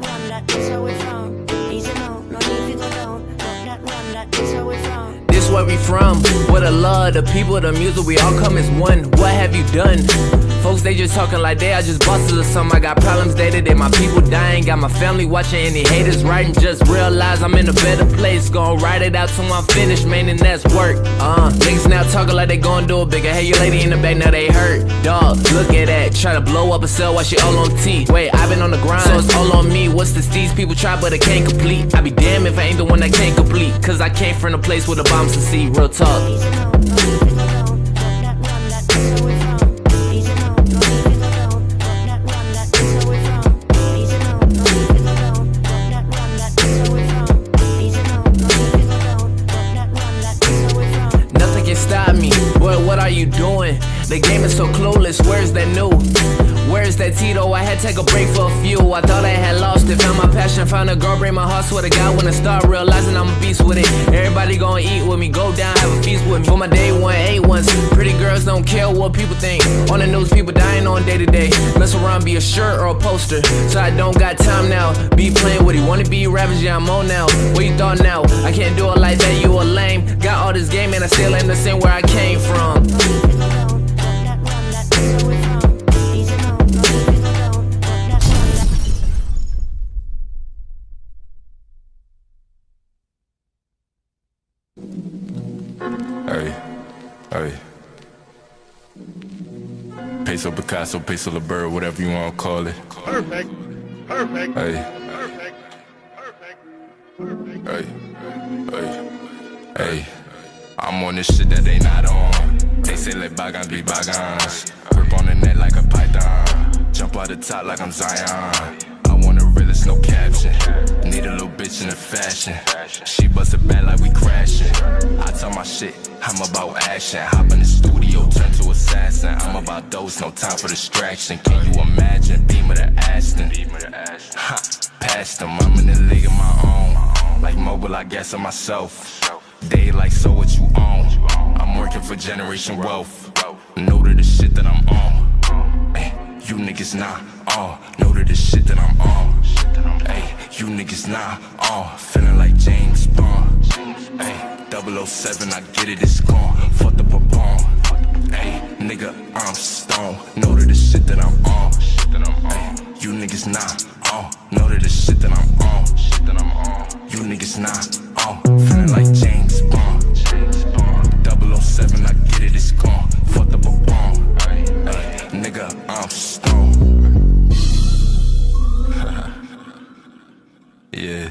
run, that is how we from. Easy now, no need to go down. Rock that run, that is how we from. This where we from, where the love, the people, the music, we all come as one. What have you done? Folks, they just talking like they are just bosses or something. I got problems day to day, my people dying. Got my family watching, any haters writing. Just realize I'm in a better place. Gonna write it out till I'm finished, man, and that's work. Niggas now talking like they gon' do it bigger. Hey, your lady in the back, now they hurt. Dog, look at that, try to blow up a cell while she all on T. Wait, I've been on the grind, so it's all on me. What's this? These people try, but I can't complete. I be damned if I ain't the one that can't complete. Cause I came from a place where the bombs to see. Real talk. Easy now, no need to go down. Rock that run, that is how we from. Easy now, no need to go down. Rock that run, that is how we from. Easy now, no need to go down. Rock that run, that is how we from. Easy now, no need to go down. Rock that run, that is how we from. Nothing can stop me. Boy, what are you doing? The game is so clueless. Where's that new? Where's that Tito? I had to take a break for a few. I thought I had lost it. Found my passion, found a girl, break my heart. Swear to God, when I start realizing I'm a beast with it. Everybody gonna eat with me, go down, have a feast with me. For my day one, 8 ones. Pretty girls don't care what people think. On the news, people dying on day to day. Mess around, be a shirt or a poster. So I don't got time now. Be playing with it. Wanna be ravaged, yeah, I'm on now. What you thought now? I can't do it like that, you a lame. Got all this game and I still ain't the same where I came from. Hey. Peso Picasso, Peso the Bird, whatever you want to call it. Perfect. Hey. Hey. I'm on this shit that they not on. They say let bygones be bygones. Grip on the net like a python. Jump out the top like I'm Zion. I want a realist, no caption. Need a little bitch in the fashion. She bust it back like we crashing. I tell my shit, I'm about action. Hop in the studio, turn to assassin. I'm about those, no time for distraction. Can you imagine? Beam of the Aston. Ha, past them, I'm in the league of my own. Like mobile, I guess of myself. They like, so what you own? I'm working for generation wealth. Know to the shit that I'm on. Ay, you niggas not on. Know to the shit that I'm on. Ay, you niggas not on. Feeling like James Bond. Ay, 007, I get it, it's gone. Fuck the Papone. Ay, nigga, I'm stone. Know to the shit that I'm on. Ay, you niggas not on. Know to the shit that I'm on. You niggas not on. Feeling like James Bond. 007, I get it, it's gone. Fuck the Papone. Ay, nigga, I'm stone. Yeah.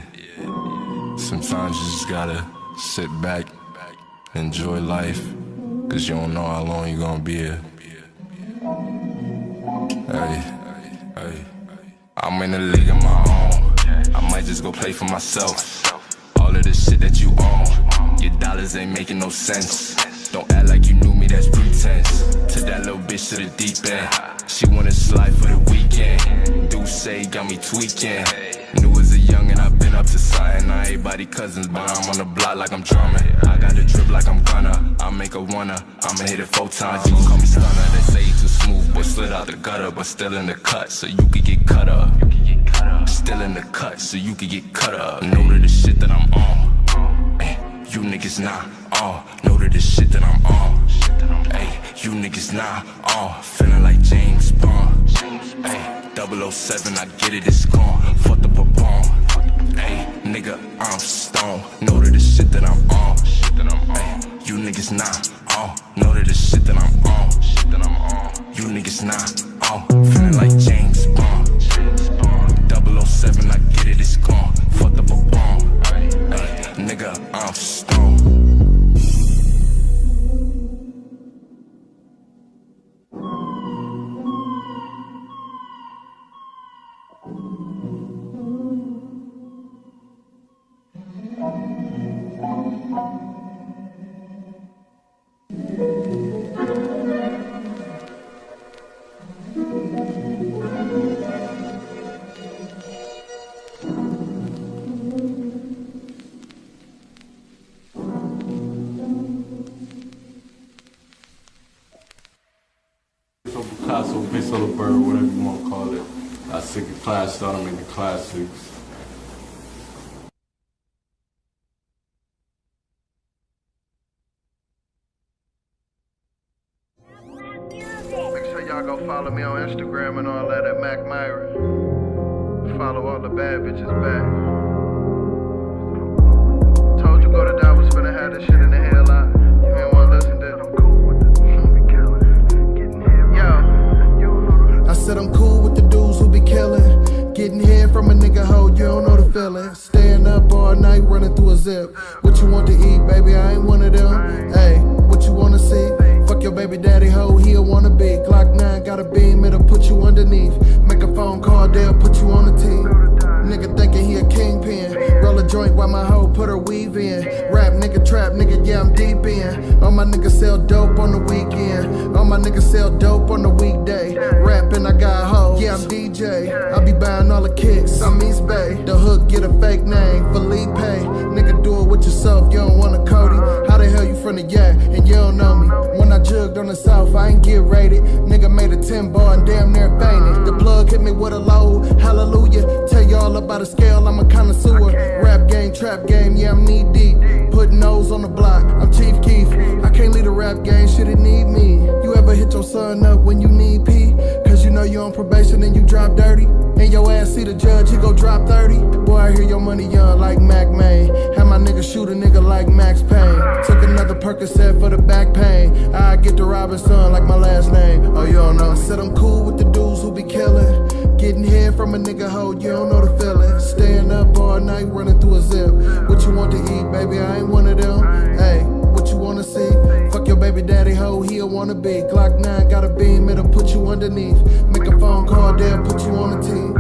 Sometimes you just gotta sit back, enjoy life, cause you don't know how long you gonna be here. Hey, I'm in the league of my own. I might just go play for myself. All of this shit that you own, your dollars ain't making no sense. Don't act like you knew me, that's pretense. To that little bitch to the deep end. She wanna slide for the weekend. Do say got me tweaking. New as a young and I've been up to something. I ain't body cousins, but I'm on the block like I'm drumming. I got the drip like I'm gonna. I make a winner. I'ma hit it 4 times. You gon' call me stunner. They say you too smooth, boy, slid out the gutter, but still in the cut, so you could get cut up. Still in the cut, so you could get cut up. Know to the shit that I'm on. Ay, you niggas not on. Know to the shit that I'm on. Ay, you niggas not on. Feeling like James Bond. Ay, 007, I get it, it's gone. Fuck the Papone. Ay, nigga, I'm stone. Know to the shit that I'm on. Ay, you niggas not on. Know to the shit that I'm on. You niggas not on. Feeling like James Bond. 007, I get it, it's gone. Fuck the Papone. Ay, nigga, I'm stone. Picasso, Peso the Bird, whatever you want to call it. I Sick of class, starting to make the classics. Make sure y'all go follow me on Instagram and all that at Mac Myra. Follow all the bad bitches back. Told you go to die, was finna have this shit in the headlock. You ain't wanna listen to it. I'm cool with the dudes who be killing. Getting here. Yo. I said I'm cool with the dudes who be killing. Getting head from a nigga hoe, you don't know the feeling. Staying up all night, running through a zip. What you want to eat, baby? I ain't one of them. Hey, what you wanna see? Fuck your baby daddy hoe, he'll wanna be. Glock 9 got a beam, it'll put you underneath. Make a phone call, they'll put you on the team. Nigga thinking he a kingpin. Roll a joint while my hoe put her weave in. Rap nigga, trap nigga, yeah I'm deep in. All my niggas sell dope on the weekend. All my niggas sell dope on the weekday. Rapping, I got hoes, yeah I'm DJ. I be buying all the kicks, I'm East Bay. The hook get a fake name, Felipe. Nigga do it with yourself, you don't want a Cody. How the hell you from the yak and you don't know me? When I jugged on the south, I ain't get rated. Nigga made a 10 bar and damn near fainted. The plug hit me with a load, hallelujah. Tell y'all about a scale, I'm a connoisseur. Rap game, trap game, yeah I'm knee deep. Putting O's on the block, I'm Chief Keef. I can't lead a rap game, shit it need me. You ever hit your son up when you need P? Cause you know you on probation and you drop dirty. And your ass see the judge, he go drop 30. Boy, I hear your money young like Mac Main. Had my nigga shoot a nigga like Max Payne. Took another Percocet for the back pain. I get the Robinson like my last name. Oh, you don't know. I said I'm cool with the dudes who be killing. Getting head from a nigga hoe, you don't know the feeling. Staying up all night, running through a zip. What you want to eat, baby? I ain't one of them. Hey, what you wanna see? Fuck your baby daddy hoe, he'll wanna be. Glock 9 got a beam, it'll put you underneath. Make a phone call, they'll put you on the team.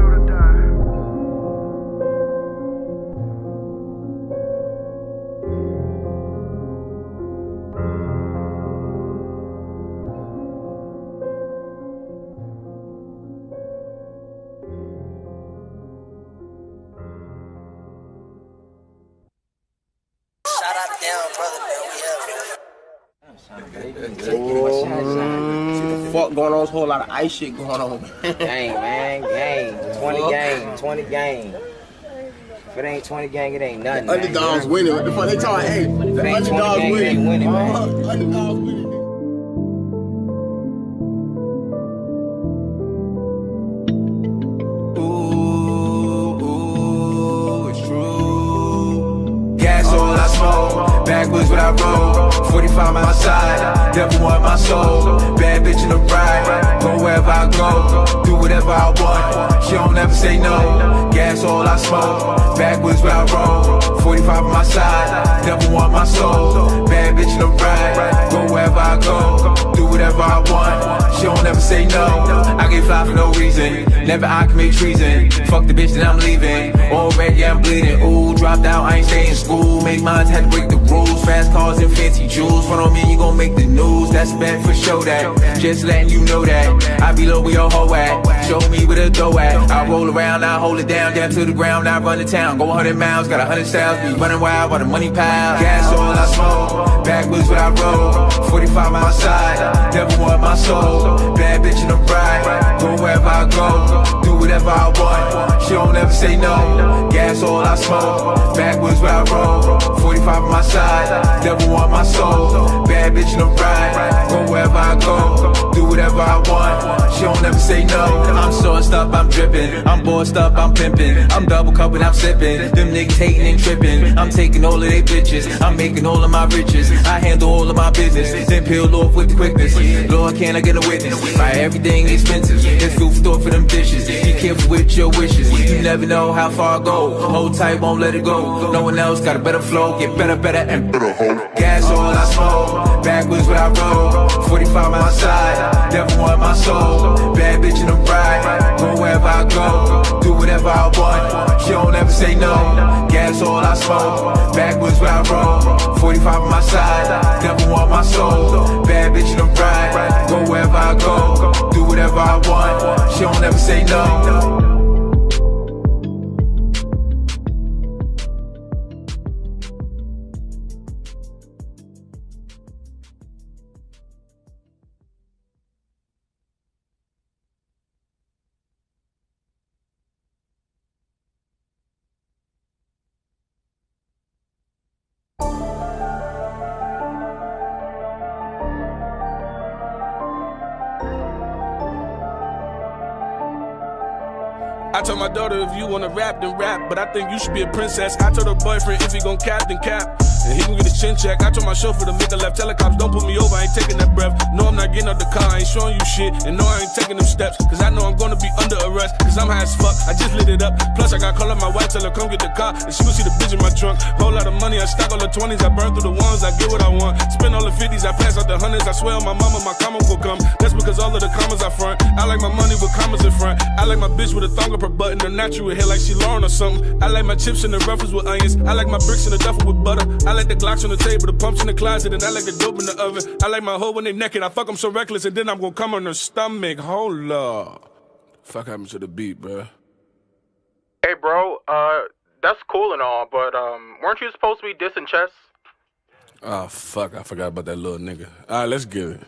Shout out to down brother, man. We up. Fuck going on, there's a whole lot of ice shit going on. Gang, man, gang. 20 gang, 20 gang. If it ain't 20 gang, it ain't nothing. Underdogs winning. What the fuck they talking? Hey, the ain't 20 underdogs gang, winning. they winning, man. Underdogs winning. Backwards when I roll, 45 my side, devil want my soul. Bad bitch in the ride, go wherever I go, do whatever I want. She don't ever say no, gas all I smoke. Backwards when I roll, 45 my side, devil want my soul. Bad bitch in the ride, go wherever I go, do whatever I want. She don't ever say no, I get fly for no reason. Never I commit treason. Fuck the bitch that I'm leaving. Already I'm bleeding. Ooh, dropped out, I ain't stay in school. Make mine, had to break the rules. Fast cars and fancy jewels. Front on me, you gon' make the news. That's bad for show that. Just letting you know that. I be low where your hoe at. Show me where the dough at. I roll around, I hold it down to the ground. I run the town. Go 100 miles, got 100 styles. Be running wild while the money pile. Gas all I smoke. Backwards when I roll. 45 my side. Devil want my soul. Bad bitch in the ride. Go wherever I go. Do whatever I want. She don't ever say no. Gas all I smoke. Backwards when I roll. 45 on my side. Devil want my soul. Bad bitch in the ride. Go wherever I go. Do whatever I want. She don't ever say no. I'm sauced up, I'm dripping. I'm bossed up, I'm pimping. I'm double cupping, I'm sipping. Them niggas hating and tripping. I'm taking all of they bitches. I'm making all of my riches. I handle all of my business. Then peel off with the quickness. Lord, can I get a witness? Buy everything expensive. There's food store for them dishes. Be careful with your wishes. You never know how far I go. Hold tight, won't let it go. No one else got a better flow. Get better, and better. Gas all I smoke. Backwards when I roll. 45 my side. Devil want my soul. Bad bitch in the ride. Go wherever I go. Do whatever I want. She don't ever say no. Gas all I smoke. Backwards when I roll. 45 on my side. Devil want my soul. Bad bitch in the ride. Go wherever I go. Do whatever I want. She don't ever say no. I told my daughter if you wanna rap, then rap. But I think you should be a princess. I told her boyfriend if he gon' cap, then cap. And he gon' get his chin check. I told my chauffeur to make a left. Tell the cops don't pull me over, I ain't taking that breath. No, I'm not getting out the car, I ain't showing you shit. And no, I ain't taking them steps. Cause I know I'm gonna be under arrest. Cause I'm high as fuck, I just lit it up. Plus I got call up my wife, tell her come get the car. And she gon' see the bitch in my trunk. Whole lot of money, I stack all the 20s. I burn through the ones, I get what I want. Spend all the 50s, I pass out the hundreds. I swear on my mama, my comma will come. That's because all of the commas I front. I like my money with commas in front. I like my bitch with a thong up her button. The natural hair like she Lauren or something. I like my chips in the ruffles with onions. I like my bricks in the duffel with butter. I like the Glocks on the table, the pumps in the closet, and I like the dope in the oven. I like my hoe when they naked. I fuck them so reckless, and then I'm gonna come on her stomach. Hold up. Fuck happened to the beat, bro? Hey, bro, that's cool and all, but, weren't you supposed to be dissing Chess? Oh, fuck, I forgot about that little nigga. Alright, let's get it.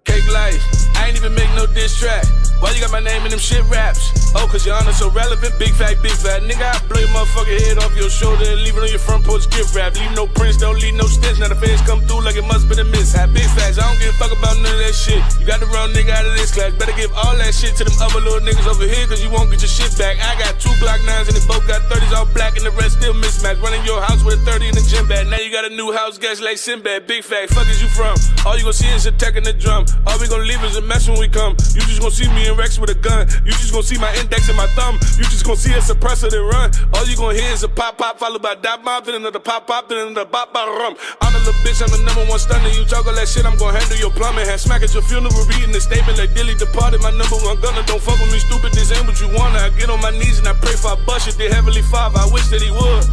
Cake life, I ain't even make no diss track. Why you got my name in them shit raps? Oh, cause your honor so relevant, big fat. Nigga, I blow your motherfucking head off your shoulder and leave it on your front porch gift wrap. Leave no prints, don't leave no stitch. Now the feds come through like it must been a mishap. Big facts, I don't give a fuck about none of that shit. You got the wrong nigga out of this class. Better give all that shit to them other little niggas over here, cause you won't get your shit back. I got 2 Glock 9s and they both got 30s all black and the rest still mismatched. Running your house with a 30 in the gym bag. Now you got a new house guest like Sinbad. Big fact, fuck is you from? All you gon' see is a tech in the drum. All we gon' leave is a mess when we come. You just gon' see me and Rex with a gun. You just gon' see my index and my thumb. You just gon' see a suppressor that run. All you gon' hear is a pop pop followed by dot mob, then another pop pop, then another pop pop rum. I'm the little bitch, I'm the #1 stunner. You talk all that shit, I'm gon' handle your plumbing. Had smack at your funeral, reading the statement like Dilly departed. My #1 gunner, don't fuck with me, stupid. This ain't what you wanna. I get on my knees and I pray for a bust it. Dear Heavenly Father, I wish that he would.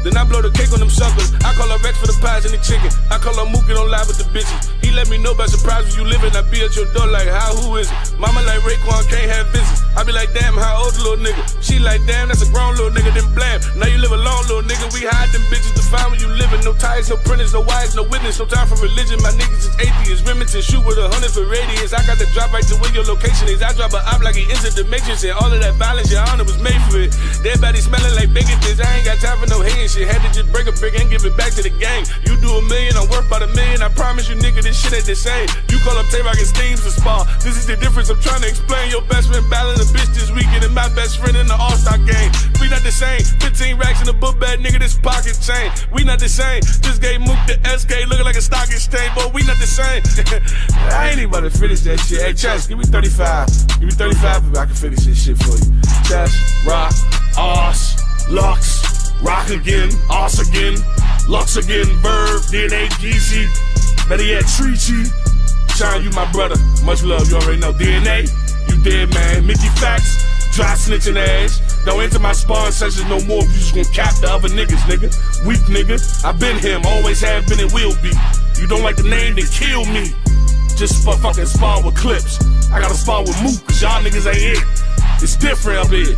Then I blow the cake on them suckers. I call her Rex for the pies and the chicken. I call her Mookie, don't lie with the bitches. He let me know by surprise where you living. I be at your door like, how, who is it? Mama like Raekwon, can't have visits. I be like, damn, how old the little nigga? She like, damn, that's a grown little nigga, then blam. Now you live alone, little nigga. We hide them bitches to find where you living. No ties, no printers, no wires, no witness. No time for religion. My niggas is atheists. Remington shoot with 100 for radius. I got the drop right to where your location is. I drop a op like he entered the matrix. And all of that violence, your honor was made for it. Dead body smelling like bacon things. I ain't got time for no hating shit. Had to just break a brick and give it back to the gang. You do $1 million, I'm worth about $1 million. I promise you, nigga, this shit ain't the same. You call up Tay-Rock and Steams to spar. This is the difference I'm trying to explain. Your best friend battling a bitch this weekend and my best friend in the All-Star game. We not the same. 15 racks in a book bag, nigga, this pocket chain. We not the same. Just gave Mook the SK looking like a stock exchange, but we not the same. I ain't even about to finish that shit. Hey, Chess, give me 35. Give me 35, I can finish this shit for you. Chess, Rock, Oz, Lux, Rock again, Oz again, Lux again, Verb, DNA, GC, better yet, Treachy. Shine, you my brother. Much love, you already know. DNA, you dead, man. Mickey Facts, dry snitching ass. Don't enter my sparring sessions no more. You just gon' cap the other niggas, nigga. Weak nigga. I been him, always have been and will be. You don't like the name, then kill me. Just for fucking spar with clips. I gotta spar with Mook, cause y'all niggas ain't it. It's different up here.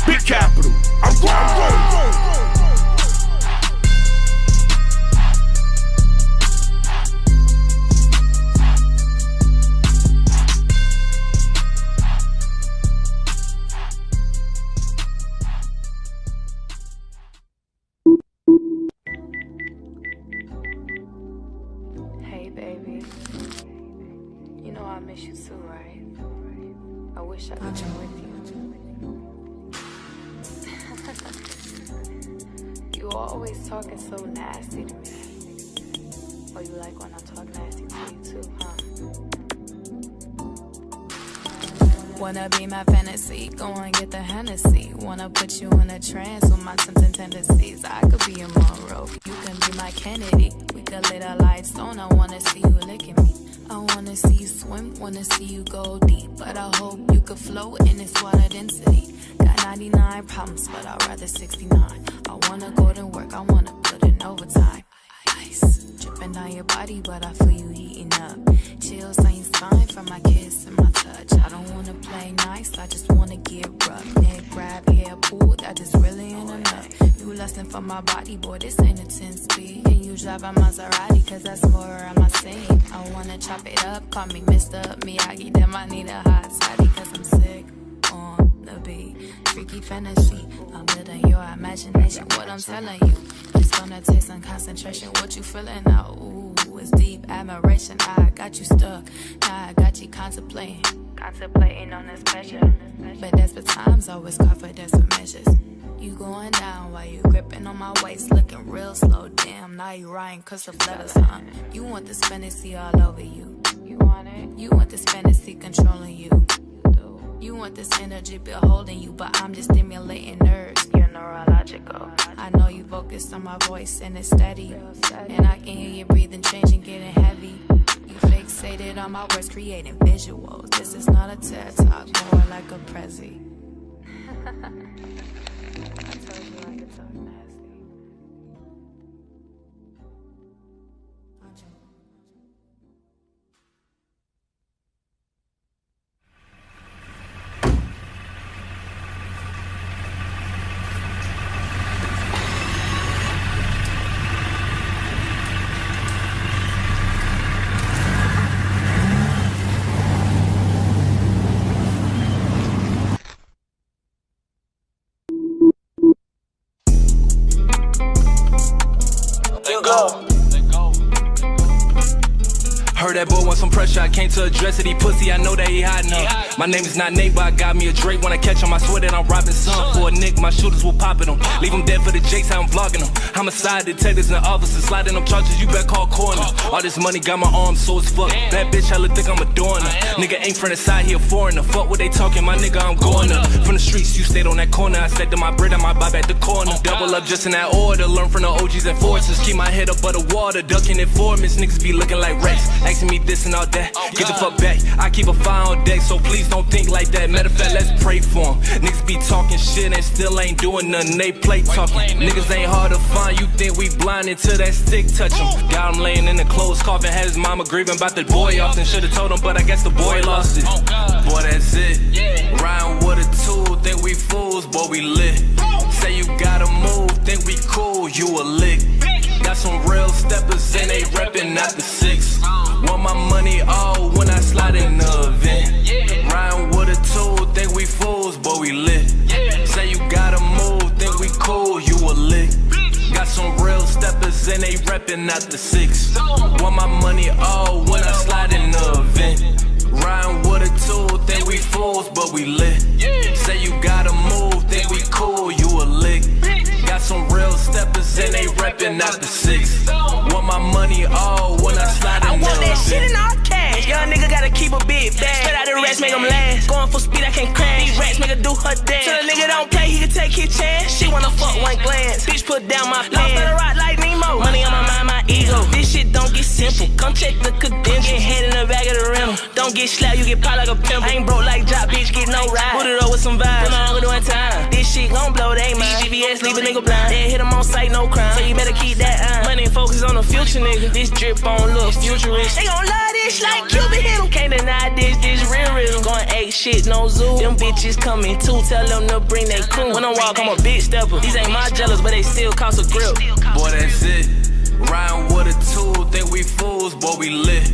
Big capital. I'm going. Hey baby, you know I miss you too, right? I wish I could be with you. You always talking so nasty to me. Oh, you like when I talk nasty to you too, huh? Wanna be my fantasy, go and get the Hennessy. Wanna put you in a trance with my tempting tendencies. I could be a Monroe, you can be my Kennedy. We could lit a lights on, I wanna see you licking me. I wanna see you swim, wanna see you go deep. But I hope you could float in this water density. Got 99 problems, but I'd rather 69. I wanna go to work, I wanna put in overtime. Ice dripping down your body, but I feel you heating up. Chills ain't fine from my kiss and my touch. I don't wanna play nice, I just wanna get rough. Neck grab, hair pull, that just really ain't enough. You lustin' for my body, boy, this ain't a 10-speed. Can you drive a Maserati, cause that's more of my scene. I wanna chop it up, call me Mr. Miyagi, then I need a hot toddy, cause I'm sick on rather be. Freaky fantasy, I'm building your imagination. What I'm telling you, it's gonna take some concentration. What you feeling now? Ooh, it's deep admiration. I got you stuck, now I got you contemplating on this pleasure. But desperate times always call for desperate measures. You going down while you gripping on my waist, looking real slow. Damn, now you writing cursive letters, huh? You want this fantasy all over you. You want it? You want this fantasy controlling you. You want this energy beholding you, but I'm just stimulating nerves. You're neurological. I know you focused on my voice and it's steady, and I can hear you breathing, changing, getting heavy. You fixated on my words, creating visuals. This is not a TED Talk, more like a Prezi. I told you I could talk nasty. Heard that boy want some pressure, I came to address it. He pussy, I know that he hiding up. My name is not Nate, but I got me a Drake. When I catch him, I swear that I'm robbing some. For a Nick, my shooters will pop at him. Leave him dead for the jakes, how I'm vlogging him. Homicide detectives and officers sliding them charges, you better call coroner. All this money got my arms so as fuck. That bitch hella think I'm adoring her. Nigga ain't from the side, he a foreigner. Fuck what they talking, my nigga, I'm going up. From the streets, you stayed on that corner. I stacked up my bread, I might buy back the corner. Double up just in that order, learn from the OGs and forces. Keep my head up under water, ducking informants. Niggas be looking like Rex, asking me this and all that. Get the fuck back, I keep a fire on deck, so please don't think like that. Matter of fact, let's pray for him. Niggas be talking shit and still ain't doing nothing. They play talking. Niggas ain't hard to find, you think we blind until that stick touch him. Got him laying in the clothes coffin, had his mama grieving about the boy often. Should've told him, but I guess the boy lost it. Boy, that's it. Riding with a tool, think we fools, boy, we lit. Say you gotta move, think we cool, you a lick. Got some real steppers and they reppin' out the 6. Want my money all when I slide in the event. Riding with a tool, think we fools, but we lit. Say you gotta move, think we cool, you a lick. Got some real steppers and they reppin' out the 6. Want my money all when I slide in the event. Riding with a tool, think we fools, but we lit. Say you gotta move, think we cool, you a lick. Got some real steppers and they reppin' out the 6. Want my money all when I slide in the I want that shit in all cash. Young nigga gotta keep a big bag. Spit out the rest, make them last. Going full speed, I can't crash. These rats make her do her dance. So the nigga don't play, he can take his chance. She wanna fuck one glance. Bitch put down my pants. Lost on the rock like Nemo. Money on my mind, my ego. This shit don't get simple. Come check the credentials. Get head in the back of the rental. Don't get slapped, you get popped like a pimple. I ain't broke like Jock, bitch, get no ride. Put it up with some vibes. Put my uncle doing time. This shit gon' blow, they mind. GPS leave a nigga blind. Then hit him on sight, no crime. So you better keep that eye. Money and focus on the future, nigga. This drip on look futurist. They gon' love this like Cuban hit 'em. Can't deny this real rhythm. Going 8 shit, no zoo. Them bitches coming too, tell them to bring they crew. When I walk, I'm a big stepper. These ain't my jealous, but they still cost a grip. Boy, that's it. Riding with a tool, think we fools, boy, we lit.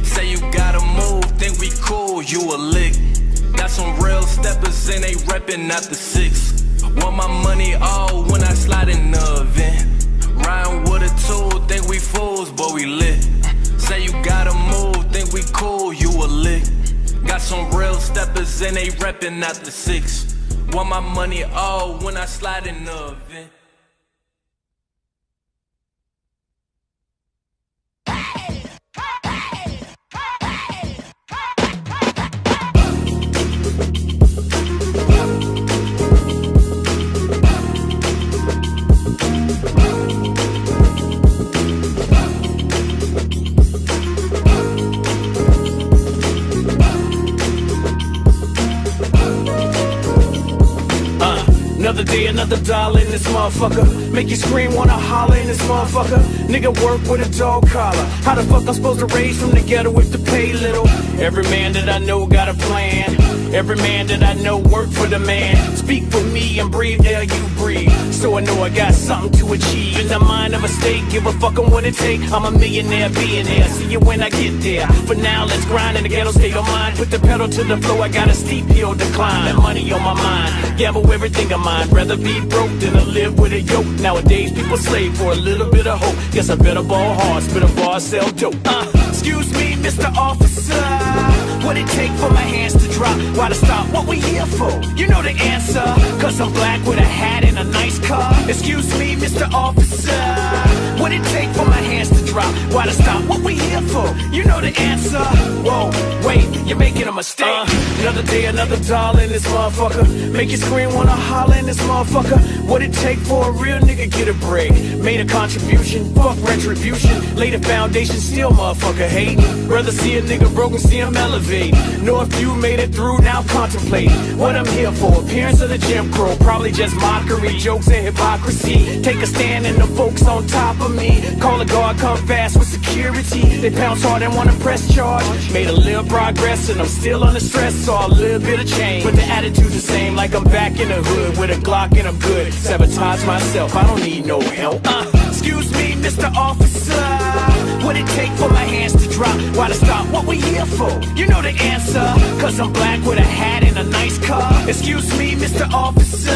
Say you gotta move, think we cool, you a lick. Got some real steppers and they reppin' out the 6. Want my money all when I slide in the event. Riding with a tool, think we fools, but we lit. Say you gotta move, think we cool, you a lick. Got some real steppers and they reppin' out the 6. Want my money all when I slide in the event. Another day, another dollar in this motherfucker. Make you scream, wanna holler in this motherfucker. Nigga work with a dog collar. How the fuck I'm supposed to raise from the ghetto if the pay little? Every man that I know got a plan. Every man that I know work for the man. Speak for me and breathe the air you breathe. So I know I got something to achieve. In the mind of a state, give a fuck on what it take. I'm a millionaire, billionaire. See you when I get there. For now, let's grind in the ghetto state of mind. Put the pedal to the floor, I got a steep hill to climb. And money on my mind, gamble everything of mine. Rather be broke than to live with a yoke. Nowadays, people slave for a little bit of hope. Guess I better ball hard, spit a bar, sell dope. Excuse me, Mr. Officer. What it take for my hands to drop? Why to stop? What we here for? You know the answer. Cause I'm black with a hat and a nice car. Excuse me, Mr. Officer. What it take for my hands to drop? Why to stop? What we here for? You know the answer. Whoa, wait, you're making a mistake. Another day, another dollar in this motherfucker. Make you scream, wanna holler in this motherfucker. What it take for a real nigga get a break? Made a contribution, fuck retribution. Laid a foundation, still motherfucker hating. Rather see a nigga broken, see him elevate. Know if you made it through, now contemplate what I'm here for. Appearance of the Jim Crow, probably just mockery, jokes and hypocrisy. Take a stand and the folks on top of me. Call a guard, come fast with security. They pounce hard and wanna press charge. Made a little progress and I'm still under stress. Saw a little bit of change, but the attitude the same. Like I'm back in the hood with a Glock and I'm good. Sabotage myself, I don't need no help. Excuse me, Mr. Officer. What it take for my hands to drop? Why to stop? What we here for? You know the answer. Cause I'm black with a hat and a nice car. Excuse me, Mr. Officer.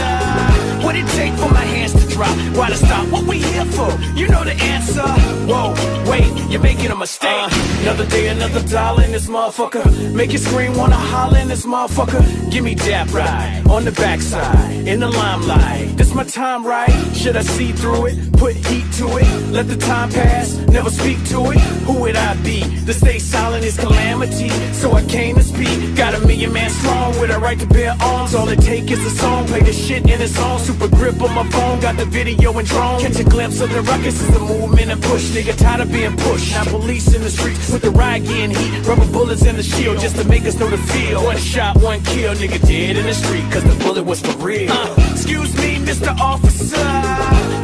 What it take for my hands to drop? Why to stop? What we here for? You know the answer. Whoa, wait, you're making a mistake. Another day, another dollar in this motherfucker. Make you scream, wanna holler in this motherfucker. Give me that ride on the backside, in the limelight. This my time, right? Should I see through it? Put heat to it. Let the time pass, never speak to it. Who would I be? To stay silent is calamity. So I came to speak. Got a million man strong with a right to bear arms. All it take is a song. Play the shit in its own. Super grip on my phone. Got the video and drone. Catch a glimpse of the ruckus is the movement and push. Nigga tired of being pushed. Now police in the streets with the riot getting heat. Rubber bullets in the shield just to make us know the feel. One shot, one kill. Nigga dead in the street cause the bullet was for real. Excuse me, Mr. Officer.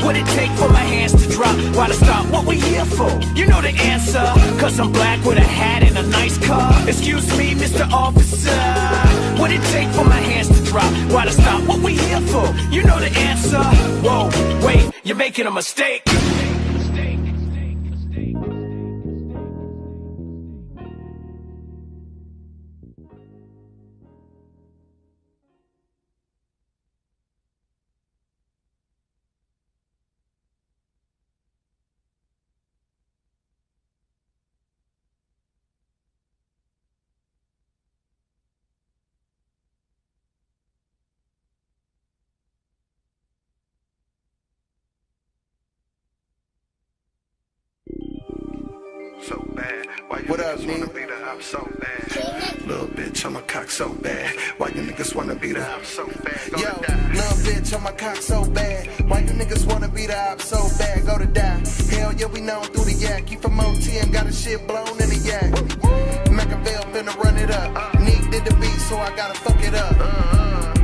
What it take for my hands to drop? Why to stop? What we here for? You know the answer. Cause I'm black with a hat and a nice car. Excuse me, Mr. Officer. What it take for my hands to drop? Why to stop? What we here for? You know the answer. Whoa, wait, you're making a mistake. So bad. Why you niggas wanna beat her up so bad? Little bitch, I'm a cock so bad. Why you niggas wanna beat her up so bad? Yo, little bitch, I'm a cock so bad. Why you niggas wanna beat her up so bad? Go to die. Hell yeah, we known through the yak. You from OT and got a shit blown in the yak. Machiavelli finna run it up. Nick did the beat, so I gotta fuck it up.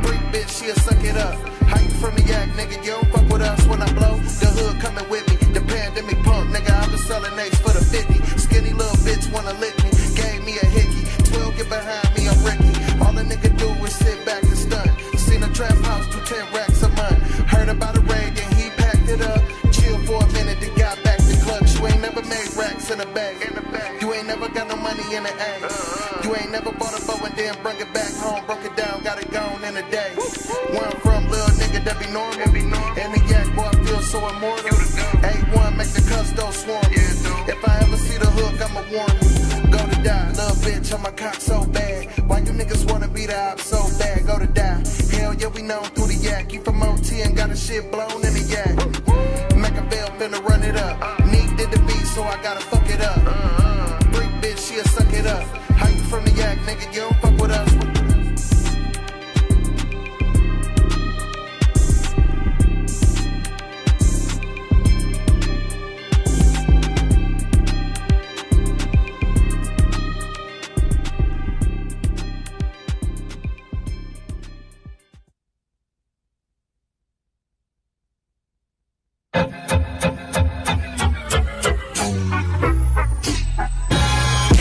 Freak bitch, she'll suck it up. How you from the yak, nigga? You don't fuck with us when I blow. The hood coming with me. The pandemic pump, nigga, I'm just selling eggs for the 50. Skinny little bitch wanna lick me, gave me a hickey. 12 get behind me, I'm Ricky. All a nigga do is sit back and stunt. Seen a trap house do 10 racks a month. Heard about a raid, then he packed it up. Chill for a minute, then got back to clutch. You ain't never made racks in the bag. You ain't never got no money in the egg. You ain't never bought a bow and then bring it back home. Broke it down, got it gone in a day. Where I'm from, little nigga, that be normal. And the yak boy feel so immortal. A1 make the custo swarm. If I ever see the hook, I'ma warn you. Go to die, little bitch, I'm a cock so bad. Why you niggas wanna beat the op so bad? Go to die. Hell yeah, we known through the yak. You from OT and got a shit blown in the yak. Machiavelli finna run it up. Nick did the beat, so I gotta fuck it up. Freak bitch, she'll suck it up. How you from the yak, nigga? You don't fuck with us.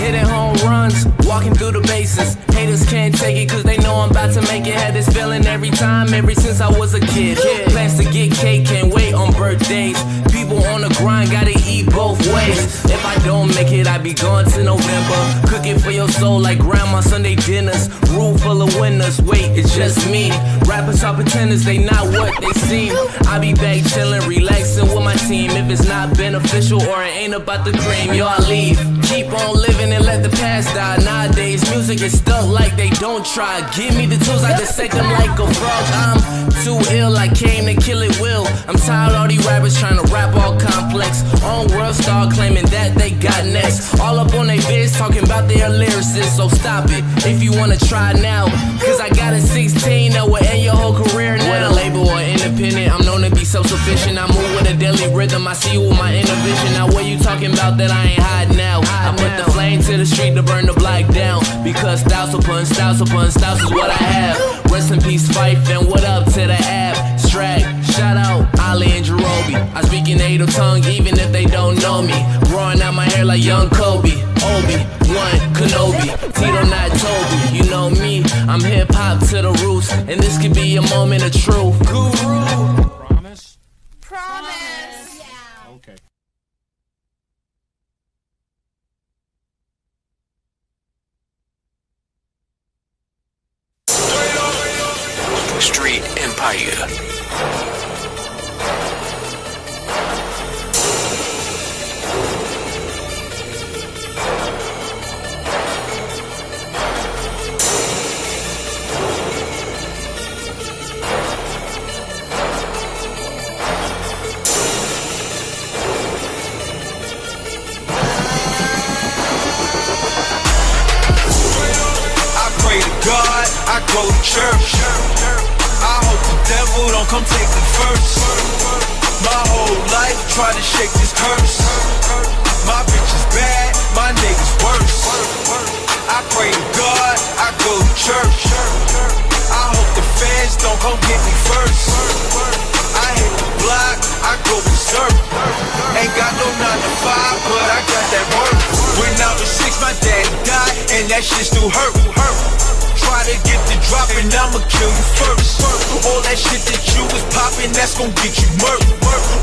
Hitting home runs, walking through the bases. Haters can't take it cause they know I'm about to make it. Had this feeling every time, ever since I was a kid. Plans to get cake, can't wait on birthdays. People on the grind, gotta eat both ways. If I don't make it, I be gone to November. Cooking for your soul like grandma Sunday dinners. Room full of winners, wait, it's just me. Rappers are pretenders, they not what they seem. I be back chillin', relaxing with my team. If it's not beneficial or it ain't about the cream, yo, I leave. Keep on living and let the past die. Nowadays, music is stuck like they don't try. Give me the tools, I dissect them like a frog. I'm too ill, I came to kill it will. I'm tired of all these rappers trying to rap all complex. On world star claiming that they got next. All up on their vids talking about their lyricists. So stop it if you wanna try now. Cause I got a 16 that will end your whole career now. Whether label or independent, I'm known to be self-sufficient. I move with a daily rhythm, I see you with my inner vision. Now what you talking about that I ain't hiding now? I put the flame to the street to burn the block down. Because styles upon styles upon styles is what I have. Rest in peace, Fife, and what up to the abstract. Shout out Ali and Jerobi. I speak in native tongue even if they don't know me. Growing out my hair like young Kobe. Obi-Wan Kenobi, Tito not Toby. You know me, I'm hip-hop to the roots. And this could be a moment of truth. Guru. Promise? Promise. Yeah. Okay. Street Empire. God, I go to church. I hope the devil don't come take me first. My whole life try to shake this curse. My bitch is bad, my niggas worse. I pray to God, I go to church. I hope the fans don't come get me first. I hit the block, I go berserk. Ain't got no 9 to 5, but I got that work. When I was 6, my dad died, and that shit still hurt. Try to get the drop and I'ma kill you first. All that shit that you was popping, that's gon' get you murked.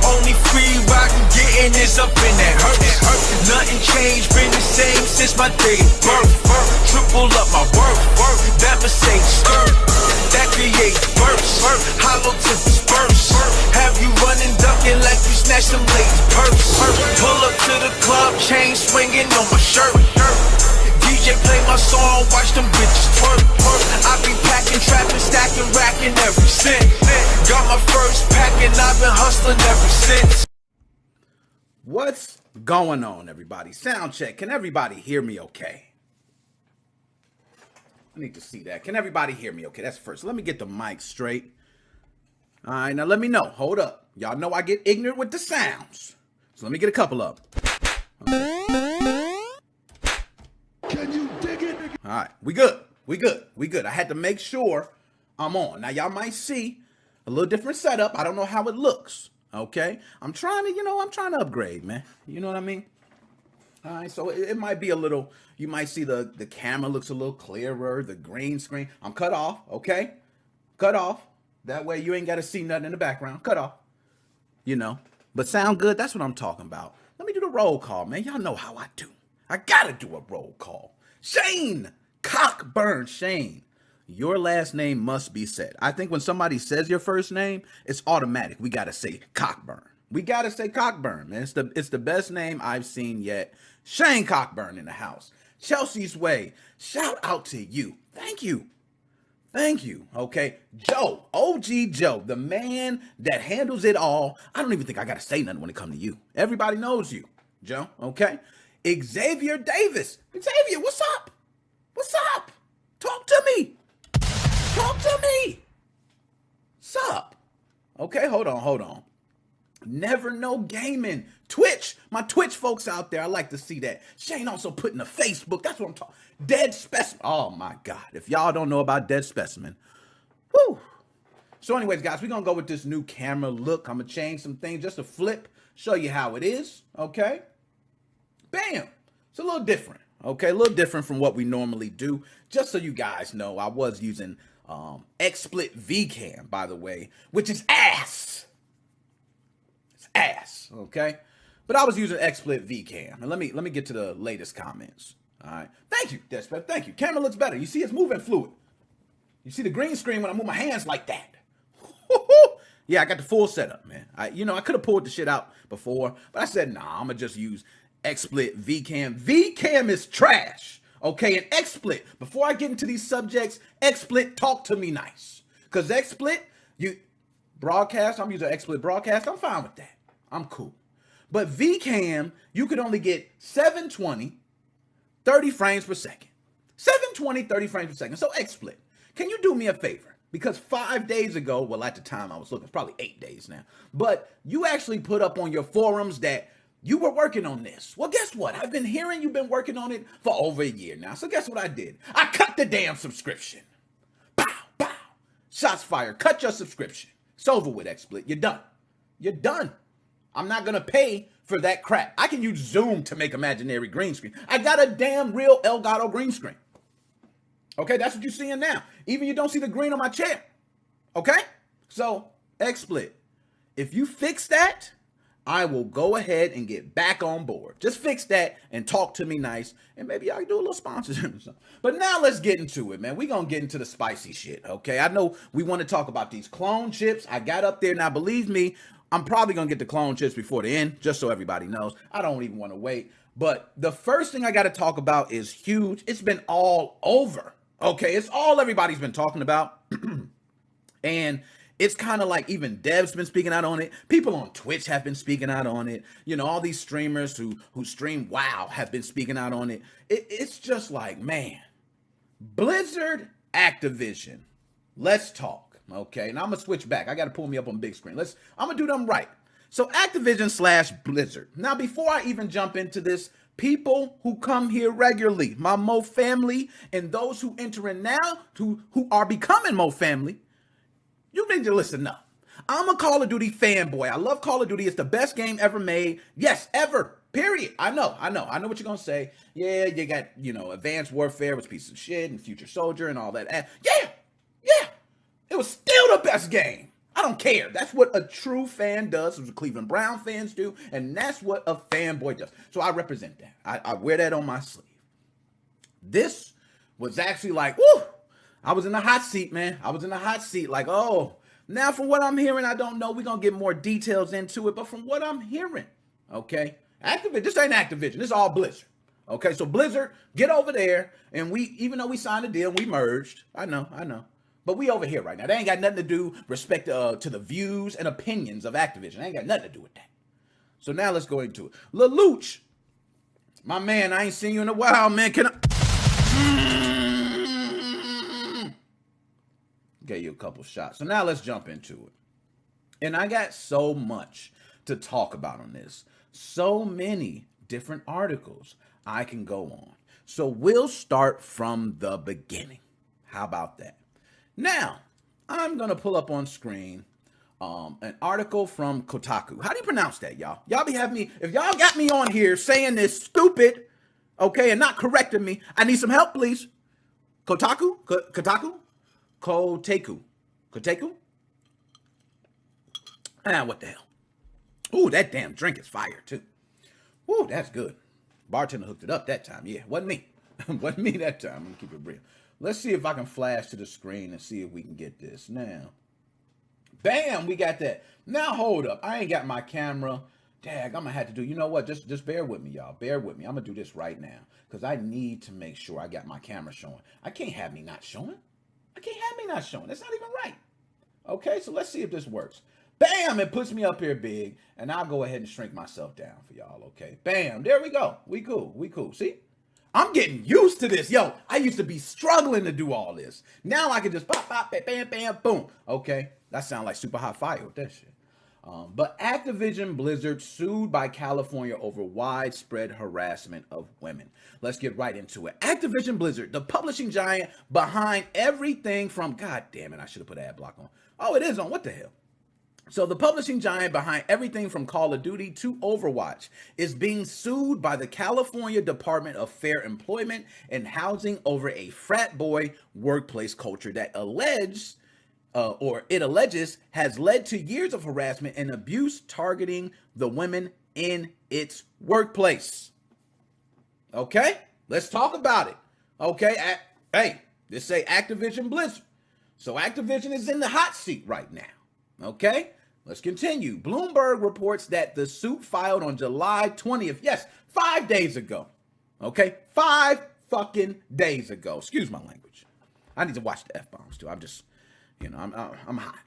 Only free rockin' getting is up in that hurt. Nothing changed, been the same since my day of birth. Triple up my worth, that Mercedes skirt. That creates bursts, hollow tip disperse. Have you running, ducking like you snatched them ladies' purse. Pull up to the club, chain swinging on my shirt. DJ play my song, watch them bitches twerk. I be packing, trapping, stacking, racking every cent. Got my first pack and I've been hustling ever since. What's going on, everybody? Sound check. Can everybody hear me okay? I need to see that. Can everybody hear me okay? That's first. Let me get the mic straight. All right, now let me know. Hold up. Y'all know I get ignorant with the sounds. So let me get a couple of them. Can you dig it? All right, we good. We good. I had to make sure I'm on. Now, y'all might see a little different setup. I don't know how it looks, okay? I'm trying to upgrade, man. You know what I mean? All right, so it might be a little, you might see the camera looks a little clearer, the green screen. I'm cut off, okay? Cut off. That way you ain't got to see nothing in the background. Cut off. You know, but sound good. That's what I'm talking about. Let me do the roll call, man. Y'all know how I do. I gotta do a roll call. Shane Cockburn. Shane, your last name must be said. I think when somebody says your first name, it's automatic. We gotta say Cockburn. We gotta say Cockburn, man. It's the best name I've seen yet. Shane Cockburn in the house. Chelsea's Way. Shout out to you. Thank you. Thank you. Okay. Joe, OG Joe, the man that handles it all. I don't even think I gotta say nothing when it comes to you. Everybody knows you, Joe. Okay. Xavier Davis. Xavier, what's up? What's up? Talk to me. Talk to me. What's up? Okay, hold on. Never Know Gaming. Twitch. My Twitch folks out there, I like to see that. Shane also put in the Facebook. That's what I'm talking. Dead Specimen. Oh, my God. If y'all don't know about Dead Specimen. Whew. So anyways, guys, we're going to go with this new camera look. I'm going to change some things just to flip, show you how it is. Okay. Bam. It's a little different. Okay, a little different from what we normally do. Just so you guys know, I was using XSplit VCam, by the way, which is ass. It's ass, okay? But I was using XSplit VCam. And let me get to the latest comments. All right. Thank you, Despot. Thank you. Camera looks better. You see it's moving fluid. You see the green screen when I move my hands like that. Yeah, I got the full setup, man. I could have pulled the shit out before, but I said, nah, I'm going to just use XSplit VCam. VCam is trash. Okay, and XSplit, before I get into these subjects, XSplit, talk to me nice. Because XSplit, broadcast, I'm using XSplit broadcast, I'm fine with that. I'm cool. But VCam, you could only get 720, 30 frames per second. 720, 30 frames per second. So XSplit, can you do me a favor? Because 5 days ago, well, at the time I was looking, it's probably 8 days now, but you actually put up on your forums that you were working on this. Well, guess what? I've been hearing you've been working on it for over a year now. So guess what I did? I cut the damn subscription. Bow, bow. Shots fired. Cut your subscription. It's over with, XSplit. You're done. You're done. I'm not going to pay for that crap. I can use Zoom to make imaginary green screen. I got a damn real Elgato green screen. Okay, that's what you're seeing now. Even you don't see the green on my chair. Okay? So, XSplit, if you fix that, I will go ahead and get back on board. Just fix that and talk to me nice, and maybe I can do a little sponsorship or something. But now let's get into it, man. We're going to get into the spicy shit, okay? I know we want to talk about these clone chips. I got up there. Now, believe me, I'm probably going to get the clone chips before the end, just so everybody knows. I don't even want to wait. But the first thing I got to talk about is huge. It's been all over. Okay, it's all everybody's been talking about. And it's kind of like even Dev's been speaking out on it. People on Twitch have been speaking out on it. You know, all these streamers who stream WoW have been speaking out on it. It's just like, man, Blizzard, Activision. Let's talk, okay? Now I'm going to switch back. I got to pull me up on big screen. I'm going to do them right. So Activision / Blizzard. Now, before I even jump into this, people who come here regularly, my Mo family, and those who enter in now, who are becoming Mo family, you need to listen up. I'm a Call of Duty fanboy. I love Call of Duty. It's the best game ever made. Yes, ever. Period. I know what you're going to say. Yeah, you got, Advanced Warfare was a piece of shit and Future Soldier and all that. Yeah. It was still the best game. I don't care. That's what a true fan does. That's what Cleveland Brown fans do. And that's what a fanboy does. So I represent that. I wear that on my sleeve. This was actually like, woo! I was in the hot seat, man. I was in the hot seat like, oh. Now from what I'm hearing, I don't know. We're going to get more details into it. But from what I'm hearing, okay, Activision, this ain't Activision. This is all Blizzard. Okay, so Blizzard, get over there. And even though we signed a deal, we merged. I know. But we over here right now. They ain't got nothing to do respect to the views and opinions of Activision. They ain't got nothing to do with that. So now let's go into it. Lelouch, my man, I ain't seen you in a while, man. Can I? Gave you a couple shots. So now let's jump into it. And I got so much to talk about on this. So many different articles I can go on. So we'll start from the beginning. How about that? Now, I'm going to pull up on screen an article from Kotaku. How do you pronounce that, y'all? Y'all be having me, if y'all got me on here saying this stupid, okay, and not correcting me, I need some help, please. Kotaku? Kotaku? What the hell? Ooh, that damn drink is fire, too. Ooh, that's good. Bartender hooked it up that time. Yeah, wasn't me. Wasn't me that time. I'm going to keep it real. Let's see if I can flash to the screen and see if we can get this. Now, bam, we got that. Now, hold up. I ain't got my camera. Dag, I'm going to have to do, you know what? Just bear with me, y'all. Bear with me. I'm going to do this right now because I need to make sure I got my camera showing. I can't have me not showing. That's not even right. Okay, so let's see if this works. Bam, it puts me up here big, and I'll go ahead and shrink myself down for y'all, okay? Bam, there we go. We cool. See? I'm getting used to this. Yo, I used to be struggling to do all this. Now I can just pop, bam, bam, boom. Okay, that sounds like super hot fire with that shit. But Activision Blizzard sued by California over widespread harassment of women. Let's get right into it. Activision Blizzard, the publishing giant behind everything from, God damn it, I should have put ad block on. Oh, it is on. What the hell? So the publishing giant behind everything from Call of Duty to Overwatch is being sued by the California Department of Fair Employment and Housing over a frat boy workplace culture that alleges has led to years of harassment and abuse targeting the women in its workplace. Okay, let's talk about it. Okay, hey, this say Activision Blizzard. So Activision is in the hot seat right now. Okay, let's continue. Bloomberg reports that the suit filed on July 20th. Yes, 5 days ago. Okay, 5 fucking days ago. Excuse my language. I need to watch the F-bombs too. I'm just, I'm hot.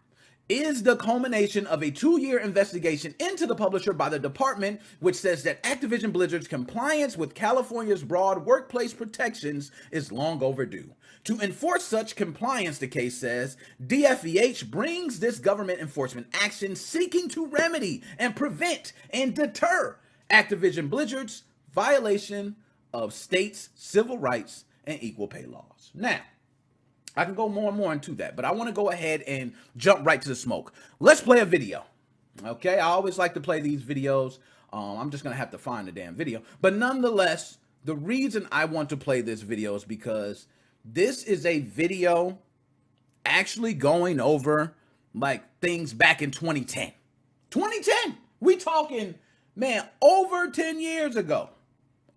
Is the culmination of a 2-year investigation into the publisher by the department, which says that Activision Blizzard's compliance with California's broad workplace protections is long overdue. To enforce such compliance, the case says, DFEH brings this government enforcement action seeking to remedy and prevent and deter Activision Blizzard's violation of states' civil rights and equal pay laws. Now, I can go more and more into that, but I want to go ahead and jump right to the smoke. Let's play a video. Okay, I always like to play these videos. I'm just going to have to find the damn video. But nonetheless, the reason I want to play this video is because this is a video actually going over like things back in 2010. 2010, we talking, man, over 10 years ago.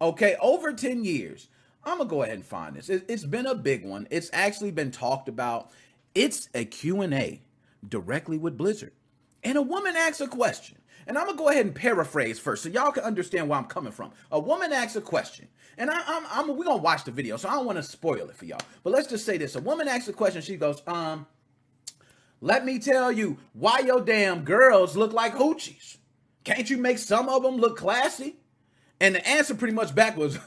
Okay, over 10 years. I'm going to go ahead and find this. It's been a big one. It's actually been talked about. It's a Q&A directly with Blizzard. And a woman asks a question. And I'm going to go ahead and paraphrase first so y'all can understand where I'm coming from. A woman asks a question. And we're going to watch the video, so I don't want to spoil it for y'all. But let's just say this. A woman asks a question. She goes, let me tell you why your damn girls look like hoochies. Can't you make some of them look classy? And the answer pretty much back was,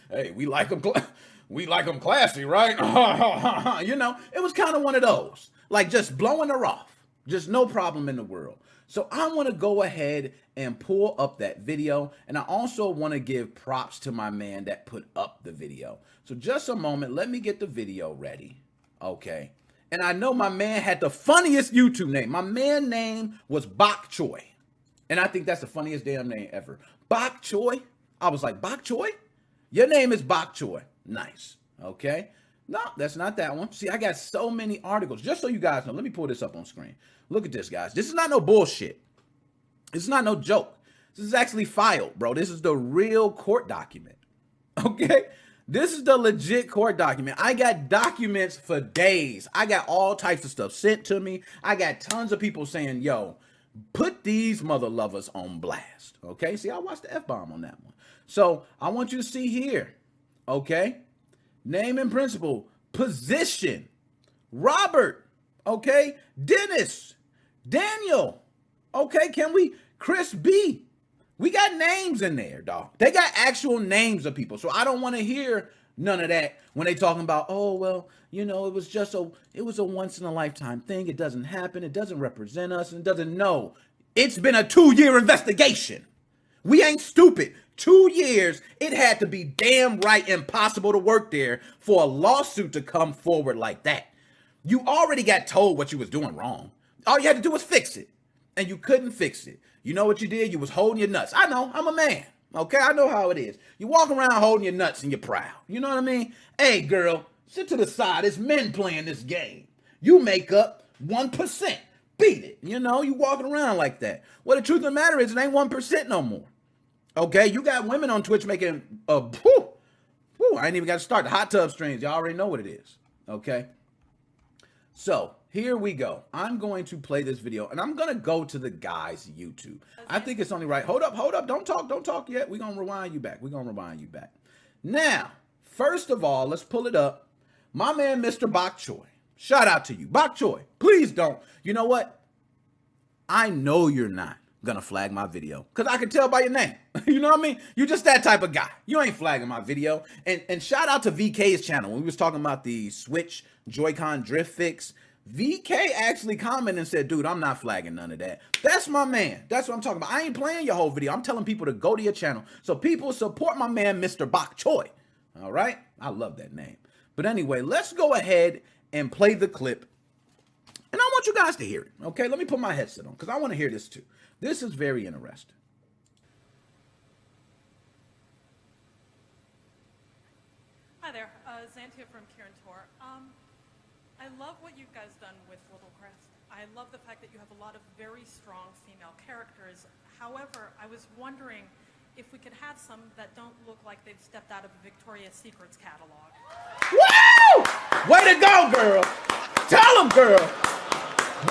hey, we like them classy, right? You know, it was kind of one of those, like just blowing her off, just no problem in the world. So I want to go ahead and pull up that video, and I also want to give props to my man that put up the video. So just a moment, let me get the video ready, okay? And I know my man had the funniest YouTube name. My man name was Bok Choy, and I think that's the funniest damn name ever. Bok Choy. I was like, Bok Choy? Your name is Bok Choy. Nice. Okay. No, that's not that one. See, I got so many articles. Just so you guys know, let me pull this up on screen. Look at this, guys. This is not no bullshit. This is not no joke. This is actually filed, bro. This is the real court document. Okay. This is the legit court document. I got documents for days. I got all types of stuff sent to me. I got tons of people saying, yo, put these mother lovers on blast. Okay. See, I watched the F-bomb on that one. So I want you to see here, okay? Name and principal, position, Robert, okay? Dennis, Daniel, okay? Chris B. We got names in there, dog. They got actual names of people. So I don't want to hear none of that when they talking about, oh, well, you know, it was a once in a lifetime thing. It doesn't happen. It doesn't represent us. And it doesn't know. It's been a 2-year investigation. We ain't stupid. 2 years, it had to be damn right impossible to work there for a lawsuit to come forward like that. You already got told what you was doing wrong. All you had to do was fix it. And you couldn't fix it. You know what you did? You was holding your nuts. I know, I'm a man. Okay, I know how it is. You walk around holding your nuts and you're proud. You know what I mean? Hey, girl, sit to the side. It's men playing this game. You make up 1%. Beat it. You know, you walking around like that. Well, the truth of the matter is it ain't 1% no more. Okay, you got women on Twitch making I ain't even got to start the hot tub streams. Y'all already know what it is. Okay, so here we go. I'm going to play this video, and I'm going to go to the guy's YouTube. I think it's only right. Hold up. Don't talk yet. We're going to rewind you back. Now, first of all, let's pull it up. My man, Mr. Bok Choy. Shout out to you. Bok Choy, please don't. You know what? I know you're not gonna flag my video because I can tell by your name. You know what I mean? You're just that type of guy. You ain't flagging my video. And shout out to VK's channel. When we was talking about the Switch Joy-Con drift fix, VK actually commented and said, dude, I'm not flagging none of that. That's my man. That's what I'm talking about. I ain't playing your whole video. I'm telling people to go to your channel. So people support my man, Mr. Bok Choy. All right? I love that name. But anyway, let's go ahead and play the clip And I want you guys to hear it, okay? Let me put my headset on because I want to hear this too. This is very interesting. Hi there, Xantia from Kieran Tour. I love what you guys done with Little Crest. I love the fact that you have a lot of very strong female characters. However, I was wondering if we could have some that don't look like they've stepped out of a Victoria's Secrets catalog. Woo! Way to go, girl. Tell them, girl.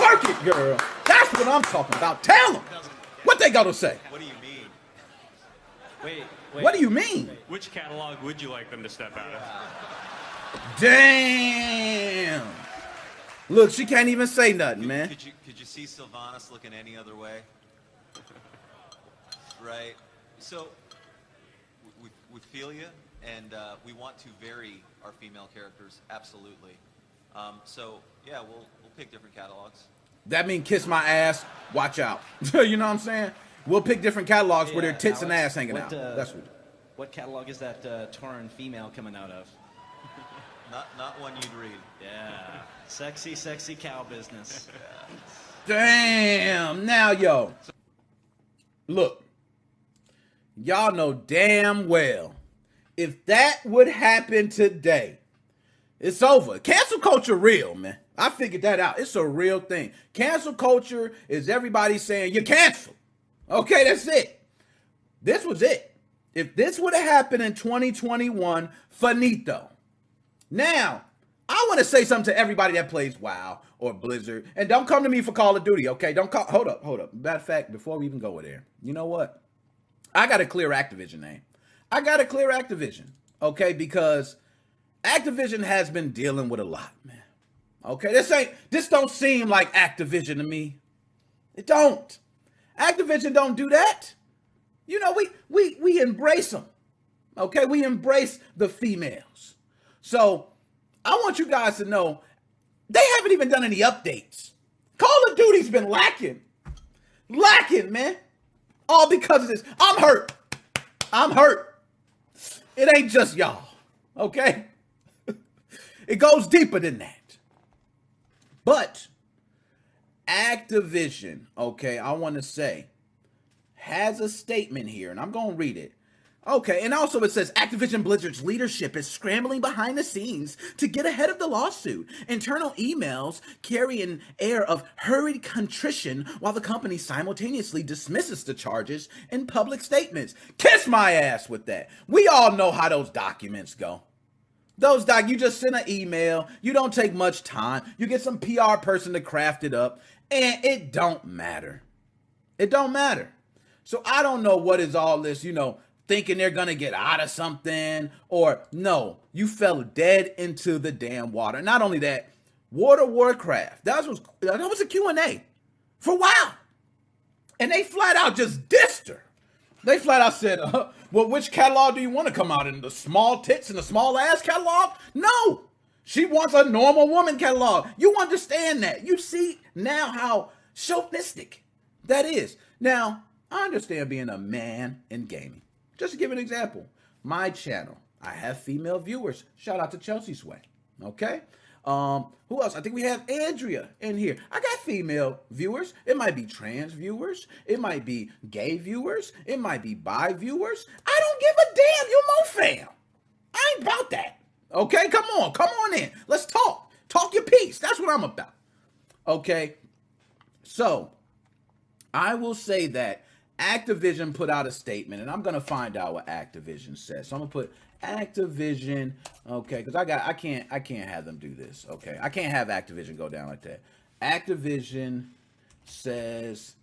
Work it, girl. That's what I'm talking about. Tell them. What they got to say? What do you mean? Wait. What do you mean? Which catalog would you like them to step out of? Damn. Look, she can't even say nothing, man. Could you see Sylvanas looking any other way? Right. So we feel you, and we want to vary our female characters, absolutely. So yeah, we'll pick different catalogs. That mean kiss my ass, watch out. You know what I'm saying? We'll pick different catalogs where their tits and ass hanging out. That's what catalog is that Tauran female coming out of? Not one you'd read. Yeah. Sexy cow business. Damn. Now, yo. Look. Y'all know damn well if that would happen today, it's over. Cancel culture real, man. I figured that out. It's a real thing. Cancel culture is everybody saying you're canceled. Okay, that's it. This was it. If this would have happened in 2021, finito. Now, I want to say something to everybody that plays WoW or Blizzard. And don't come to me for Call of Duty, okay? Hold up. Matter of fact, before we even go there, you know what? I got to clear Activision name. I got to clear Activision, okay? Because Activision has been dealing with a lot, man. Okay, this don't seem like Activision to me. It don't. Activision don't do that. You know, we embrace them. Okay, we embrace the females. So I want you guys to know they haven't even done any updates. Call of Duty's been lacking, man. All because of this. I'm hurt. It ain't just y'all. Okay, it goes deeper than that. But Activision, okay, I want to say, has a statement here, and I'm going to read it. Okay, and also it says, Activision Blizzard's leadership is scrambling behind the scenes to get ahead of the lawsuit. Internal emails carry an air of hurried contrition while the company simultaneously dismisses the charges in public statements. Kiss my ass with that. We all know how those documents go. You just send an email, you don't take much time, you get some PR person to craft it up, and it don't matter. It don't matter. So I don't know what is all this, thinking they're going to get out of something, or no, you fell dead into the damn water. Not only that, World of Warcraft, that was a Q&A for WoW. And they flat out just dissed her. They flat out said, well, which catalog do you want to come out in? The small tits and the small ass catalog? No, she wants a normal woman catalog. You understand that. You see now how chauvinistic that is. Now, I understand being a man in gaming. Just to give an example, my channel, I have female viewers. Shout out to Chelsea Sway. Okay. Who else? I think we have Andrea in here. I got female viewers. It might be trans viewers. It might be gay viewers. It might be bi viewers. I don't give a damn. You mo fam. I ain't about that. Okay. Come on in. Let's talk. Talk your piece. That's what I'm about. Okay. So I will say that Activision put out a statement, and I'm gonna find out what Activision says. So I'm gonna put Activision, okay, because I can't have them do this. Okay, I can't have Activision go down like that. Activision says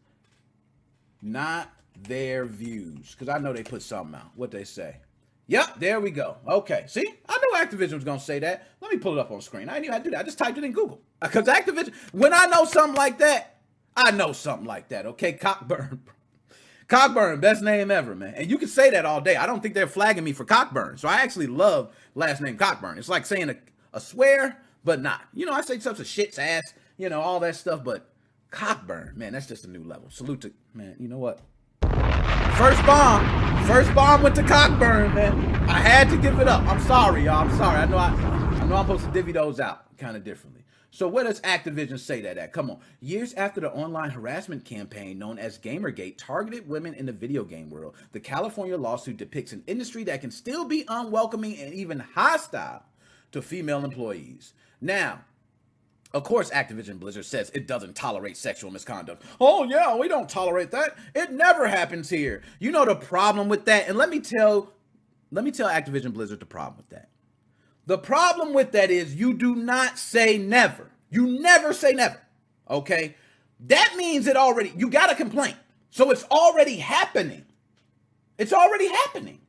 not their views, because I know they put something out. What they say? Yep, there we go. Okay, see, I know Activision was gonna say that. Let me pull it up on screen. I didn't even have to do that. I just typed it in Google, because Activision, when I know something like that, I know something like that. Okay, Cockburn. Cockburn, best name ever, man. And you can say that all day. I don't think they're flagging me for Cockburn. So I actually love last name Cockburn. It's like saying a swear, but not. I say stuff to shit's ass, all that stuff, but Cockburn, man, that's just a new level. Salute to, man, you know what? First bomb went to Cockburn, man. I had to give it up. I'm sorry, y'all. I'm sorry. I know I know I'm supposed to divvy those out kind of differently. So where does Activision say that at? Come on. Years after the online harassment campaign known as Gamergate targeted women in the video game world, the California lawsuit depicts an industry that can still be unwelcoming and even hostile to female employees. Now, of course, Activision Blizzard says it doesn't tolerate sexual misconduct. Oh, yeah, we don't tolerate that. It never happens here. You know the problem with that? And let me tell Activision Blizzard the problem with that. The problem with that is you do not say never. You never say never, okay? That means you got a complaint. So it's already happening. It's already happening.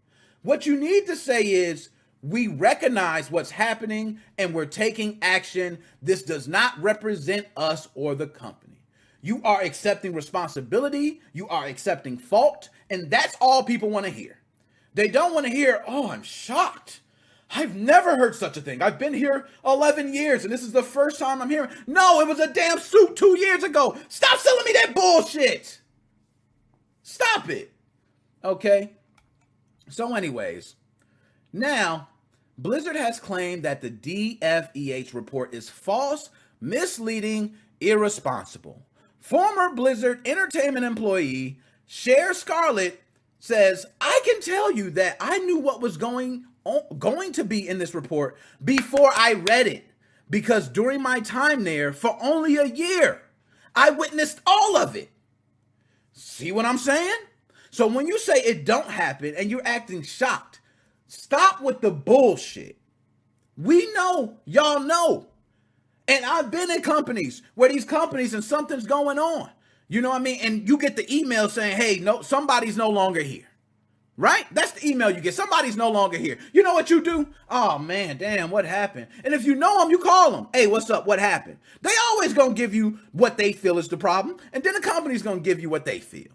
What you need to say is, we recognize what's happening and we're taking action. This does not represent us or the company. You are accepting responsibility. You are accepting fault. And that's all people want to hear. They don't want to hear, oh, I'm shocked. I've never heard such a thing. I've been here 11 years and this is the first time I'm hearing. No, it was a damn suit 2 years ago. Stop selling me that bullshit. Stop it. Okay. So anyways, now Blizzard has claimed that the DFEH report is false, misleading, irresponsible. Former Blizzard Entertainment employee Cher Scarlett says, I can tell you that I knew what was going to be in this report before I read it, because during my time there for only a year, I witnessed all of it. See what I'm saying? So when you say it don't happen and you're acting shocked, stop with the bullshit. We know, y'all know. And I've been in companies where these companies and something's going on. You know what I mean? And you get the email saying, hey, no, somebody's no longer here. Right? That's the email you get. Somebody's no longer here. You know what you do? Oh, man, damn, what happened? And if you know them, you call them. Hey, what's up? What happened? They always going to give you what they feel is the problem. And then the company's going to give you what they feel.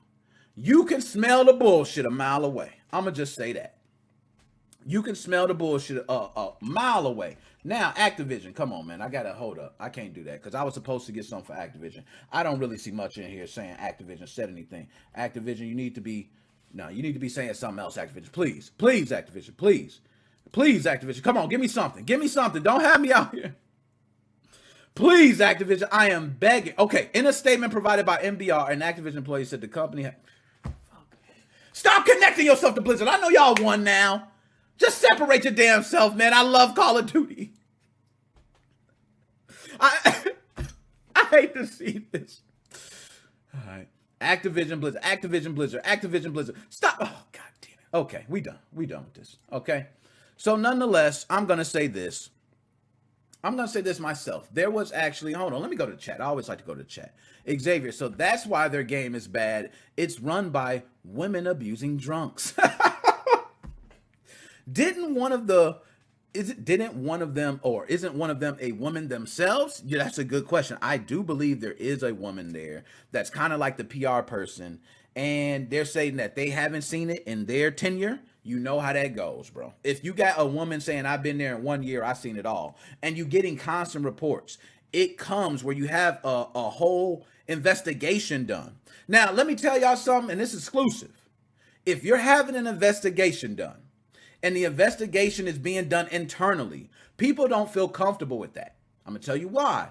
You can smell the bullshit a mile away. I'm going to just say that. You can smell the bullshit a mile away. Now, Activision, come on, man. I got to hold up. I can't do that because I was supposed to get something for Activision. I don't really see much in here saying Activision said anything. Activision, you need to be saying something else, Activision. Please, please, Activision, please. Please, Activision. Come on, give me something. Give me something. Don't have me out here. Please, Activision, I am begging. Okay, in a statement provided by MBR, an Activision employee said the company... Stop connecting yourself to Blizzard. I know y'all won now. Just separate your damn self, man. I love Call of Duty. I hate to see this. All right. Activision Blizzard, Activision Blizzard, Activision Blizzard. Stop. Oh, God damn it. Okay, we done. We done with this. Okay. So nonetheless, I'm going to say this. I'm going to say this myself. There was actually, hold on, let me go to the chat. I always like to go to the chat. Xavier, so that's why their game is bad. It's run by women abusing drunks. Isn't one of them a woman themselves? Yeah, that's a good question. I do believe there is a woman there that's kind of like the PR person, and they're saying that they haven't seen it in their tenure. You know how that goes, bro. If you got a woman saying, I've been there in 1 year, I've seen it all, and you getting constant reports, it comes where you have a whole investigation done. Now, let me tell y'all something, and this is exclusive. If you're having an investigation done, and the investigation is being done internally, people don't feel comfortable with that. I'm going to tell you why.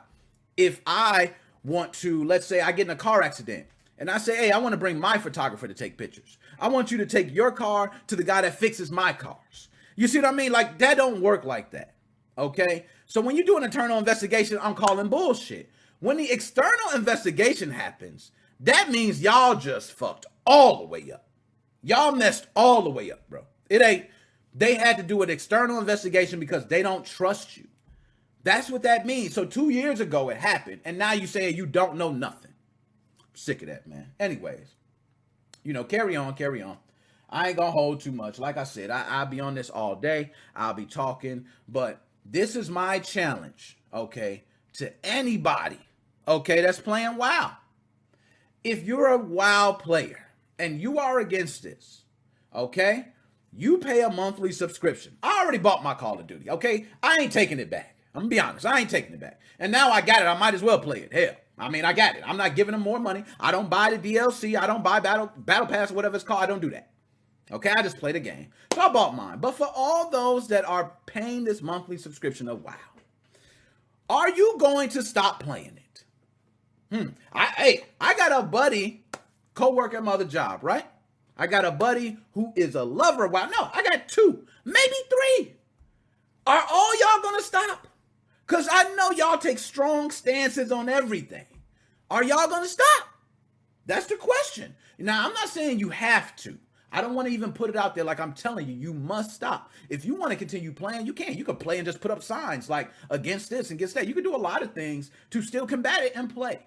If I want to, let's say I get in a car accident, and I say, hey, I want to bring my photographer to take pictures. I want you to take your car to the guy that fixes my cars. You see what I mean? Like, that don't work like that, okay? So when you do an internal investigation, I'm calling bullshit. When the external investigation happens, that means y'all just fucked all the way up. Y'all messed all the way up, bro. It ain't, they had to do an external investigation because they don't trust you. That's what that means. So 2 years ago it happened, and now you saying you don't know nothing. I'm sick of that, man. Anyways, you know, carry on, carry on. I ain't gonna hold too much. Like I said, I'll be on this all day. I'll be talking, but this is my challenge, okay, to anybody, okay, that's playing WoW. If you're a WoW player and you are against this, okay, you pay a monthly subscription. I already bought my Call of Duty, okay? I ain't taking it back. I'm gonna be honest, I ain't taking it back. And now I got it, I might as well play it. Hell, I mean, I got it. I'm not giving them more money. I don't buy the DLC. I don't buy Battle Pass, whatever it's called. I don't do that. Okay, I just played a game. So I bought mine. But for all those that are paying this monthly subscription of WoW, are you going to stop playing it? I got a buddy, co-worker at my other job, right? I got a buddy who is a lover of WoW. No, I got 2, maybe 3. Are all y'all gonna stop? Because I know y'all take strong stances on everything. Are y'all gonna stop? That's the question. Now, I'm not saying you have to. I don't want to even put it out there like I'm telling you, you must stop. If you want to continue playing, you can. You can play and just put up signs like against this and against that. You can do a lot of things to still combat it and play.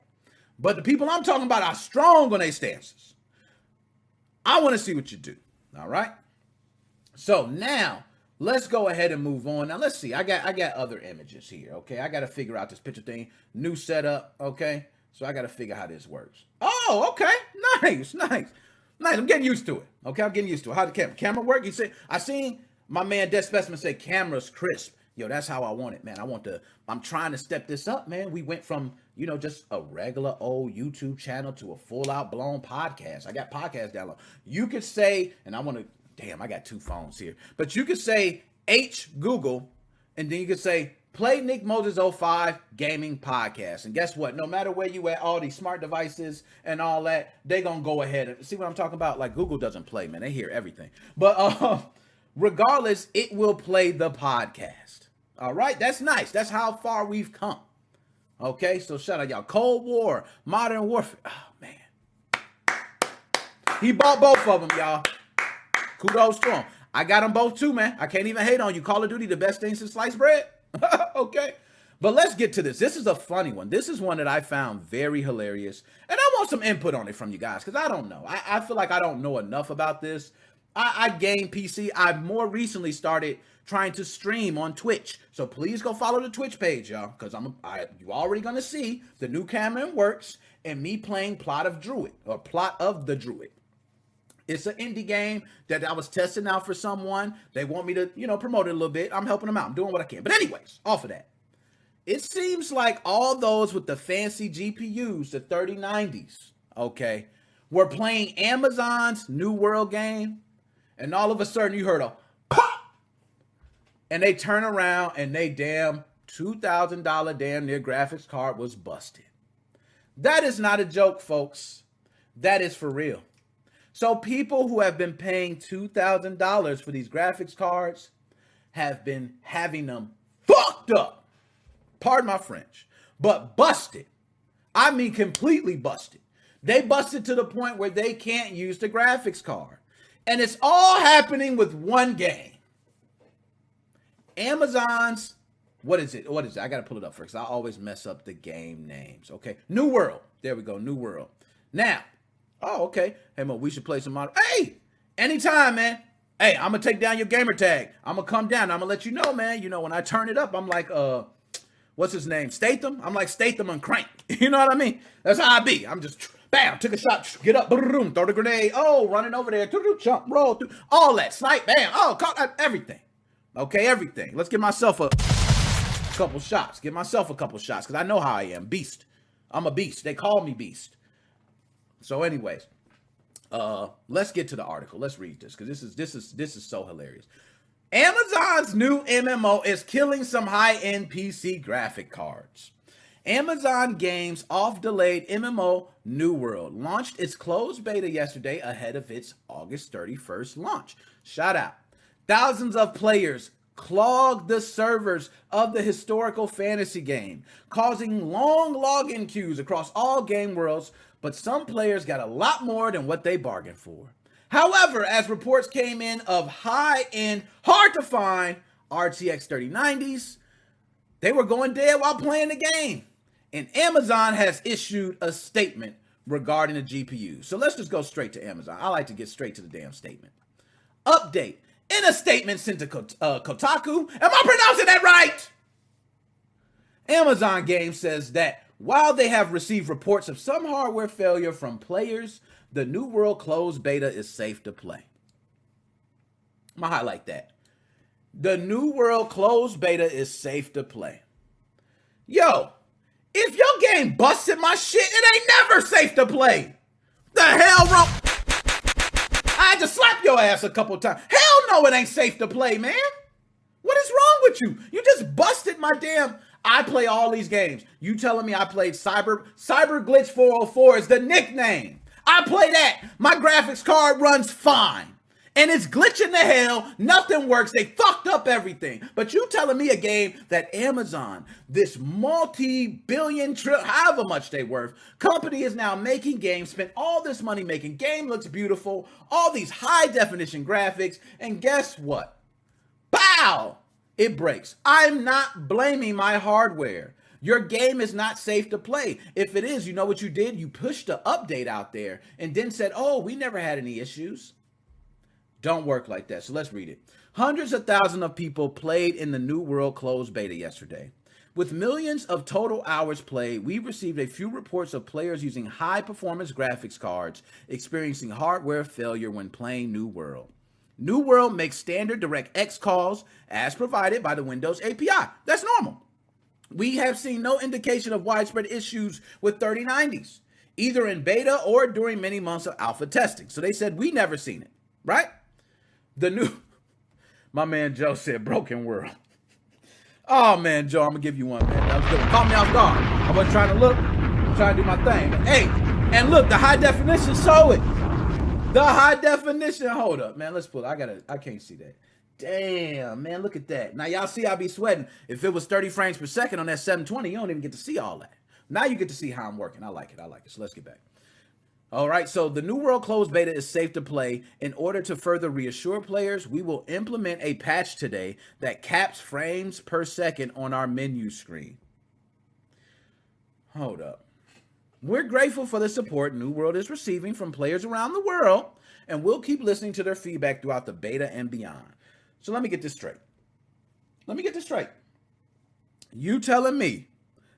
But the people I'm talking about are strong on their stances. I want to see what you do. All right? So now, let's go ahead and move on. Now, let's see. I got other images here, okay? I got to figure out this picture thing. New setup, okay? So I got to figure how this works. Oh, okay. Nice. I'm getting used to it. Okay, I'm getting used to it. How the camera work? You say, I seen my man Dead Specimen say camera's crisp. Yo, that's how I want it, man. I'm trying to step this up, man. We went from, just a regular old YouTube channel to a full out blown podcast. I got podcast download. You could say, and I got 2 phones here, but you could say Google, and then you could say play Nickmoses05 Gaming Podcast. And guess what? No matter where you at, all these smart devices and all that, they gonna go ahead and see what I'm talking about. Like Google doesn't play, man. They hear everything. But regardless, it will play the podcast. All right, that's nice. That's how far we've come. Okay, so shout out y'all. Cold War, Modern Warfare. Oh man, he bought both of them, y'all. Kudos to him. I got them both too, man. I can't even hate on you. Call of Duty, the best thing since sliced bread. Okay. But let's get to this. This is a funny one. This is one that I found very hilarious. And I want some input on it from you guys because I don't know. I feel like I don't know enough about this. I game PC. I've more recently started trying to stream on Twitch. So please go follow the Twitch page, y'all, because you already going to see the new camera works and me playing Plot of the Druid. It's an indie game that I was testing out for someone. They want me to, promote it a little bit. I'm helping them out. I'm doing what I can. But anyways, off of that. It seems like all those with the fancy GPUs, the 3090s, okay, were playing Amazon's New World game. And all of a sudden you heard a pop. And they turn around and they damn $2,000 damn near graphics card was busted. That is not a joke, folks. That is for real. So people who have been paying $2,000 for these graphics cards have been having them fucked up. Pardon my French, but busted. I mean, completely busted. They busted to the point where they can't use the graphics card. And it's all happening with one game. Amazon's, what is it? I got to pull it up first. I always mess up the game names. Okay. New World. There we go. New World. Now, oh, okay. Hey, man, we should play some modern. Hey, anytime, man. Hey, I'm going to take down your gamer tag. I'm going to come down. I'm going to let you know, man. When I turn it up, I'm like, what's his name? Statham? I'm like Statham and Crank. You know what I mean? That's how I be. I'm just, bam, took a shot, get up, boom, throw the grenade. Oh, running over there, jump, roll, all that, snipe, bam. Oh, caught everything. Okay, everything. Let's give myself a couple shots. Give myself a couple shots because I know how I am. Beast. I'm a beast. They call me Beast. So anyways, let's get to the article. Let's read this because this is so hilarious. Amazon's new MMO is killing some high-end PC graphic cards. Amazon Games off-delayed MMO New World launched its closed beta yesterday ahead of its August 31st launch. Shout out. Thousands of players clogged the servers of the historical fantasy game, causing long login queues across all game worlds, but some players got a lot more than what they bargained for. However, as reports came in of high-end, hard-to-find RTX 3090s, they were going dead while playing the game. And Amazon has issued a statement regarding the GPU. So let's just go straight to Amazon. I like to get straight to the damn statement. Update. In a statement sent to Kotaku, am I pronouncing that right? Amazon Games says that while they have received reports of some hardware failure from players, the New World closed beta is safe to play. I'm going to highlight that. The New World closed beta is safe to play. Yo, if your game busted my shit, it ain't never safe to play. The hell wrong? I to slap your ass a couple times. Hell no, it ain't safe to play, man. What is wrong with you? You just busted my damn... I play all these games. You telling me I played Cyber Glitch 404 is the nickname. I play that. My graphics card runs fine. And it's glitching the hell. Nothing works. They fucked up everything. But you telling me a game that Amazon, this multi-billion, however much they worth, company is now making games, spent all this money making game, looks beautiful, all these high definition graphics, and guess what? Bow! It breaks. I'm not blaming my hardware. Your game is not safe to play. If it is, you know what you did? You pushed the update out there and then said, oh, we never had any issues. Don't work like that. So let's read it. Hundreds of thousands of people played in the New World closed beta yesterday. With millions of total hours played, we received a few reports of players using high-performance graphics cards experiencing hardware failure when playing New World. New World makes standard DirectX calls as provided by the Windows API. That's normal. We have seen no indication of widespread issues with 3090s, either in beta or during many months of alpha testing. So they said we never seen it, right? My man Joe said broken world. Oh man, Joe, I'm gonna give you one, man. That was good. Caught me off guard. I wasn't trying to look. I'm trying to do my thing. Hey, and look, the high definition show it. The high definition. Hold up, man. Let's pull it. I can't see that. Damn, man. Look at that. Now, y'all see I be sweating. If it was 30 frames per second on that 720, you don't even get to see all that. Now you get to see how I'm working. I like it. So let's get back. All right. So the New World closed beta is safe to play. In order to further reassure players, we will implement a patch today that caps frames per second on our menu screen. Hold up. We're grateful for the support New World is receiving from players around the world, and we'll keep listening to their feedback throughout the beta and beyond. So let me get this straight. You telling me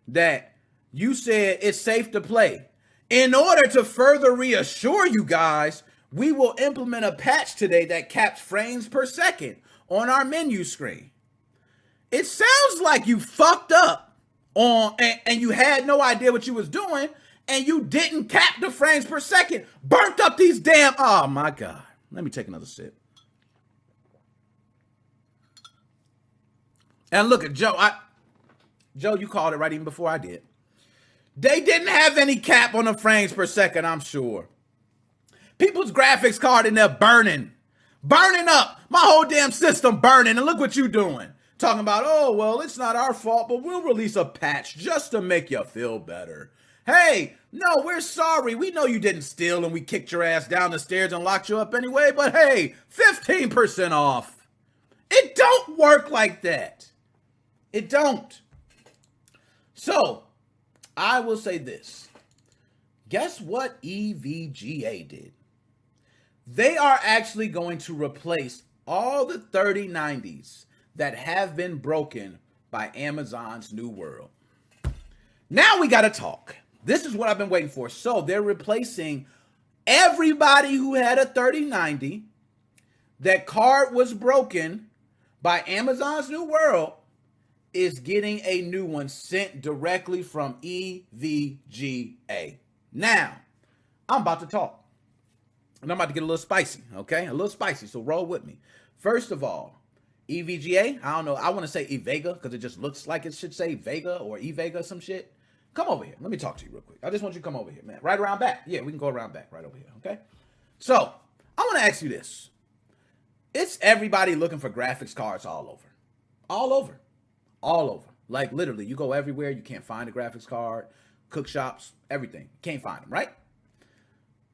that you said it's safe to play. In order to further reassure you guys, we will implement a patch today that caps frames per second on our menu screen. It sounds like you fucked up and you had no idea what you was doing, and you didn't cap the frames per second. Burnt up these damn... Oh, my God. Let me take another sip. And look at Joe. Joe, you called it right even before I did. They didn't have any cap on the frames per second, I'm sure. People's graphics card in there burning. Burning up. My whole damn system burning. And look what you doing. Talking about, oh, well, it's not our fault, but we'll release a patch just to make you feel better. Hey, no, we're sorry. We know you didn't steal and we kicked your ass down the stairs and locked you up anyway, but hey, 15% off. It don't work like that. It don't. So, I will say this. Guess what EVGA did? They are actually going to replace all the 3090s that have been broken by Amazon's New World. Now we got to talk. This is what I've been waiting for. So they're replacing everybody who had a 3090. That card was broken by Amazon's New World is getting a new one sent directly from EVGA. Now, I'm about to talk. And I'm about to get a little spicy, okay? A little spicy, so roll with me. First of all, EVGA, I don't know. I want to say eVega because it just looks like it should say Vega or eVega, some shit. Come over here. Let me talk to you real quick. I just want you to come over here, man. Right around back. Yeah, we can go around back right over here, okay? So, I want to ask you this. It's everybody looking for graphics cards all over. All over. All over. Like, literally, you go everywhere. You can't find a graphics card. Cook shops, everything. Can't find them, right?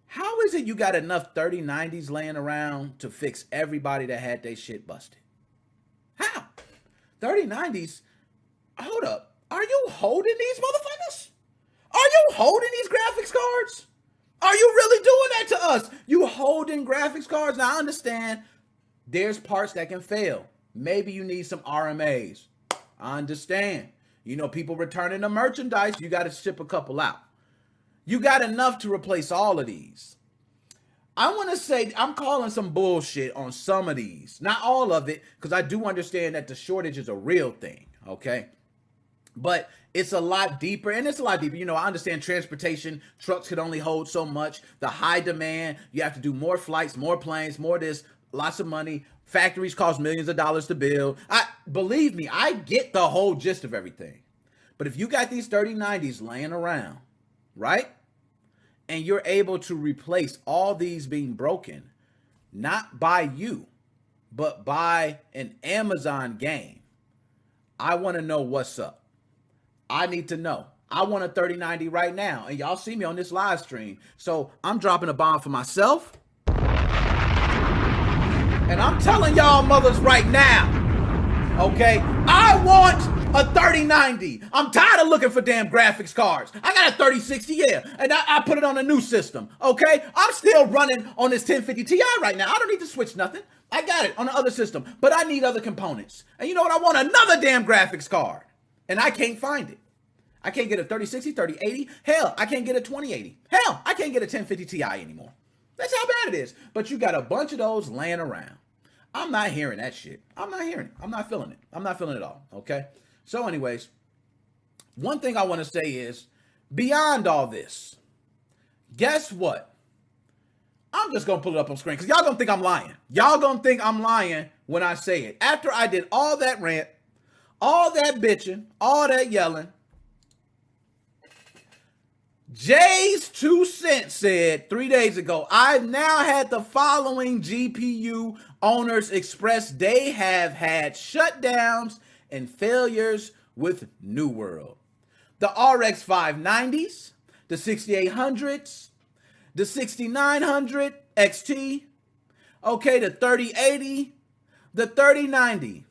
How is it you got enough 3090s laying around to fix everybody that had their shit busted? How? 3090s? Hold up. Are you holding these motherfuckers? Are you holding these graphics cards? Are you really doing that to us? You holding graphics cards? Now, I understand there's parts that can fail. Maybe you need some RMAs. I understand. You know, people returning the merchandise, you got to ship a couple out. You got enough to replace all of these. I want to say I'm calling some bullshit on some of these. Not all of it, because I do understand that the shortage is a real thing, okay? But it's a lot deeper, and it's a lot deeper. You know, I understand transportation, trucks could only hold so much. The high demand, you have to do more flights, more planes, more this, lots of money. Factories cost millions of dollars to build. Believe me, I get the whole gist of everything. But if you got these 3090s laying around, right? And you're able to replace all these being broken, not by you, but by an Amazon game, I want to know what's up. I need to know. I want a 3090 right now. And y'all see me on this live stream. So I'm dropping a bomb for myself. And I'm telling y'all mothers right now, okay, I want a 3090. I'm tired of looking for damn graphics cards. I got a 3060, yeah, and I put it on a new system, okay? I'm still running on this 1050 Ti right now. I don't need to switch nothing. I got it on the other system, but I need other components. And you know what? I want another damn graphics card, and I can't find it. I can't get a 3060, 3080. Hell, I can't get a 2080. Hell, I can't get a 1050 Ti anymore. That's how bad it is. But you got a bunch of those laying around. I'm not hearing that shit. I'm not hearing it. I'm not feeling it. I'm not feeling it at all, okay? So anyways, one thing I want to say is, beyond all this, guess what? I'm just going to pull it up on screen because y'all going to think I'm lying. Y'all going to think I'm lying when I say it. After I did all that rant, all that bitching, all that yelling, Jay's 2 cents said 3 days ago, I've now had the following GPU owners express they have had shutdowns and failures with New World. The RX 590s, the 6800s, the 6900 XT, okay, the 3080, the 3090.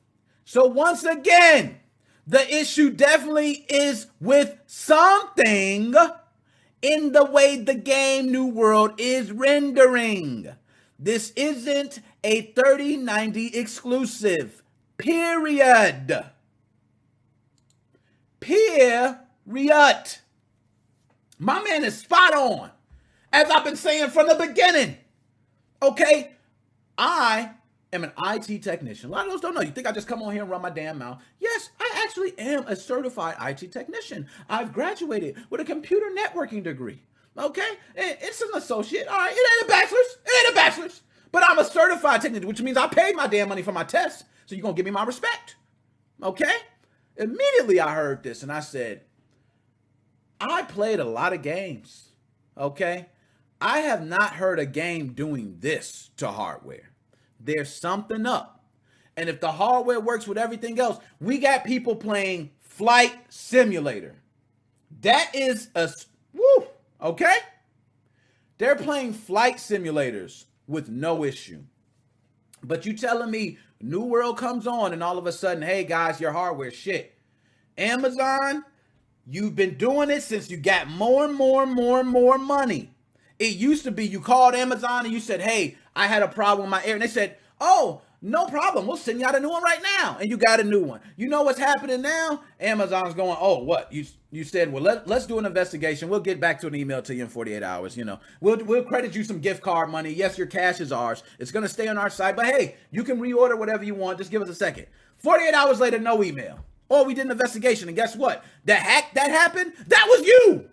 So once again, the issue definitely is with something in the way the game New World is rendering. This isn't a 3090 exclusive. Period. Period. My man is spot on. As I've been saying from the beginning. Okay? I am an IT technician. A lot of those don't know. You think I just come on here and run my damn mouth? Yes, I actually am a certified IT technician. I've graduated with a computer networking degree. Okay? It's an associate. All right? It ain't a bachelor's. It ain't a bachelor's. But I'm a certified technician, which means I paid my damn money for my tests. So you're going to give me my respect. Okay? Immediately I heard this and I said, I played a lot of games. Okay? I have not heard a game doing this to hardware. There's something up. And if the hardware works with everything else, we got people playing Flight Simulator. That is a, woo, okay? They're playing flight simulators with no issue. But you telling me New World comes on and all of a sudden, hey guys, your hardware shit. Amazon, you've been doing it since you got more and more money. It used to be you called Amazon and you said, hey, I had a problem with my air. And they said, oh, no problem. We'll send you out a new one right now. And you got a new one. You know what's happening now? Amazon's going, oh, what? You said, well, let's do an investigation. We'll get back to an email to you in 48 hours. You know, we'll credit you some gift card money. Yes, your cash is ours. It's going to stay on our site. But hey, you can reorder whatever you want. Just give us a second. 48 hours later, no email. Or we did an investigation. And guess what? The hack that happened, that was you.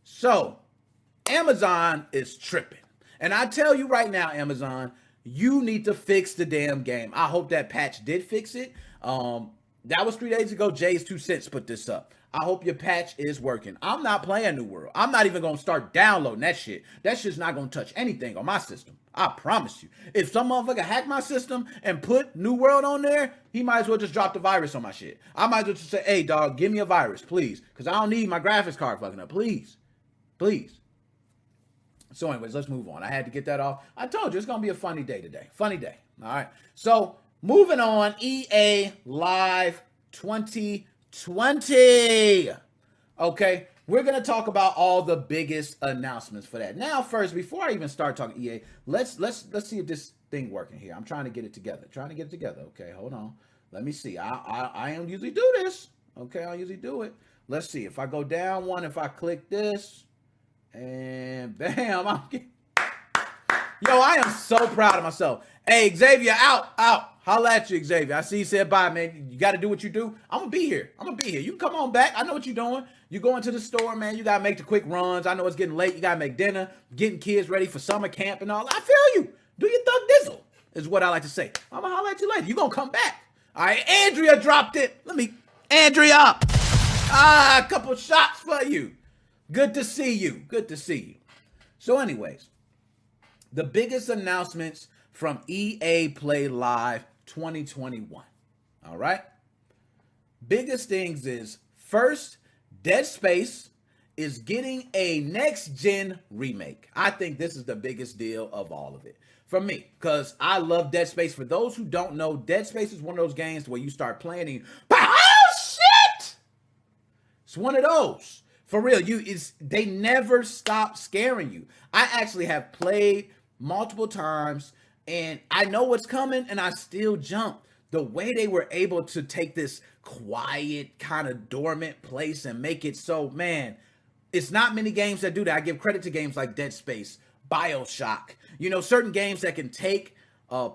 So Amazon is tripping. And I tell you right now, Amazon, you need to fix the damn game. I hope that patch did fix it. That was 3 days ago. Jay's 2 cents put this up. I hope your patch is working. I'm not playing New World. I'm not even going to start downloading that shit. That shit's not going to touch anything on my system. I promise you. If some motherfucker hack my system and put New World on there, he might as well just drop the virus on my shit. I might as well just say, hey, dog, give me a virus, please. Because I don't need my graphics card fucking up. Please. Please. So anyways, let's move on. I had to get that off. I told you it's going to be a funny day today. Funny day. All right. So moving on, EA Live 2020. Okay. We're going to talk about all the biggest announcements for that. Now, first, before I even start talking EA, let's see if this thing working here. I'm trying to get it together. Okay, hold on. Let me see. I don't usually do this. Okay, I usually do it. Let's see. If I go down one, if I click this, and bam, I'm getting... Yo, I am so proud of myself. Hey, Xavier, out. Holla at you, Xavier. I see you said bye, man. You got to do what you do. I'm going to be here. You can come on back. I know what you're doing. You going to the store, man. You got to make the quick runs. I know it's getting late. You got to make dinner, getting kids ready for summer camp and all. I feel you. Do your thug dizzle is what I like to say. I'm going to holla at you later. You going to come back. All right, Andrea dropped it. Andrea. A couple shots for you. Good to see you. So anyways, the biggest announcements from EA Play Live 2021. All right. Biggest things is, first, Dead Space is getting a next-gen remake. I think this is the biggest deal of all of it for me, because I love Dead Space. For those who don't know, Dead Space is one of those games where you start playing and oh shit! It's one of those. For real, they never stop scaring you. I actually have played multiple times, and I know what's coming, and I still jump. The way they were able to take this quiet, kind of dormant place and make it so, man, it's not many games that do that. I give credit to games like Dead Space, BioShock, certain games that can take